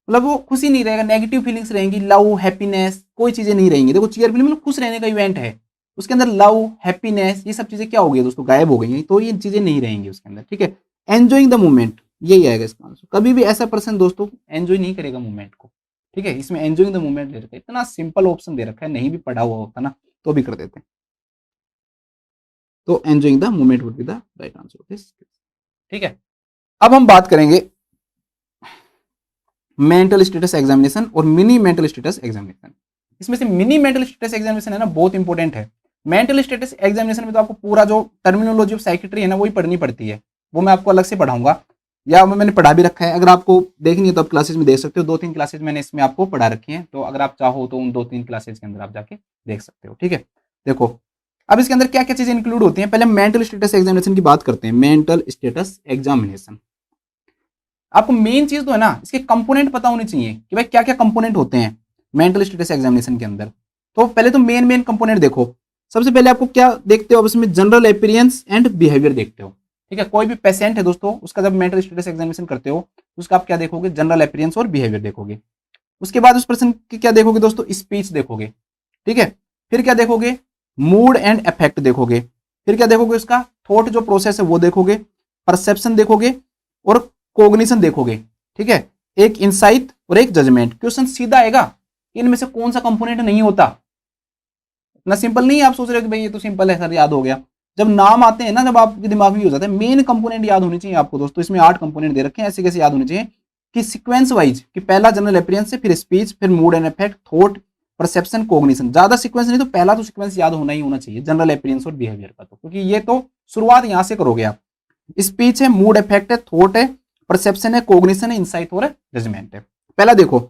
मतलब वो खुशी नहीं रहेगा, नेगेटिव फीलिंग्स रहेंगी, लव, हैप्पीनेस, कोई चीजें नहीं रहेंगी। देखो चीयरफुली मतलब खुश रहने का इवेंट है, उसके अंदर लव, हैप्पीनेस, ये सब चीजें क्या हो गई दोस्तों, गायब हो गई हैं, तो ये चीजें नहीं रहेंगी उसके अंदर। ठीक है, एंजॉइंग द मूवमेंट, यही आएगा इसका आंसर। कभी भी ऐसा पर्सन दोस्तों एंजॉय नहीं करेगा मूवमेंट को। ठीक है, इसमें एंजॉइंग द मूवमेंट दे रखा है, इतना सिंपल ऑप्शन दे रखा है, नहीं भी पढ़ा हुआ होता ना तो भी कर देते हैं। तो enjoying the movement would be the right answer of this. ठीक है, अब हम बात करेंगे मेंटल स्टेटस एग्जामिनेशन और मिनी मेंटल स्टेटस एग्जामिनेशन। इसमें से मिनी मेंटल स्टेटस एग्जामिनेशन है ना, बहुत इंपॉर्टेंट है। मेंटल स्टेटस एग्जामिनेशन में तो आपको पूरा जो टर्मिनोलॉजी ऑफ साइकेट्री है ना, वही पढ़नी पड़ती है, वो मैं आपको अलग से पढ़ाऊंगा, या मैंने पढ़ा भी रखा है। अगर आपको देखनी है तो आप क्लासेज में देख सकते हो, 2-3 क्लासेज मैंने इसमें आपको पढ़ा रखी है, तो अगर आप चाहो तो उन 2-3 क्लासेज के अंदर आप जाके देख सकते हो। ठीक है, देखो अब इसके अंदर क्या क्या चीजें इंक्लूड होती हैं। पहले मेंटल स्टेटस एग्जामिनेशन की बात करते हैं। मेंटल स्टेटस एग्जामिनेशन, आपको मेन चीज तो है ना, इसके कंपोनेंट पता होने चाहिए कि भाई क्या क्या कंपोनेंट होते हैं मेंटल स्टेटस एग्जामिनेशन के अंदर। तो पहले तो मेन कंपोनेंट देखो, सबसे पहले आपको क्या देखते हो, अब इसमें जनरल अपीयरेंस एंड बिहेवियर देखते हो। ठीक है, कोई भी पेशेंट है दोस्तों, उसका जब मेंटल स्टेटस एग्जामिनेशन करते हो तो उसका आप क्या देखोगे, जनरल अपीयरेंस और बिहेवियर देखोगे। उसके बाद उस पर्सन की क्या देखोगे दोस्तों, स्पीच देखोगे। ठीक है, फिर क्या देखोगे, मूड एंड इफेक्ट देखोगे। फिर क्या देखोगे, उसका थॉट जो प्रोसेस है वो देखोगे, परसेप्शन देखोगे और कोग्निशन देखोगे। ठीक है, एक इंसाइट और एक जजमेंट। क्वेश्चन सीधा आएगा, इनमें से कौन सा कंपोनेंट नहीं होता। इतना सिंपल नहीं है, आप सोच रहे हो कि भाई ये तो सिंपल है सर, याद हो गया। जब नाम आते हैं ना, जब आपके दिमाग में हो जाता है, मेन कंपोनेंट याद होनी चाहिए आपको दोस्तों। इसमें 8 कंपोनेंट दे रखे हैं, ऐसे कैसे याद होने चाहिए कि सीक्वेंस वाइज, कि पहला जनरल अपीयरेंस से, फिर स्पीच, फिर mood and affect, thought, perception, cognition, ज्यादा सीक्वेंस नहीं तो पहला तो सीक्वेंस याद होना ही होना चाहिए जनरल अपीयरेंस और बिहेवियर का, तो क्योंकि ये तो शुरुआत यहां से करोगे आप। स्पीच है, मूड इफेक्ट है, थॉट है, परसेप्शन है, कोग्निशन है, इंसाइट और जजमेंट है। पहला देखो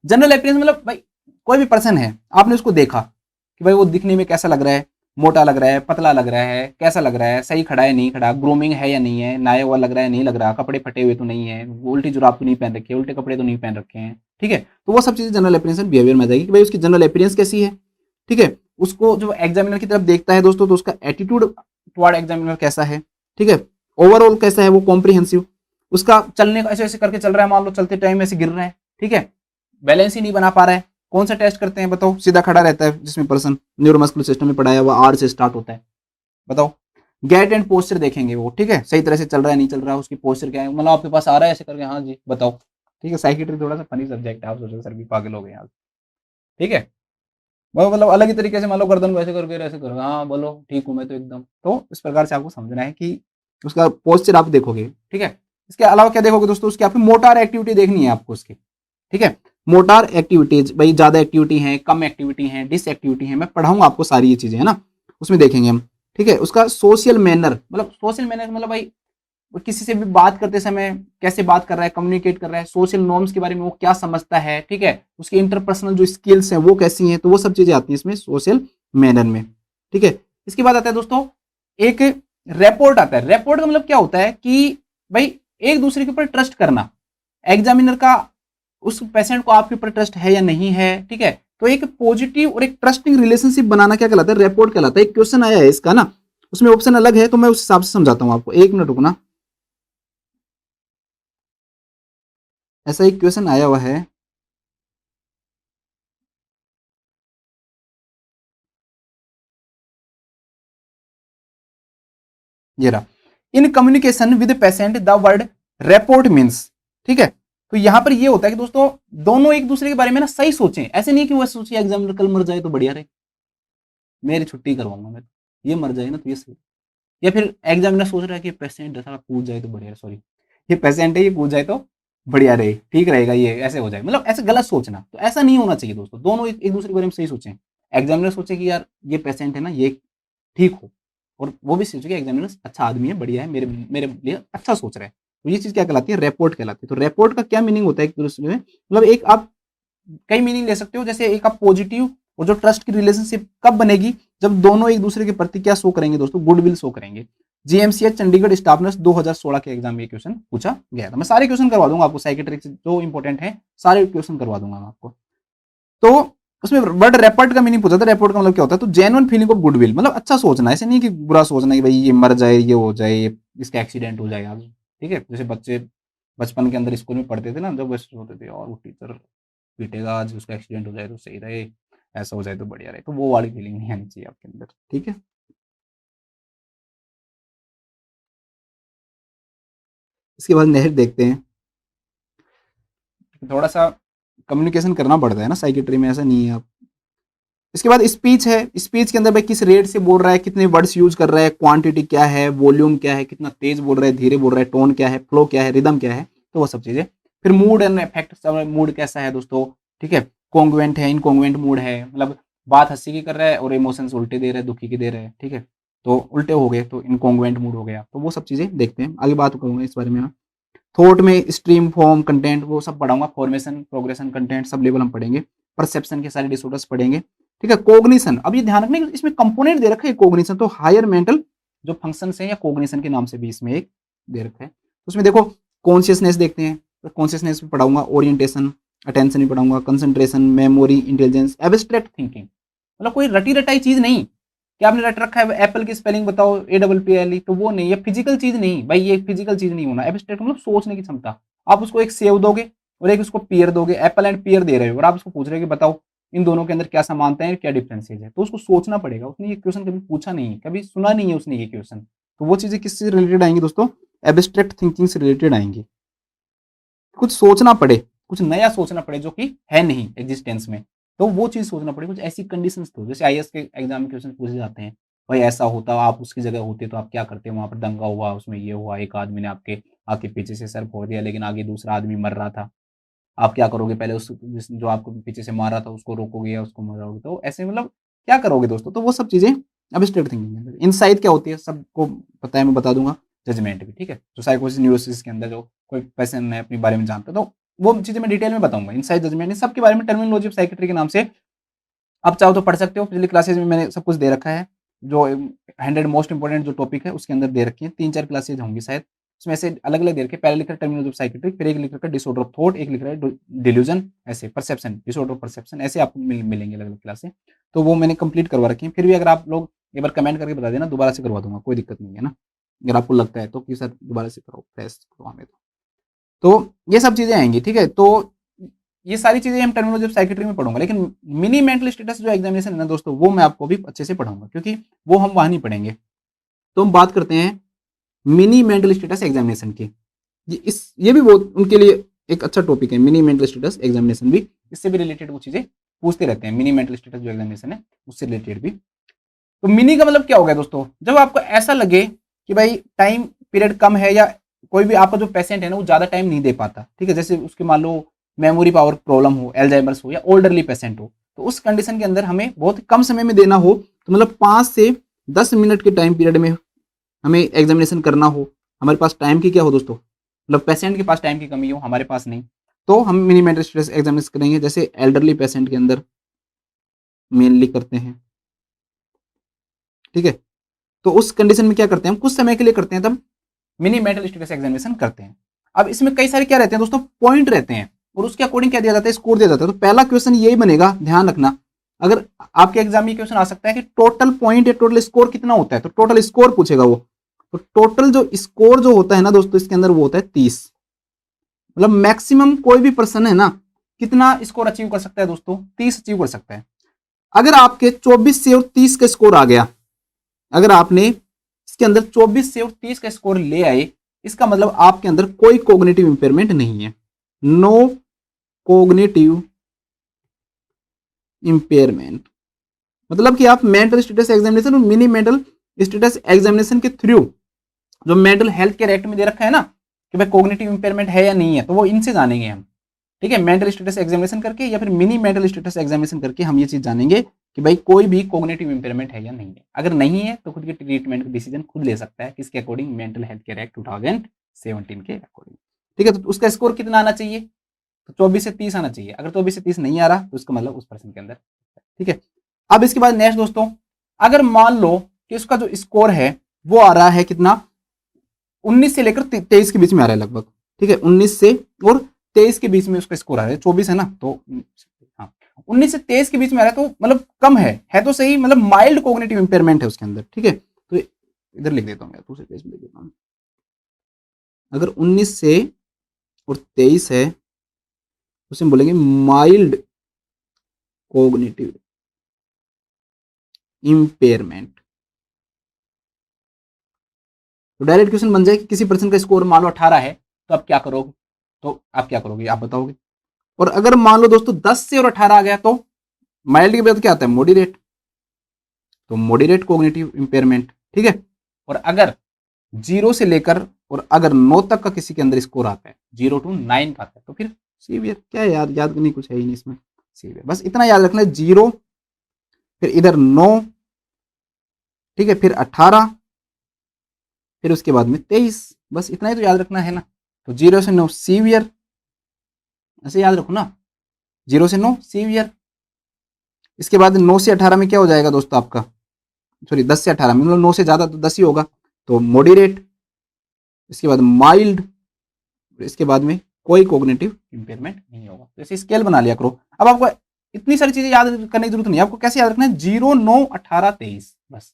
जनरल अपीयरेंस, मतलब भाई कोई भी पर्सन है, आपने उसको देखा कि भाई वो दिखने में कैसा लग रहा है, मोटा लग रहा है, पतला लग रहा है, कैसा लग रहा है, सही खड़ा है नहीं खड़ा, ग्रूमिंग है या नहीं है, नया हुआ लग रहा है नहीं लग रहा, कपड़े फटे हुए तो नहीं है, उल्टी जुराब तो नहीं पहन रखे, उल्टे कपड़े तो नहीं पहन रखे हैं, ठीक है। तो वो सब चीजें जनरल अपीयरेंस एंड बिहेवियर में आ जाएगी कि भाई उसकी जनरल अपीयरेंस कैसी है, ठीक है। उसको जो एग्जामिनर की तरफ देखता है दोस्तों, तो उसका एटीट्यूड टुवर्ड एग्जामिनर कैसा है, ठीक है। ओवरऑल कैसा है वो कॉम्प्रिहेंसिव, उसका चलने का ऐसे ऐसे करके चल रहा है, मान लो चलते टाइम ऐसे गिर रहा है, ठीक है, बैलेंस ही नहीं बना पा रहा है। कौन सा टेस्ट करते हैं बताओ, सीधा खड़ा रहता है जिसमें पर्सन न्यूरोमस्कुलर सिस्टम में पढ़ाया हुआ आर से स्टार्ट होता है, बताओ। गेट एंड पोस्चर देखेंगे वो, ठीक है, सही तरह से चल रहा है नहीं चल रहा है, उसकी पोस्चर क्या है, मतलब आपके पास आ रहा है ऐसे करके, हाँ जी बताओ, ठीक है। साइकिट्री थोड़ा सा फनी सब्जेक्ट है, आप सोचो सर भी पागल हो गए यहाँ, ठीक है। वो मतलब अलग ही तरीके से मान लो गर्दन को ऐसे करके ऐसे करो, हाँ बोलो ठीक हूँ मैं तो एकदम, तो इस प्रकार से आपको समझना है कि उसका पोस्चर आप देखोगे, ठीक है। इसके अलावा क्या देखोगे दोस्तों, उसकी आपकी मोटार एक्टिविटी देखनी है आपको उसकी, ठीक है। मोटार एक्टिविटीज, भाई ज्यादा एक्टिविटी है, कम एक्टिविटी है, डिस एक्टिविटी है, मैं पढ़ाऊंगा आपको सारी ये चीजें, है ना, उसमें देखेंगे हम, ठीक है। उसका सोशल मैनर, मतलब सोशल मैनर मतलब भाई वो किसी से भी बात करते समय कैसे बात कर रहा है, कम्युनिकेट कर रहा है, सोशल नॉर्म्स के बारे में वो क्या समझता है, ठीक है। उसकी इंटरपर्सनल जो स्किल्स हैं वो कैसी हैं, तो वो सब चीजें आती हैं इसमें सोशल मैनर में, ठीक है। इसके बाद आता है दोस्तों एक रिपोर्ट आता है। रिपोर्ट का मतलब क्या होता है कि भाई एक दूसरे के ऊपर ट्रस्ट करना, एग्जामिनर का उस पेशेंट को आपके ऊपर ट्रस्ट है या नहीं है, ठीक है। तो एक पॉजिटिव और एक ट्रस्टिंग रिलेशनशिप बनाना क्या कहलाता है, रिपोर्ट कहलाता है। एक क्वेश्चन आया है इसका ना, उसमें ऑप्शन अलग है, तो मैं उस हिसाब से समझाता हूं आपको, एक मिनट रुकना। ऐसा एक क्वेश्चन आया हुआ है, ये रहा, in communication with patient the word report means, ठीक है। तो यहां पर ये होता है कि दोस्तों दोनों एक दूसरे के बारे में ना सही सोचें, ऐसे नहीं कि वो सोचे एग्जामिनर कल मर जाए तो बढ़िया रहे, मेरी छुट्टी करवाऊंगा मैं, ये मर जाए ना तो ये सही, या फिर एग्जामिनर सोच रहा है कि पेशेंट साला कूद जाए तो बढ़िया, सॉरी ये पेशेंट है ये कूद जाए तो बढ़िया रहे, ठीक रहेगा, ये ऐसे हो जाए, मतलब ऐसे गलत सोचना, तो ऐसा नहीं होना चाहिए दोस्तों। दोनों एक दूसरे के बारे में सही सोचें। एग्जामिनर सोचे कि यार ये पेशेंट है ना ये ठीक हो, और वो भी सोचे कि एग्जामिनर अच्छा आदमी है, बढ़िया है, मेरे मेरे लिए अच्छा सोच रहा है, तो ये चीज क्या कहलाती है, रिपोर्ट कहलाती है। तो रिपोर्ट का क्या मीनिंग होता है एक दूसरे में, मतलब एक आप कई मीनिंग ले सकते हो, जैसे एक आप पॉजिटिव और जो ट्रस्ट की रिलेशनशिप कब बनेगी, जब दोनों एक दूसरे के प्रति क्या शो करेंगे दोस्तों, गुडविल शो करेंगे। जीएमसीएच चंडीगढ़ स्टाफ नर्स 2016 के एग्जाम में ये क्वेश्चन पूछा गया था। मैं सारे क्वेश्चन करवा दूंगा आपको, साइकेट्रिक से जो इंपॉर्टेंट है सारे क्वेश्चन करवा दूंगा मैं आपको। तो उसमें वर्ड रेपर्ट का मीनिंग पूछा था, रेपोर्ट का मतलब क्या होता है, तो जेन्युइन फीलिंग ऑफ गुडविल, मतलब अच्छा सोचना, ऐसे नहीं कि बुरा सोचना कि भाई ये मर जाए, ये हो जाए, इसका एक्सीडेंट हो जाए आज, ठीक है। जैसे बच्चे बचपन के अंदर स्कूल में पढ़ते थे ना, जब बच्चे होते थे और वो टीचर पीटेगा आज, उसका एक्सीडेंट हो जाए तो सही रहे, ऐसा हो जाए तो बढ़िया रहे, तो वो वाली फीलिंग नहीं आनी चाहिए आपके अंदर, ठीक है। इसके बाद नेहर देखते हैं, थोड़ा सा कम्युनिकेशन करना पड़ता है ना साइकेट्री में, ऐसा नहीं है आप। इसके बाद स्पीच है, स्पीच के अंदर भाई किस रेट से बोल रहा है, कितने वर्ड्स यूज कर रहा है, क्वांटिटी क्या है, वॉल्यूम क्या है, कितना तेज बोल रहा है, धीरे बोल रहा है, टोन क्या है, फ्लो क्या है, रिदम क्या है, तो वो सब चीजें। फिर मूड एंड इफेक्ट, मूड कैसा है दोस्तों, ठीक है, कॉन्ग्रुएंट है, इनकॉन्ग्रुएंट मूड है, मतलब बात हंसी की कर रहा है और इमोशंस उल्टे दे रहा है, दुखी के दे रहा है, ठीक है, तो उल्टे हो गए तो इनकॉन्ग्रुएंट मूड हो गया, तो वो सब चीजें देखते हैं, आगे बात करूंगा इस बारे में। थॉट में स्ट्रीम, फॉर्म, कंटेंट वो सब पढ़ाऊंगा, formation, progression, content sub level हम पढ़ेंगे, परसेप्शन के सारे डिसऑर्डर्स पढ़ेंगे, ठीक है। कोग्निशन, अब ये ध्यान रखना इसमें कंपोनेंट दे रखा है कोग्निशन, तो हायर मेंटल जो फंक्शन है या कोग्निशन के नाम से भी इसमें एक दे रखा है। तो उसमें देखो कॉन्शियसनेस देखते हैं, तो कॉन्शियसनेस भी पढ़ाऊंगा, ओरिएंटेशन, अटेंशन भी पढ़ाऊंगा, concentration, memory, intelligence, abstract thinking, मतलब कोई रटी रटाई चीज नहीं कि आपने रट रखा है एप्पल की स्पेलिंग बताओ APPLE, तो वो नहीं, ये फिजिकल चीज नहीं भाई, ये फिजिकल चीज नहीं होना। एब्स्ट्रैक्ट मतलब सोचने की क्षमता, आप उसको एक सेव दोगे और एक उसको पियर दोगे, एप्पल एंड पियर दे रहे हो और आप उसको पूछ रहे हो कि बताओ इन दोनों के अंदर क्या समानता है, क्या डिफरेंसेज है, तो उसको सोचना पड़ेगा। उसने ये क्वेश्चन कभी पूछा नहीं है, कभी सुना नहीं है उसने ये क्वेश्चन, तो वो चीजें किससे रिलेटेड आएंगी दोस्तों, एब्स्ट्रैक्ट थिंकिंग से रिलेटेड आएंगी। कुछ सोचना पड़े, कुछ नया सोचना पड़े जो कि है नहीं एग्जिस्टेंस में, तो वो चीज सोचना पड़े, कुछ ऐसी कंडीशंस तो जैसे आईएएस के एग्जाम में क्वेश्चन पूछे जाते हैं, भाई ऐसा होता आप उसकी जगह होते तो आप क्या करते, वहां पर दंगा हुआ, उसमें ये हुआ, एक आदमी ने आपके आके पीछे से सर फोड़ दिया लेकिन आगे दूसरा आदमी मर रहा था, आप क्या करोगे, पहले उस जो आपको पीछे से मारा था उसको रोकोगे या उसको मारोगे, तो ऐसे मतलब क्या करोगे दोस्तों। तो वो सब चीजें एब्स्ट्रैक्ट थिंकिंग के अंदर। इनसाइट क्या होती है सबको पता है, मैं बता दूंगा। जजमेंट भी, ठीक है, जो साइकोलॉजी न्यूरोसिस के अंदर जो कोई पर्सन है अपने बारे में जानता है, तो वो चीजें मैं डिटेल में बताऊंगा। इनसाइट, जजमेंट, इन सब के बारे में टर्मिनोलॉजी ऑफ साइकेट्री के नाम से आप चाहो तो पढ़ सकते हो। पिछली क्लासेज में मैंने सब कुछ दे रखा है, जो 100 मोस्ट इंपोर्टेंट जो टॉपिक है उसके अंदर दे रखी है। 3-4 क्लासेज होंगी शायद, उसमें से अलग अलग दे रखे। पहले लिख रहा है टर्मिनोलॉजी ऑफ साइकेट्री, फिर एक लिख रखा है डिसऑर्डर ऑफ थॉट, एक लिख रहा है डिल्यूजन, ऐसे परसेप्शन, डिसऑर्डर ऑफ परसेप्शन, ऐसे आपको मिलेंगे अलग अलग क्लासें। तो वो मैंने कंप्लीट करवा रखी है। फिर भी अगर आप लोग एक बार कमेंट करके बता देना, दोबारा से करवा दूंगा, कोई दिक्कत नहीं है ना। अगर आपको लगता है तो कि सर दोबारा से करो, फ्रेश करवाने तो ये सब चीजें आएंगी, ठीक है। तो ये सारी चीजें हम टर्मिनोलॉजी ऑफ साइकेट्री में पढ़ूंगा, लेकिन मिनी मेंटल स्टेटस जो एग्जामिनेशन है ना दोस्तों, वो मैं आपको भी अच्छे से पढ़ाऊंगा, क्योंकि वो हम वहां नहीं पढ़ेंगे। तो हम बात करते हैं मिनी मेंटल स्टेटस एग्जामिनेशन की। ये भी बहुत उनके लिए एक अच्छा टॉपिक है, मिनी मेंटल स्टेटस एग्जामिनेशन भी। इससे भी रिलेटेड वो चीजें पूछते रहते हैं, मिनी मेंटल स्टेटस जो एग्जामिनेशन है उससे रिलेटेड भी। तो मिनी का मतलब क्या हो गया दोस्तों, जब आपको ऐसा लगे कि भाई टाइम पीरियड कम है, या कोई भी आपका जो पेशेंट है ना वो ज्यादा टाइम नहीं दे पाता, ठीक है, जैसे उसके मान लो मेमोरी पावर प्रॉब्लम हो, एल्जाइमर्स हो, या ओल्डरली पेशेंट हो, तो उस कंडीशन के अंदर हमें बहुत कम समय में देना हो, तो मतलब 5 से 10 मिनट के टाइम पीरियड में हमें एग्जामिनेशन करना हो, हमारे पास टाइम की क्या हो दोस्तों, मतलब पेशेंट के पास टाइम की कमी हो, हमारे पास नहीं, तो हम मिनी मेंटल स्ट्रेस एग्जामिनेशन करेंगे। जैसे एल्डरली पेशेंट के अंदर मेनली करते हैं, ठीक है। तो उस कंडीशन में क्या करते हैं हम, कुछ समय के लिए करते हैं, तब मिनी मेंटल स्टेटस एग्जामिनेशन करते हैं। अब इसमें कई सारे क्या रहते हैं दोस्तों, पॉइंट रहते हैं, और उसके अकॉर्डिंग क्या दिया जाता है, स्कोर दिया जाता है। तो पहला क्वेश्चन यही बनेगा, ध्यान रखना, अगर आपके एग्जाम में क्वेश्चन आ सकता है कि टोटल पॉइंट या टोटल स्कोर कितना होता है, तो टोटल स्कोर पूछेगा वो। तो टोटल जो स्कोर जो होता है ना दोस्तों, इसके अंदर वो होता है 30। मतलब मैक्सिमम कोई भी पर्सन है ना कितना स्कोर अचीव कर सकता है दोस्तों, 30 अचीव कर सकता है। अगर आपके 24 से और 30 का स्कोर आ गया, अगर आपने इसके अंदर 24 से और 30 का स्कोर ले आए, इसका मतलब आपके अंदर कोई कोग्निटिव इंपेयरमेंट नहीं है, नो कोग्निटिव इंपेयरमेंट। मतलब कि आप मेंटल स्टेटस एग्जामिनेशन और मिनी मेंटल स्टेटस एग्जामिनेशन के थ्रू जो मेंटल हेल्थ केयर एक्ट में दे रखा है ना कि भाई कोग्निटिव इंपेयरमेंट है या नहीं है, तो वो इनसे जानेंगे हम, ठीक है, मेंटल स्टेटस एग्जामिनेशन करके या फिर मिनी मेंटल स्टेटस एग्जामिनेशन करके हम ये चीज जानेंगे कि भाई कोई भी कोग्निटिव इंपेयरमेंट है या नहीं है। अगर नहीं है तो खुद के ट्रीटमेंट का डिसीजन खुद ले सकता है, किसके according, mental health care act 2017 के अकॉर्डिंग, ठीक है। तो उसका स्कोर कितना आना चाहिए, तो 24 से 30 आना चाहिए। अगर 24 से 30 नहीं आ रहा तो उसका मतलब उस पर्सन के अंदर, ठीक है। अब इसके बाद नेक्स्ट दोस्तों, अगर मान लो कि उसका जो स्कोर है वो आ रहा है कितना, 19 से लेकर 23 के बीच में आ रहा है लगभग, ठीक है, 19 से और 23 के बीच में उसका स्कोर आ रहा है, 24 है ना, तो हाँ 19 से 23 के बीच में आ रहा है, तो मतलब कम है तो सही, मतलब माइल्ड कोग्निटिव इंपेयरमेंट है उसके अंदर, ठीक है। तो इधर लिख देता हूँ यार, दूसरे पेज में लिख देता हूँ। अगर 19 से और 23 है उसे हम बोलेंगे माइल्ड कोग्निटिव इंपेयरमेंट। तो डायरेक्ट क्वेश्चन बन जाए कि किसी पर्सन का स्कोर मान लो 18 है, तो आप क्या करोगे, तो आप क्या करोगे आप बताओगे। और अगर मान लो दोस्तों 10 से और 18 आ गया, तो माइल्ड के बाद क्या आता है, मॉडरेट, तो मॉडरेट कोग्निटिव इंपेयरमेंट, ठीक है। और अगर 0 से लेकर और अगर 9 तक का किसी के अंदर स्कोर आता है, 0 to 9 का आता है, तो फिर सीवियर। क्या है याद करने कुछ है ही नहीं इसमें, सीवियर बस इतना याद रखना है, 0 फिर इधर 9, ठीक है, फिर 18, फिर उसके बाद में 23, बस इतना ही तो याद रखना है ना। तो 0 से 9 सीवियर, ऐसे याद रखो ना, 0 से 9 सीवियर। इसके बाद 9 से 18 में क्या हो जाएगा दोस्तों आपका, सॉरी 10 से 18 में, मतलब 9 से ज्यादा तो 10 ही होगा, तो मॉडरेट, इसके बाद माइल्ड, इसके बाद में कोई कोग्निटिव इंपेयरमेंट नहीं होगा। तो ऐसे स्केल बना लिया करो। अब आपको इतनी सारी चीजें याद करने की जरूरत नहीं है, आपको कैसे याद रखना है, 0 9 18 23, बस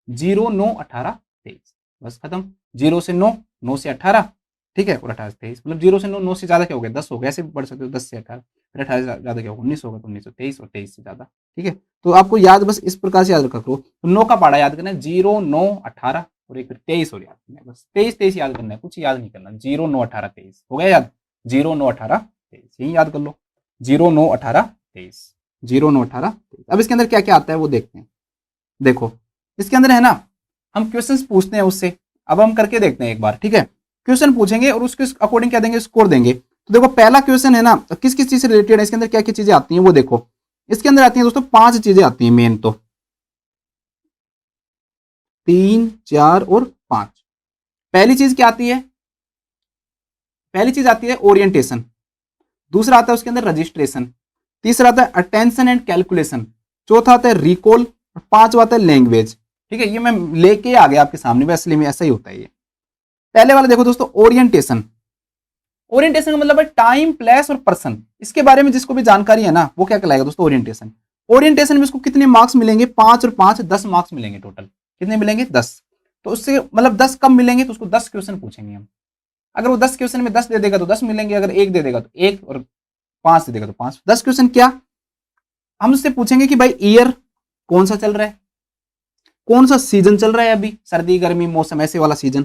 0 9 18 23, बस खत्म। 0 से 9, 9 से 18, ठीक है, और 18 से 23, मतलब 0 से 9, 9 से ज्यादा क्या हो गया, 10 हो गया, ऐसे भी पढ़ सकते हो, 10 से 18, फिर 18 से ज्यादा क्या होगा, 19 होगा, तो 19 से 23, और 23 से ज्यादा, ठीक है। तो आपको याद बस इस प्रकार से याद रखा करो। तो 9 का पाड़ा याद करना है, 0 9 18 और एक फिर 23 और याद करना है, बस 23 याद करना है, कुछ याद नहीं करना। 0 9 18 23 हो गया याद, 0 9 18 23 यही याद कर लो, 0 9 18 23, 0 9 18 23। अब इसके अंदर क्या क्या आता है वो देखते हैं। देखो इसके अंदर है ना, हम क्वेश्चंस पूछते हैं उससे, अब हम करके देखते हैं एक बार, ठीक है। क्वेश्चन पूछेंगे और उसके अकॉर्डिंग क्या देंगे, स्कोर देंगे। तो देखो पहला क्वेश्चन है ना, किस किस चीज से रिलेटेड है, इसके अंदर क्या क्या चीजें आती हैं वो देखो। इसके अंदर आती हैं दोस्तों 5 चीजें आती हैं मेन, तो 3, 4 और 5। पहली चीज क्या आती है, पहली चीज आती है ओरिएंटेशन, दूसरा आता है उसके अंदर रजिस्ट्रेशन, तीसरा आता है अटेंशन एंड कैलकुलेशन, चौथा आता है रिकॉल, और पांचवा आता है लैंग्वेज। ठीक है, ये मैं लेके आ गया आपके सामने, वैसे में ऐसा ही होता है ये। पहले वाला देखो दोस्तों, ओरिएंटेशन। ओरिएंटेशन का मतलब है टाइम, प्लेस और पर्सन, इसके बारे में जिसको भी जानकारी है ना वो क्या कहलाएगा दोस्तों, ओरिएंटेशन। ओरिएंटेशन में उसको कितने मार्क्स मिलेंगे, 5 और 5 10 मार्क्स मिलेंगे टोटल। कितने मिलेंगे, 10। तो उससे मतलब 10 कम मिलेंगे तो उसको 10 क्वेश्चन पूछेंगे हम। अगर वो 10 क्वेश्चन में 10 दे देगा तो 10 मिलेंगे, अगर 1 दे देगा तो 1, और 5 दे देगा तो 5। 10 क्वेश्चन क्या, हम उससे पूछेंगे कि भाई ईयर कौन सा चल रहा है, कौन सा सीजन चल रहा है अभी, सर्दी गर्मी मौसम ऐसे वाला सीजन,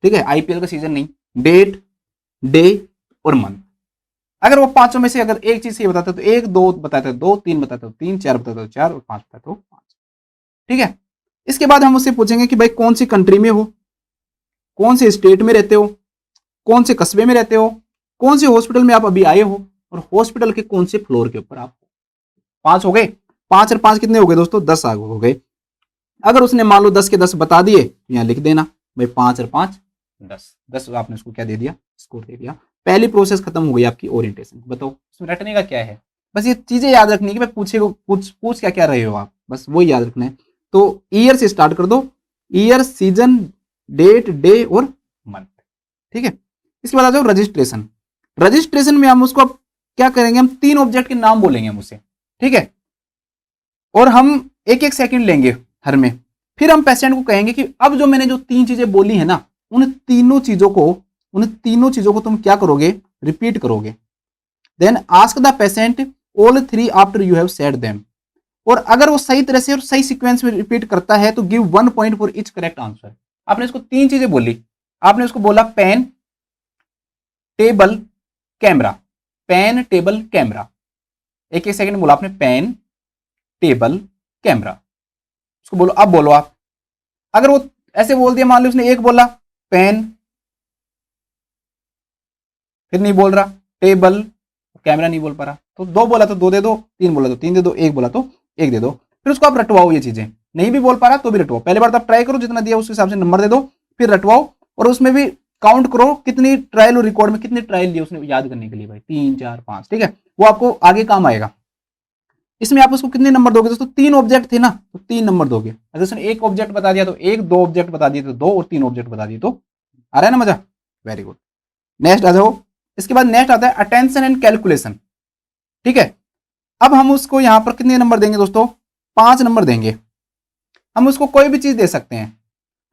ठीक है, आईपीएल का सीजन नहीं, डेट, डे और मंथ। अगर वो पांचों में से अगर एक चीज सही बताता है तो 1, 2 बताता है 2, 3 बताता है 3, 4 बताता है 4 और 5 बताता है 5। ठीक है, इसके बाद हम उससे पूछेंगे कि भाई कौन सी कंट्री में हो, कौन से स्टेट में रहते हो, कौन से कस्बे में रहते हो, कौन से हॉस्पिटल में आप अभी आए हो, और हॉस्पिटल के कौन से फ्लोर के ऊपर आप। 5 हो गए, 5 और 5 कितने हो गए दोस्तों, 10 हो गए। अगर उसने मान लो 10 के 10 बता दिए तो यहां लिख देना भाई 5 और 5 10, 10 आपने उसको क्या दे दिया, स्कोर दे दिया। पहली प्रोसेस खत्म हो गई आपकी ओरिएंटेशन। बताओ उसमें रटने का क्या है, बस ये चीजें याद रखनी है कि भाई पूछ क्या क्या रहे हो आप, बस वो याद रखना है। तो ईयर से स्टार्ट कर दो, ईयर, सीजन, डेट, डे और मंथ। ठीक है, इसके बाद आ जाओ रजिस्ट्रेशन। रजिस्ट्रेशन में हम उसको क्या करेंगे, हम 3 ऑब्जेक्ट के नाम बोलेंगे हम उसे। ठीक है, और हम 1-1 सेकंड लेंगे हर में। फिर हम पेशेंट को कहेंगे कि अब जो मैंने जो 3 चीजें बोली है ना, उन तीनों चीजों को तुम क्या करोगे, रिपीट करोगे। Then ask the patient all 3 after you have said them. और अगर वो सही तरह से और सही सीक्वेंस में रिपीट करता है तो give 1 point for each correct answer. आपने इसको 3 चीजें बोली, आपने उसको बोला pen, table, camera, pen, table, camera. 1-1 second बोला आपने, पेन, टेबल, कैमरा। उसको बोलो, अब बोलो आप। अगर वो ऐसे बोल दिया, मान लो उसने 1 बोला पेन, फिर नहीं बोल रहा टेबल, कैमरा नहीं बोल पा रहा, तो 2 बोला तो 2 दे दो, 3 बोला तो 3 दे दो, 1 बोला तो 1 दे दो। फिर उसको आप रटवाओ, ये चीजें नहीं भी बोल पा रहा तो भी रटवाओ। पहले बार तो आप ट्राई करो, जितना दिया उस हिसाब से नंबर दे दो, फिर रटवाओ। और उसमें भी काउंट करो कितनी ट्रायल और रिकॉर्ड में कितने ट्रायल लिए उसने याद करने के लिए, भाई 3, 4, 5। ठीक है, वो आपको आगे काम आएगा। इसमें आप उसको कितने नंबर दोगे दोस्तों, 3 ऑब्जेक्ट थे ना तो 3 नंबर दोगे। अगर उसने 1 ऑब्जेक्ट बता दिया तो 1, 2 ऑब्जेक्ट बता दिए तो 2, और 3 ऑब्जेक्ट बता दिए तो। आ रहा है ना मजा, वेरी गुड। नेक्स्ट आ जाओ, इसके बाद नेक्स्ट आता है अटेंशन एंड कैलकुलेशन। ठीक है, अब हम उसको यहां पर कितने नंबर देंगे दोस्तों, 5 नंबर देंगे। हम उसको कोई भी चीज दे सकते हैं,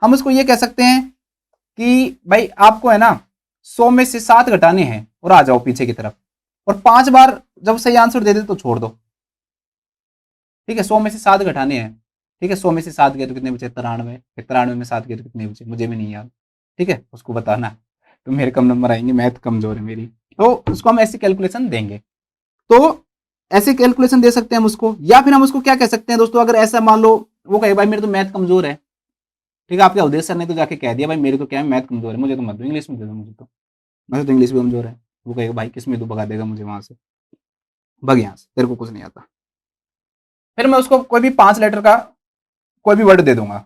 हम उसको ये कह सकते हैं कि भाई आपको है ना 100 में से 7 घटाने हैं और आ जाओ पीछे की तरफ, और 5 बार जब सही आंसर दे दे तो छोड़ दो। ठीक है, 100 में से 7 घटाने हैं। ठीक है, 100 में से 7 गए तो कितने बचे, 93। 93 में 7 गए तो कितने बचे, मुझे भी नहीं याद। ठीक है, उसको बताना, तो मेरे कम नंबर आएंगे, मैथ कमजोर है मेरी। तो उसको हम ऐसी कैलकुलेशन देंगे। तो ऐसे कैलकुलेशन दे सकते हैं हम उसको, या फिर हम उसको क्या कह सकते हैं दोस्तों, अगर ऐसा मान लो वो कहे भाई मेरे तो मैथ कमजोर है। ठीक है, आपके उदय सर ने तो जाके कह दिया भाई मेरे तो क्या है मैथ कमजोर है, मुझे तो मत दो, इंग्लिश में दे दो मुझे तो, मैं तो इंग्लिश भी कमजोर है। वो कहेगा भाई किस में, तो भगा देगा मुझे वहां से, भग यहाँ से, तेरे को कुछ नहीं आता। फिर मैं उसको कोई भी 5 लेटर का कोई भी वर्ड दे दूंगा।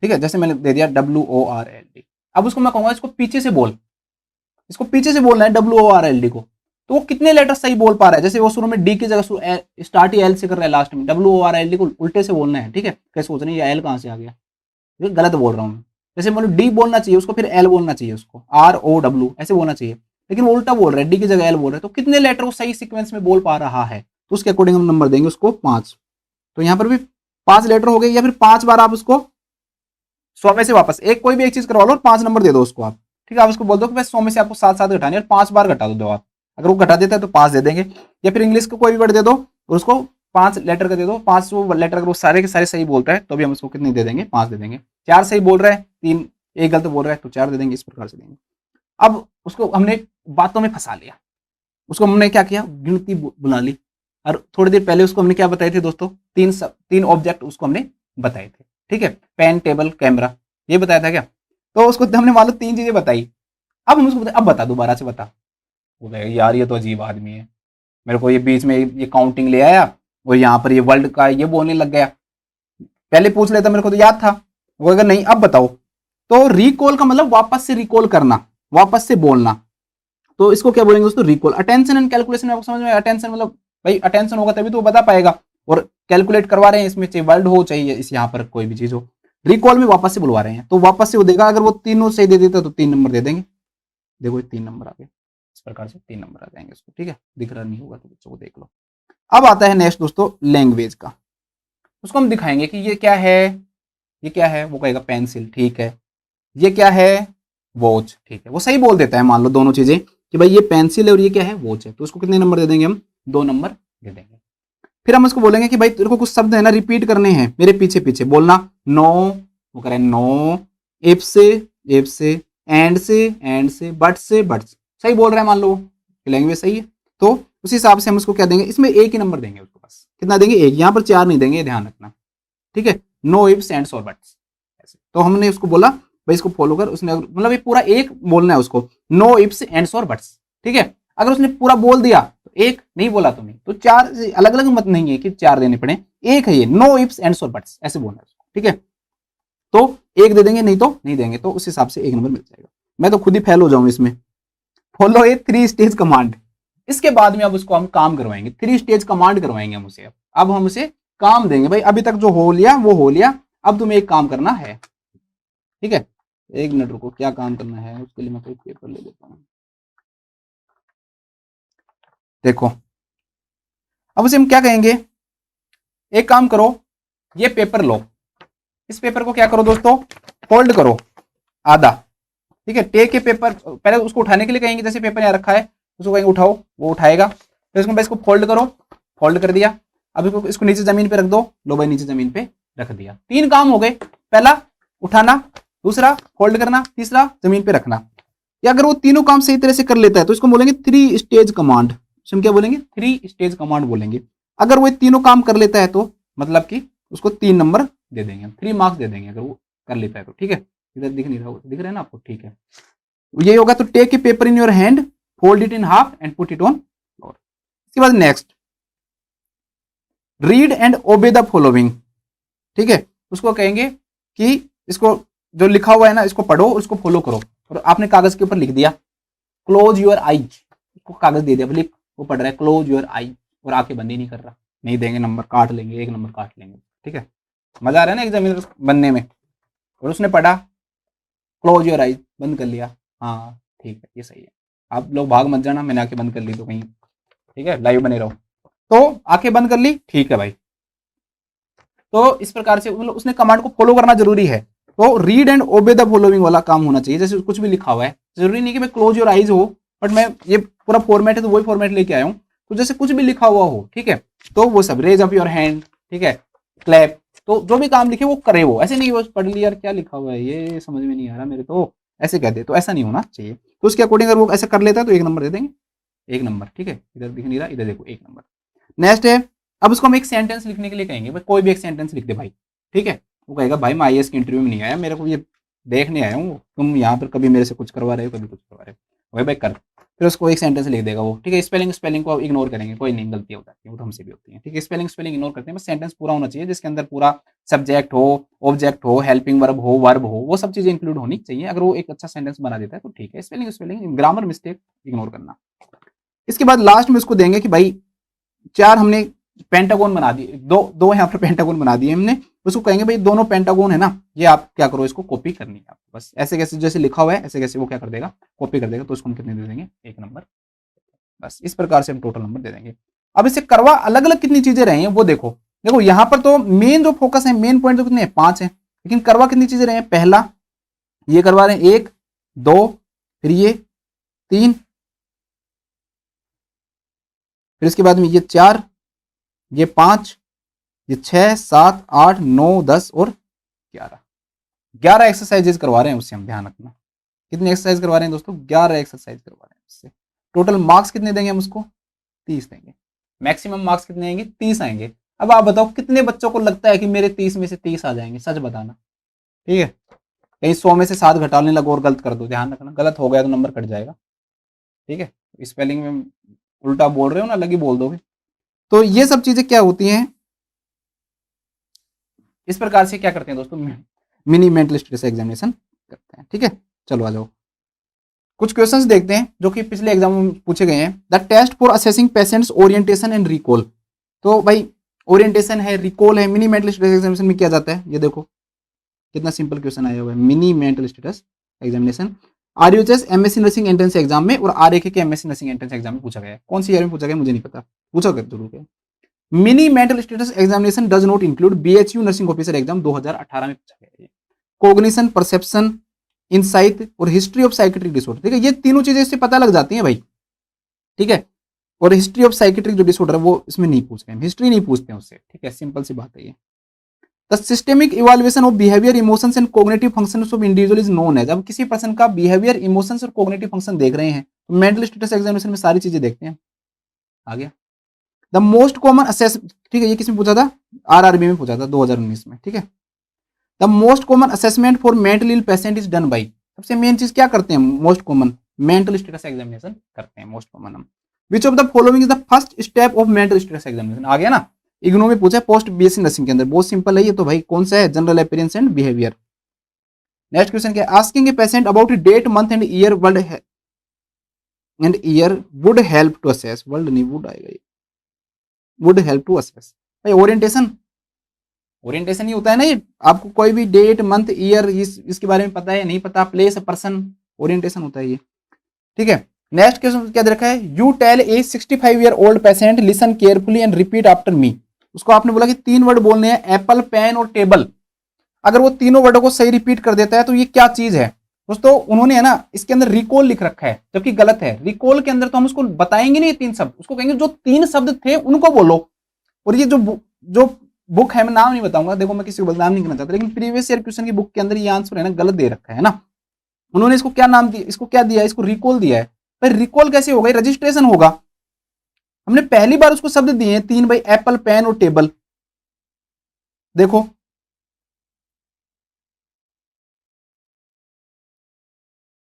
ठीक है, जैसे मैंने दे दिया WORLD। अब उसको मैं कहूंगा इसको पीछे से बोल, इसको पीछे से बोलना है WORLD को। तो वो कितने लेटर सही बोल पा रहा है, जैसे वो शुरू में डी की जगह स्टार्ट ही एल से कर रहा है, लास्ट में WORLD को उल्टे से बोलना है। ठीक है, कैसे सोच रहे हैं ये एल कहां से आ गया, ये गलत बोल रहा हूँ। जैसे मतलब डी बोलना चाहिए उसको, फिर एल बोलना चाहिए उसको, ROW ऐसे बोलना चाहिए, लेकिन वो उल्टा बोल रहा है, डी की जगह एल बोल रहा है। तो कितने लेटर वो सही सीक्वेंस में बोल पा रहा है, तो उसके अकॉर्डिंग हम नंबर देंगे उसको 5। तो यहाँ पर भी 5 लेटर हो गए, या फिर 5 बार आप उसको 100 में से वापस एक कोई भी एक चीज करवा लो और 5 नंबर दे दो उसको आप। ठीक है, आप उसको बोल दो कि 100 में से आपको 7 घटाने और 5 बार घटा दो आप। अगर वो घटा देता है तो 5 दे देंगे। या फिर इंग्लिश का कोई भी वर्ड दे दो और उसको 5 लेटर का दे दो, 5 लेटर अगर वो सारे के सारे सही बोलता है तो भी हम उसको कितनी दे देंगे, 5 दे देंगे। 4 सही बोल रहा है, 3 एक गलत बोल रहा है तो 4 दे देंगे, इस प्रकार से देंगे। अब उसको हमने बातों में फंसा लिया, उसको हमने क्या किया, गिनती बुला ली। और थोड़ी देर पहले उसको हमने क्या बताए थे दोस्तों, 3 ऑब्जेक्ट उसको हमने बताए थे। ठीक है, पेन, टेबल, कैमरा, ये बताया था क्या। तो उसको हमने मान लो 3 चीजें बताई। अब हम उसको बताए, अब बता दोबारा से बता, वो कहेगा यार ये तो अजीब आदमी है, मेरे को ये बीच में ये काउंटिंग ले आया और यहाँ पर ये वर्ल्ड का ये बोलने लग गया, पहले पूछ लेता मेरे को तो याद था। वो कहेगा नहीं अब बताओ। तो रिकॉल का मतलब वापस से रिकॉल करना, वापस से बोलना, तो इसको क्या बोलेंगे दोस्तों, रिकॉल। अटेंशन एंड कैलकुलेशन आपको समझ में, अटेंशन मतलब भाई अटेंशन होगा तभी तो वो बता पाएगा, और कैलकुलेट करवा रहे हैं इसमें, चाहे वर्ड हो चाहिए इस यहाँ पर कोई भी चीज हो, रिकॉल में वापस से बुलवा रहे हैं तो वापस से वो देगा। अगर वो तीनों सही दे देता तो 3 नंबर दे देंगे। देखो 3 नंबर आ गए, इस प्रकार से 3 नंबर आ जाएंगे उसको, ठीक है। दिख रहा नहीं होगा तो बच्चों को देख लो। अब आता है नेक्स्ट दोस्तों लैंग्वेज का, उसको हम दिखाएंगे कि ये क्या है, ये क्या है, वो कहेगा पेंसिल, ठीक है। ये क्या है, वॉच, ठीक है। वो सही बोल देता है मान लो दोनों चीजें कि भाई ये पेंसिल है और ये क्या है, वॉच है, तो उसको कितने नंबर दे देंगे हम, 2 नंबर दे देंगे। फिर हम उसको बोलेंगे कि भाई तेरे को कुछ शब्द है ना रिपीट करने हैं मेरे पीछे पीछे बोलना। नो, वो करें नो, इफ से, एंड से, बट से, सही बोल रहा है मान लो, लैंग्वेज सही है। तो उस हिसाब से हम उसको क्या देंगे, इसमें एक ही नंबर देंगे उसको, बस कितना देंगे, एक। यहाँ पर 4 नहीं देंगे, ध्यान रखना, ठीक है। नो इफ्स एंड्स और बट्स, तो हमने उसको बोला भाई इसको फॉलो कर, उसने मतलब ये पूरा एक बोलना है उसको, नो इफ्स एंड्स और बट्स, ठीक है। अगर उसने पूरा बोल दिया तो एक, नहीं बोला तुमने तो 4, अलग अलग मत नहीं है कि 4 देने पड़े, एक है ये, नो इफ्स एंड्स और बट्स ऐसे बोलना है उसको, ठीक है। तो एक दे देंगे, नहीं तो नहीं देंगे, तो उस हिसाब से 1 नंबर मिल जाएगा। मैं तो खुद ही फेल हो जाऊं इसमें। फॉलो ए 3 स्टेज कमांड, इसके बाद में अब उसको हम काम करवाएंगे, 3 स्टेज कमांड करवाएंगे हम उसे। अब हम उसे काम देंगे, भाई अभी तक जो हो लिया वो हो लिया, अब तुम्हें एक काम करना है, ठीक है। 1 मिनट रुको, क्या काम करना है उसके लिए मैं कोई पेपर ले लेता हूँ। देखो अब उसे हम क्या कहेंगे, एक काम करो, ये पेपर लो, इस पेपर को क्या करो दोस्तों, फोल्ड करो आधा, ठीक है। टेक के पेपर, पहले उसको उठाने के लिए कहेंगे, जैसे पेपर यहाँ रखा है उसको कहेंगे उठाओ, वो उठाएगा। फिर इसको फोल्ड करो, फोल्ड कर दिया। अब इसको नीचे जमीन पे रख दो, लो भाई नीचे जमीन पे रख दिया। 3 काम हो गए, पहला उठाना, दूसरा फोल्ड करना, तीसरा जमीन पे रखना। या अगर वो तीनों काम सही तरह से कर लेता है तो इसको बोलेंगे 3 स्टेज कमांड। हम क्या बोलेंगे, 3 स्टेज कमांड बोलेंगे। अगर वो तीनों काम कर लेता है तो मतलब कि उसको 3 नंबर दे देंगे हम, 3 मार्क्स दे देंगे अगर वो कर लेता है तो, ठीक है। इधर दिख नहीं रहा, दिख रहा है ना आपको, ठीक है। ये होगा तो take a paper in your hand, fold it in half and put it on floor. इसके बाद next, read and obey the following, ठीक है। उसको कहेंगे कि इसको जो लिखा हुआ है ना इसको पढ़ो, उसको फॉलो करो। और आपने कागज के ऊपर लिख दिया क्लोज योर आईज, उसको कागज दे दिया, लिख, वो पढ़ रहा है क्लोज योर आई, और आंखें बंद ही नहीं कर रहा, नहीं देंगे नंबर, काट लेंगे, 1 नंबर काट लेंगे, ठीक है। मजा आ रहा है ना एग्जामिनर बनने में। और उसने पढ़ा क्लोज योर आईज, बंद कर लिया, हाँ ठीक है ये सही है। आप लोग भाग मत जाना, मैंने आंखें बंद कर ली तो कहीं, ठीक है, लाइव बने रहो। तो आंखें बंद कर ली, ठीक है भाई। तो इस प्रकार से मतलब उसने कमांड को फॉलो करना जरूरी है। तो read and obey the following वाला काम होना चाहिए। जैसे कुछ भी लिखा हुआ है, जरूरी नहीं कि मैं क्लोज योर आईज हो, बट मैं ये पूरा फॉर्मेट है तो वही फॉर्मेट लेके आया हूँ। तो जैसे कुछ भी लिखा हुआ हो, ठीक है, तो वो सब, रेज अप योर हैंड, ठीक है, क्लैप, तो जो भी काम लिखे वो करे वो, ऐसे नहीं वो पढ़ लिया यार क्या लिखा हुआ है ये समझ में नहीं आ रहा मेरे, तो ऐसे कह दे, तो ऐसा नहीं होना चाहिए। तो उसके अकॉर्डिंग अगर वो ऐसा कर लेता है तो 1 नंबर दे देंगे, 1 नंबर, ठीक है। इधर दिख नहीं रहा, इधर देखो 1 नंबर। नेक्स्ट है, अब उसको हम एक सेंटेंस लिखने के लिए कहेंगे, भाई कोई भी एक सेंटेंस लिख दे भाई, ठीक है। वो कहेगा भाई मैं आईएएस की इंटरव्यू में नहीं आया, मेरे को ये देखने आया हूँ, तुम यहाँ पर कभी मेरे से कुछ करवा रहे हो, कभी कुछ करवा रहे हो, भाई कर। फिर उसको एक सेंटेंस लिख देगा वो, ठीक है। स्पेलिंग को इग्नोर करेंगे, कोई नहीं, गलती हो जाती है, वो तो हमसे भी होती है, ठीक है। स्पेलिंग इग्नोर करते हैं, बस सेंटेंस पूरा होना चाहिए जिसके अंदर पूरा सब्जेक्ट हो, ऑब्जेक्ट हो, हेल्पिंग वर्ब हो, वर्ब हो, वो सब चीजें इंक्लूड होनी चाहिए। अगर वो एक अच्छा सेंटेंस बना देता है तो ठीक है। स्पेलिंग ग्रामर मिस्टेक इग्नोर करना। इसके बाद लास्ट में उसको देंगे कि भाई 4 हमने पेंटागोन बना दिए, दो यहाँ पर पेंटागोन बना दिए हमने, उसको कहेंगे भाई दोनों पेंटागोन है ना, ये आप क्या करो, इसको कॉपी करनी है आपको, बस ऐसे कैसे जैसे लिखा हुआ है ऐसे कैसे वो क्या कर देगा, कॉपी कर देगा। तो उसको हम कितने दे देंगे, 1 नंबर। बस इस प्रकार से हम टोटल नंबर दे देंगे। अब इससे करवा अलग अलग कितनी चीजें रही हैं वो देखो। देखो यहाँ पर तो मेन जो फोकस है, मेन पॉइंट जो कितने हैं, 5 है, लेकिन करवा कितनी चीजें रही हैं, पहला ये करवा रहे हैं 1 2, फिर ये 3, फिर इसके बाद में ये 4, ये 5, ये 6 7 8 9 10 और 11 एक्सरसाइजेज करवा रहे हैं उससे हम, ध्यान रखना। कितनी एक्सरसाइज करवा रहे हैं दोस्तों, 11 एक्सरसाइज करवा रहे हैं उससे। टोटल मार्क्स कितने देंगे हम उसको, 30 देंगे। मैक्सिमम मार्क्स कितने आएंगे, 30 आएंगे। अब आप बताओ कितने बच्चों को लगता है कि मेरे 30 में से 30 आ जाएंगे, सच बताना, ठीक है। कहीं 100 में से 7 घटाने लगो और गलत कर दो, ध्यान रखना, गलत हो गया तो नंबर कट जाएगा, ठीक है। स्पेलिंग में उल्टा बोल रहे हो ना, अलग ही बोल दोगे। तो ये सब चीजें क्या होती हैं, इस प्रकार से क्या करते हैं दोस्तों, मिनी मेंटल स्टेटस एग्जामिनेशन करते हैं। ठीक है, चलो आ जाओ, कुछ क्वेश्चंस देखते हैं जो कि पिछले एग्जाम में पूछे गए हैं। The test for assessing patient's orientation and recall. तो भाई ओरिएंटेशन है, रिकॉल है, मिनी मेंटल स्टेटस एग्जामिनेशन में किया जाता है। ये देखो कितना सिंपल क्वेश्चन आया हुआ है, mini mental status examination RUHS MSc nursing entrance exam में और आरएके के एमएससी नर्सिंग एंट्रेंस एग्जाम में पूछा गया है। कौन सी ईयर में पूछा गया मुझे नहीं पता, पूछा गया जरूर है। Mini mental status examination does not include BHU nursing officer exam 2018 में पूछा गया है। कोग्निशन, परसेप्शन, इंसाइट और हिस्ट्री ऑफ साइकेट्रिक डिसऑर्डर। ठीक है, ये तीनों चीजें इससे पता लग जाती हैं भाई। ठीक है, और हिस्ट्री ऑफ साइकेट्रिक जो डिसऑर्डर है वो इसमें नहीं पूछ रहे हैं, हिस्ट्री नहीं पूछते हैं उससे। ठीक है, सिंपल सी बात है ये। The systemic evaluation of behaviour, emotions and cognitive functions of individual is known as. अब किसी पर्सन का बिहेवियर, इमोशंस और कॉग्निटिव फंक्शन देख रहे हैं तो मेंटल स्टेटस एग्जामिनेशन में सारी चीजें देखते हैं। आ गया। द मोस्ट कॉमन असेस, ठीक है, ये किसमें पूछा था, आरआरबी में पूछा था 2019 में। ठीक है, the most common assessment for mental ill patient is done by. सबसे मेन चीज क्या करते हैं, most common mental status examination करते हैं, मोस्ट कॉमन हम। Which of the following is the first step of mental status examination. आ गया ना, इग्नू में पूछा पोस्ट बीएससी नर्सिंग के अंदर, बहुत सिंपल है ये तो भाई, कौन सा है, general appearance and behaviour. Next question क्या है, asking a patient about date month and year would help to assess. World नहीं, वुड आएगा ये, वुड हेल्प टू असेस। भाई ओरिएंटेशन, ओरिएंटेशन ही होता है ना ये, आपको कोई भी डेट मंथ ईयर इसके बारे में पता है नहीं पता, प्लेस पर्सन, ओरिएंटेशन होता है ये। ठीक है, नेक्स्ट क्वेश्चन क्या दे रखा है, you tell a 65 year old patient listen carefully and repeat after me. उसको आपने बोला कि 3 वर्ड बोलने हैं, एप्पल, पेन और टेबल। अगर वो तीनों वर्डों को सही रिपीट कर देता है तो ये क्या चीज है दोस्तों, उन्होंने है ना इसके अंदर रिकॉल लिख रखा है जबकि गलत है। रिकॉल के अंदर तो हम उसको बताएंगे नहीं 3 शब्द, उसको कहेंगे जो 3 शब्द थे उनको बोलो। और ये जो बुक है, मैं नाम नहीं बताऊंगा, देखो मैं किसी को बदनाम नहीं करना चाहता, लेकिन प्रीवियस ईयर क्वेश्चन की बुक के अंदर ये आंसर है ना गलत दे रखा है ना। उन्होंने इसको क्या नाम दिया, इसको क्या दिया, इसको रिकॉल दिया है। भाई रिकॉल कैसे होगा, रजिस्ट्रेशन होगा। हमने पहली बार उसको शब्द दिए हैं 3 भाई, एप्पल, पेन और टेबल। देखो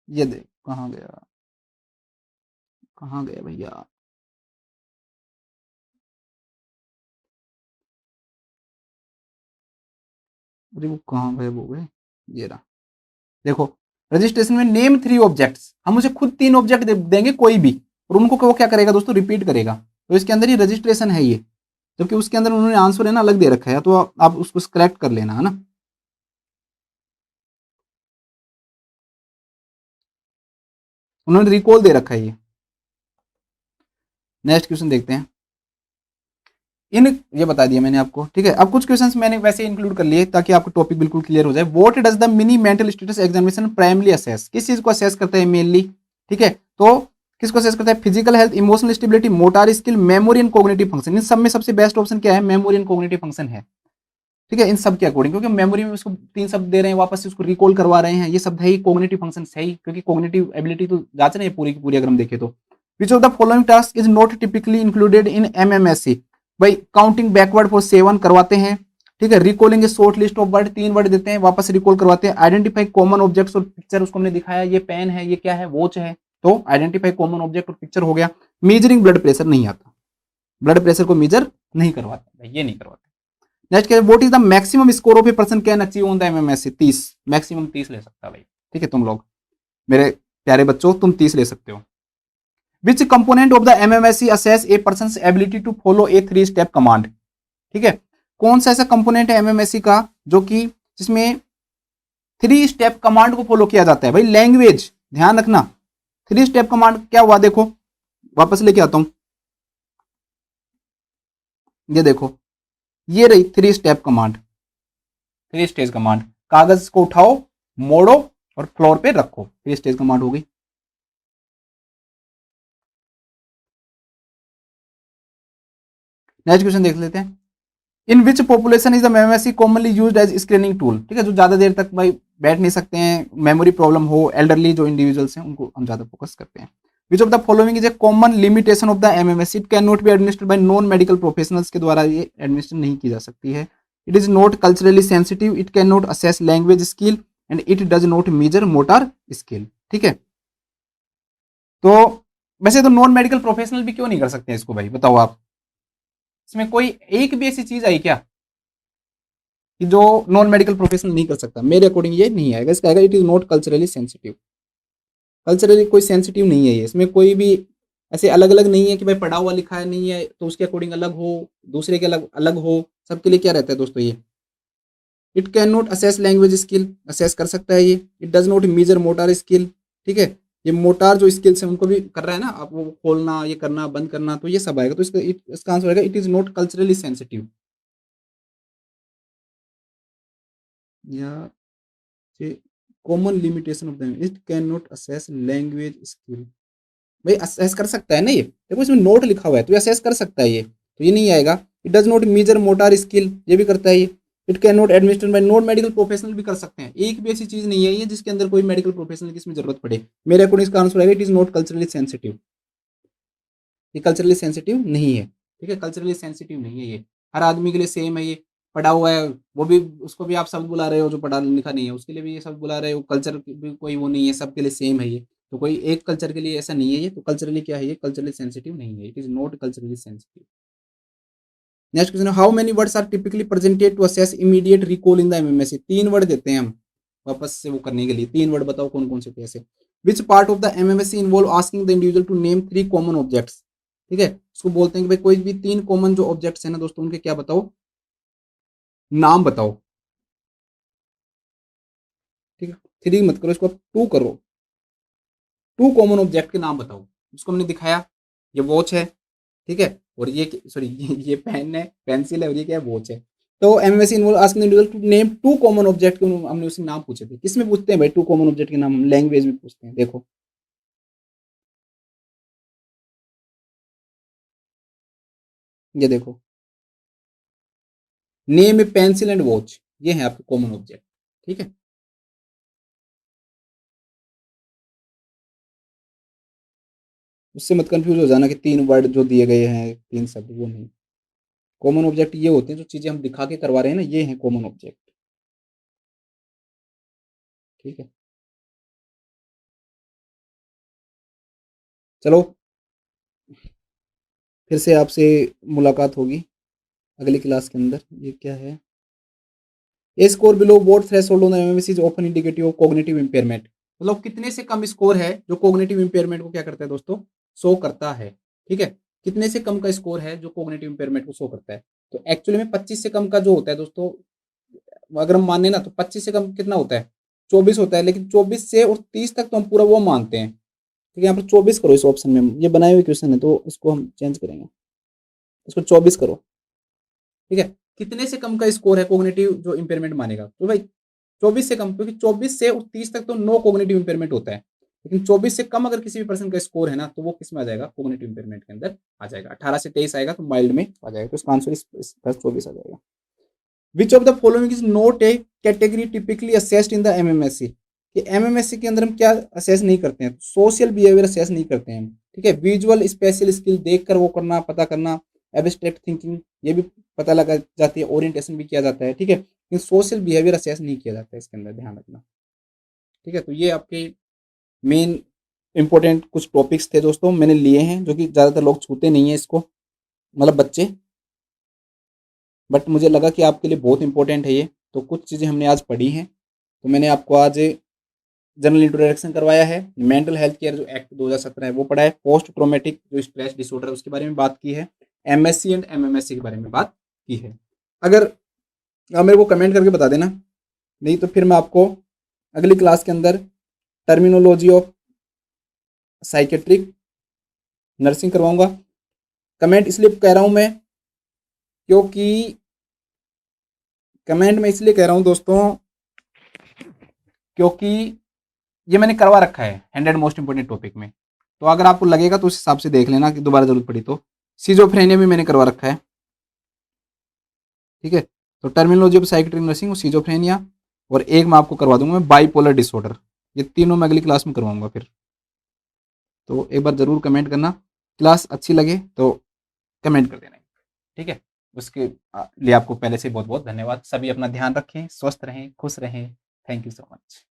ये देख कहां गया, कहां गया भैया, अरे वो कहां गए, वो गए, ये रहा। देखो रजिस्ट्रेशन में नेम 3 ऑब्जेक्ट्स, हम उसे खुद 3 ऑब्जेक्ट देंगे कोई भी, और उनको वो क्या करेगा दोस्तों, रिपीट करेगा। तो इसके अंदर ही रजिस्ट्रेशन है ये, जबकि उसके अंदर उन्होंने आंसर है ना अलग दे रखा है, तो आप उसको करेक्ट कर लेना है ना। उन्होंने रिकॉल दे रखा है ये। नेक्स्ट क्वेश्चन देखते हैं, ये बता दिया मैंने आपको। ठीक है, अब कुछ क्वेश्चंस मैंने वैसे इंक्लूड कर लिए ताकि आपको टॉपिक बिल्कुल क्लियर हो जाए। What does the mini mental status examination primary assess, किस चीज को असेस करता है मेनली। ठीक है, तो किसको असेस करता है, physical health, emotional stability, motor skill, memory and cognitive function. इन सब में सबसे बेस्ट ऑप्शन क्या है, मेमोरी एंड कॉग्निटिव फंक्शन है। ठीक है, इन सब के अकॉर्डिंग, क्योंकि मेमोरी में उसको 3 शब्द दे रहे हैं, वापस से उसको रिकॉल करवा रहे हैं, ये शब्द है ही, कॉग्निटिव फंक्शन सही, क्योंकि कॉग्निटिव एबिलिटी तो जांच रहे हैं पूरी की पूरी अगर हम देखें तो। विच of the following task is not typically included in MMSC. भाई काउंटिंग बैकवर्ड फॉर 7 करवाते हैं। ठीक है, recalling A short list of word, 3 word देते हैं, वापस रिकॉल करवाते हैं। आइडेंटिफाई कॉमन ऑब्जेक्ट्स और पिक्चर, उसको हमने दिखाया, ये पेन है, ये क्या है, वॉच है, तो आइडेंटिफाई कॉमन ऑब्जेक्ट और पिक्चर हो गया। मेजरिंग ब्लड प्रेशर नहीं आता, ब्लड प्रेशर को मेजर नहीं करवाते, ये नहीं करवाते। नेक्स्ट क्या है, what is the maximum score of a person can achieve on the MMSC, 30, maximum 30 ले सकता है भाई। ठीक है, तुम लोग मेरे प्यारे बच्चों तुम 30 ले सकते हो। Which component of the MMSC assess a person's ability to follow a 3 step command. ठीक है, कौन सा ऐसा कंपोनेंट है एमएमएससी का जो कि जिसमें 3 स्टेप कमांड को फॉलो किया जाता है। भाई लैंग्वेज ध्यान रखना, 3 स्टेप कमांड क्या हुआ, देखो वापस लेके आता हूं, ये देखो ये रही 3 स्टेप कमांड, 3 स्टेज कमांड। कागज को उठाओ, मोड़ो और फ्लोर पे रखो, 3 स्टेज कमांड हो गई। नेक्स्ट क्वेश्चन देख लेते हैं, in which population is the MMSE commonly used as screening tool. ठीक है, जो ज्यादा देर तक भाई बैठ नहीं सकते हैं, मेमोरी प्रॉब्लम हो, एल्डरली जो इंडिविजुअल्स हैं उनको हम ज्यादा फोकस करते हैं। Which of the following is a common limitation of the MMSC, it can not be administered by non medical professionals, के द्वारा ये एडमिनिस्टर नहीं की जा सकती है। It is not culturally sensitive, it can not assess language skill and it does not measure motor skill. ठीक है, तो वैसे तो नॉन मेडिकल प्रोफेशनल भी क्यों नहीं कर सकते इसको भाई, बताओ आप, इसमें कोई एक भी ऐसी चीज आई क्या कि जो नॉन मेडिकल प्रोफेशनल नहीं कर सकता? मेरे अकॉर्डिंग ये नहीं आएगा, इसका आएगा it is not culturally sensitive. Culturally कोई सेंसिटिव नहीं है ये, इसमें कोई भी ऐसे अलग अलग नहीं है कि भाई पढ़ा हुआ लिखा है नहीं है तो उसके अकॉर्डिंग अलग हो, दूसरे के अलग अलग हो, सबके लिए क्या रहता है दोस्तों ये। It can not assess language skill, assess कर सकता है ये। It does not measure motor skill, ठीक है, ये मोटार जो स्किल्स है उनको भी कर रहा है ना, आप वो खोलना ये करना बंद करना, तो ये सब आएगा। तो इसका आंसर आएगा it is not culturally sensitive, या common limitation of the it can not assess language skill. भाई असेस कर सकता है ना ये, देखो इसमें नोट लिखा हुआ है तो ये असेस कर सकता है ये, तो ये नहीं आएगा। It does not measure motor skill, ये भी करता है ये। It can not administer by non medical professional भी कर सकते हैं, एक भी ऐसी चीज नहीं है ये जिसके अंदर कोई मेडिकल प्रोफेशनल की इसमें जरूरत पड़े। मेरे अकॉर्डिंग इसका आंसर आएगा it is not culturally sensitive, ये कल्चरली सेंसिटिव नहीं है, ठीक है, कल्चरली सेंसिटिव नहीं है ये, हर आदमी के लिए सेम है ये। पढ़ा हुआ है वो भी, उसको भी आप शब्द बुला रहे हो, जो पढ़ा लिखा नहीं है उसके लिए भी ये शब्द बुला रहे हो, कल्चर भी कोई वो नहीं है, सबके लिए सेम है ये। तो कोई एक कल्चर के लिए ऐसा नहीं है ये, तो कल्चरली क्या है ये, कल्चरली सेंसिटिव नहीं है, it is not culturally sensitive. Next question, how many words are typically presented to assess immediate recall in the MMSC. 3 word देते हैं हम वापस से वो करने के लिए, 3 वर्ड बताओ कौन कौन से थे ऐसे। Which part of the MMSC involve asking the individual to name 3 common objects, ठीक है, उसको बोलते हैं कि भाई कोई भी 3 कॉमन जो ऑब्जेक्ट्स है ना दोस्तों उनके क्या बताओ, नाम बताओ, ठीक है, 3 मत करो इसको, 2 करो, 2 कॉमन ऑब्जेक्ट के नाम बताओ। उसको हमने दिखाया, ये वॉच है, ठीक है, और ये सॉरी ये पेन है, पेंसिल है, और ये क्या है, वॉच है। तो MSC involve asking the individual to name 2 common object के, हमने उसके नाम पूछे थे। किसमें पूछते हैं भाई 2 कॉमन ऑब्जेक्ट के नाम, हम लैंग्वेज में पूछते हैं। देखो ये देखो, name A pencil and watch, ये है आपके कॉमन ऑब्जेक्ट, ठीक है। उससे मत कंफ्यूज हो जाना कि 3 वर्ड जो दिए गए हैं 3 शब्द, वो नहीं। कॉमन ऑब्जेक्ट ये होते हैं जो चीजें हम दिखा के करवा रहे हैं ना, ये है कॉमन ऑब्जेक्ट, ठीक है। चलो फिर से आपसे मुलाकात होगी अगली क्लास के अंदर। ये क्या है, a score below board threshold on the MMS is often indicative of cognitive impairment. मतलब कितने से कम स्कोर है जो कॉग्निटिव इंपेयरमेंट को क्या करता है दोस्तों, शो करता है, ठीक है। कितने से कम का स्कोर है जो कॉग्निटिव इंपेयरमेंट को शो करता है, तो एक्चुअली में 25 से कम का जो होता है दोस्तों, अगर हम माने ना तो 25 से कम कितना होता है, 24 होता है, लेकिन 24 से और 30 तक तो हम पूरा वो मानते हैं, ठीक है। यहाँ पर 24 करो इस ऑप्शन में, ये बनाए हुए क्वेश्चन है तो इसको हम चेंज करेंगे, इसको 24 करो, ठीक है। कितने से कम का स्कोर है कॉग्निटिव जो इंपेयरमेंट मानेगा, तो भाई 24 से कम, क्योंकि 24 से और 30 तक तो नो कॉग्निटिव इंपेयरमेंट होता है, लेकिन 24 से कम अगर किसी भी पर्सन का स्कोर है ना तो वो किस में आ जाएगा, कॉग्निटिव इंपेयरमेंट के अंदर आ जाएगा। 18 से 23 आएगा तो माइल्ड में आ जाएगा, तो इसका आंसर इस 24 आ जाएगा। विच of the following is not A category typically assessed in the MMSC, कि एमएमएससी के अंदर हम क्या असेस नहीं करते हैं, सोशल बिहेवियर असेस नहीं करते हैं, ठीक है। विजुअल स्पेशल स्किल देखकर वो करना, पता करना, एब्स्ट्रैक्ट थिंकिंग ये भी पता लगा जाती है, ओरिएंटेशन भी किया जाता है, ठीक है, लेकिन सोशल बिहेवियर असेस नहीं किया जाता है इसके अंदर, ध्यान रखना, ठीक है। तो ये आपके मेन इंपॉर्टेंट कुछ टॉपिक्स थे दोस्तों, मैंने लिए हैं जो कि ज़्यादातर लोग छूते नहीं है इसको, मतलब बच्चे, बट मुझे लगा कि आपके लिए बहुत इंपॉर्टेंट है ये, तो कुछ चीज़ें हमने आज पढ़ी हैं। तो मैंने आपको आज जनरल इंट्रोडक्शन करवाया है, मेंटल हेल्थ केयर जो एक्ट 2017 है वो पढ़ा है, पोस्ट ट्रोमेटिक जो स्ट्रेस डिसऑर्डर उसके बारे में बात की है, एमएससी एंड एमएमएससी के बारे में बात की है। अगर आप मेरे को कमेंट करके बता देना, नहीं तो फिर मैं आपको अगली क्लास के अंदर टर्मिनोलॉजी ऑफ साइकेट्रिक नर्सिंग करवाऊंगा। कमेंट इसलिए कह रहा हूं मैं, क्योंकि कमेंट में इसलिए कह रहा हूं दोस्तों क्योंकि ये मैंने करवा रखा है 100 मोस्ट इंपोर्टेंट टॉपिक में, तो अगर आपको लगेगा तो उस हिसाब से देख लेना कि दोबारा जरूरत पड़ी तो। सीजोफ्रेनिया भी मैंने करवा रखा है, ठीक है। तो टर्मिनोलॉजी ऑफ साइकेट्रिक नर्सिंग और सीजोफ्रेनिया, और एक मैं आपको करवा दूंगा मैं बाइपोलर डिसऑर्डर, ये तीनों मैं अगली क्लास में करवाऊंगा फिर। तो एक बार ज़रूर कमेंट करना, क्लास अच्छी लगे तो कमेंट कर देना, ठीक है। उसके लिए आपको पहले से बहुत बहुत धन्यवाद। सभी अपना ध्यान रखें, स्वस्थ रहें, खुश रहें। Thank you so much.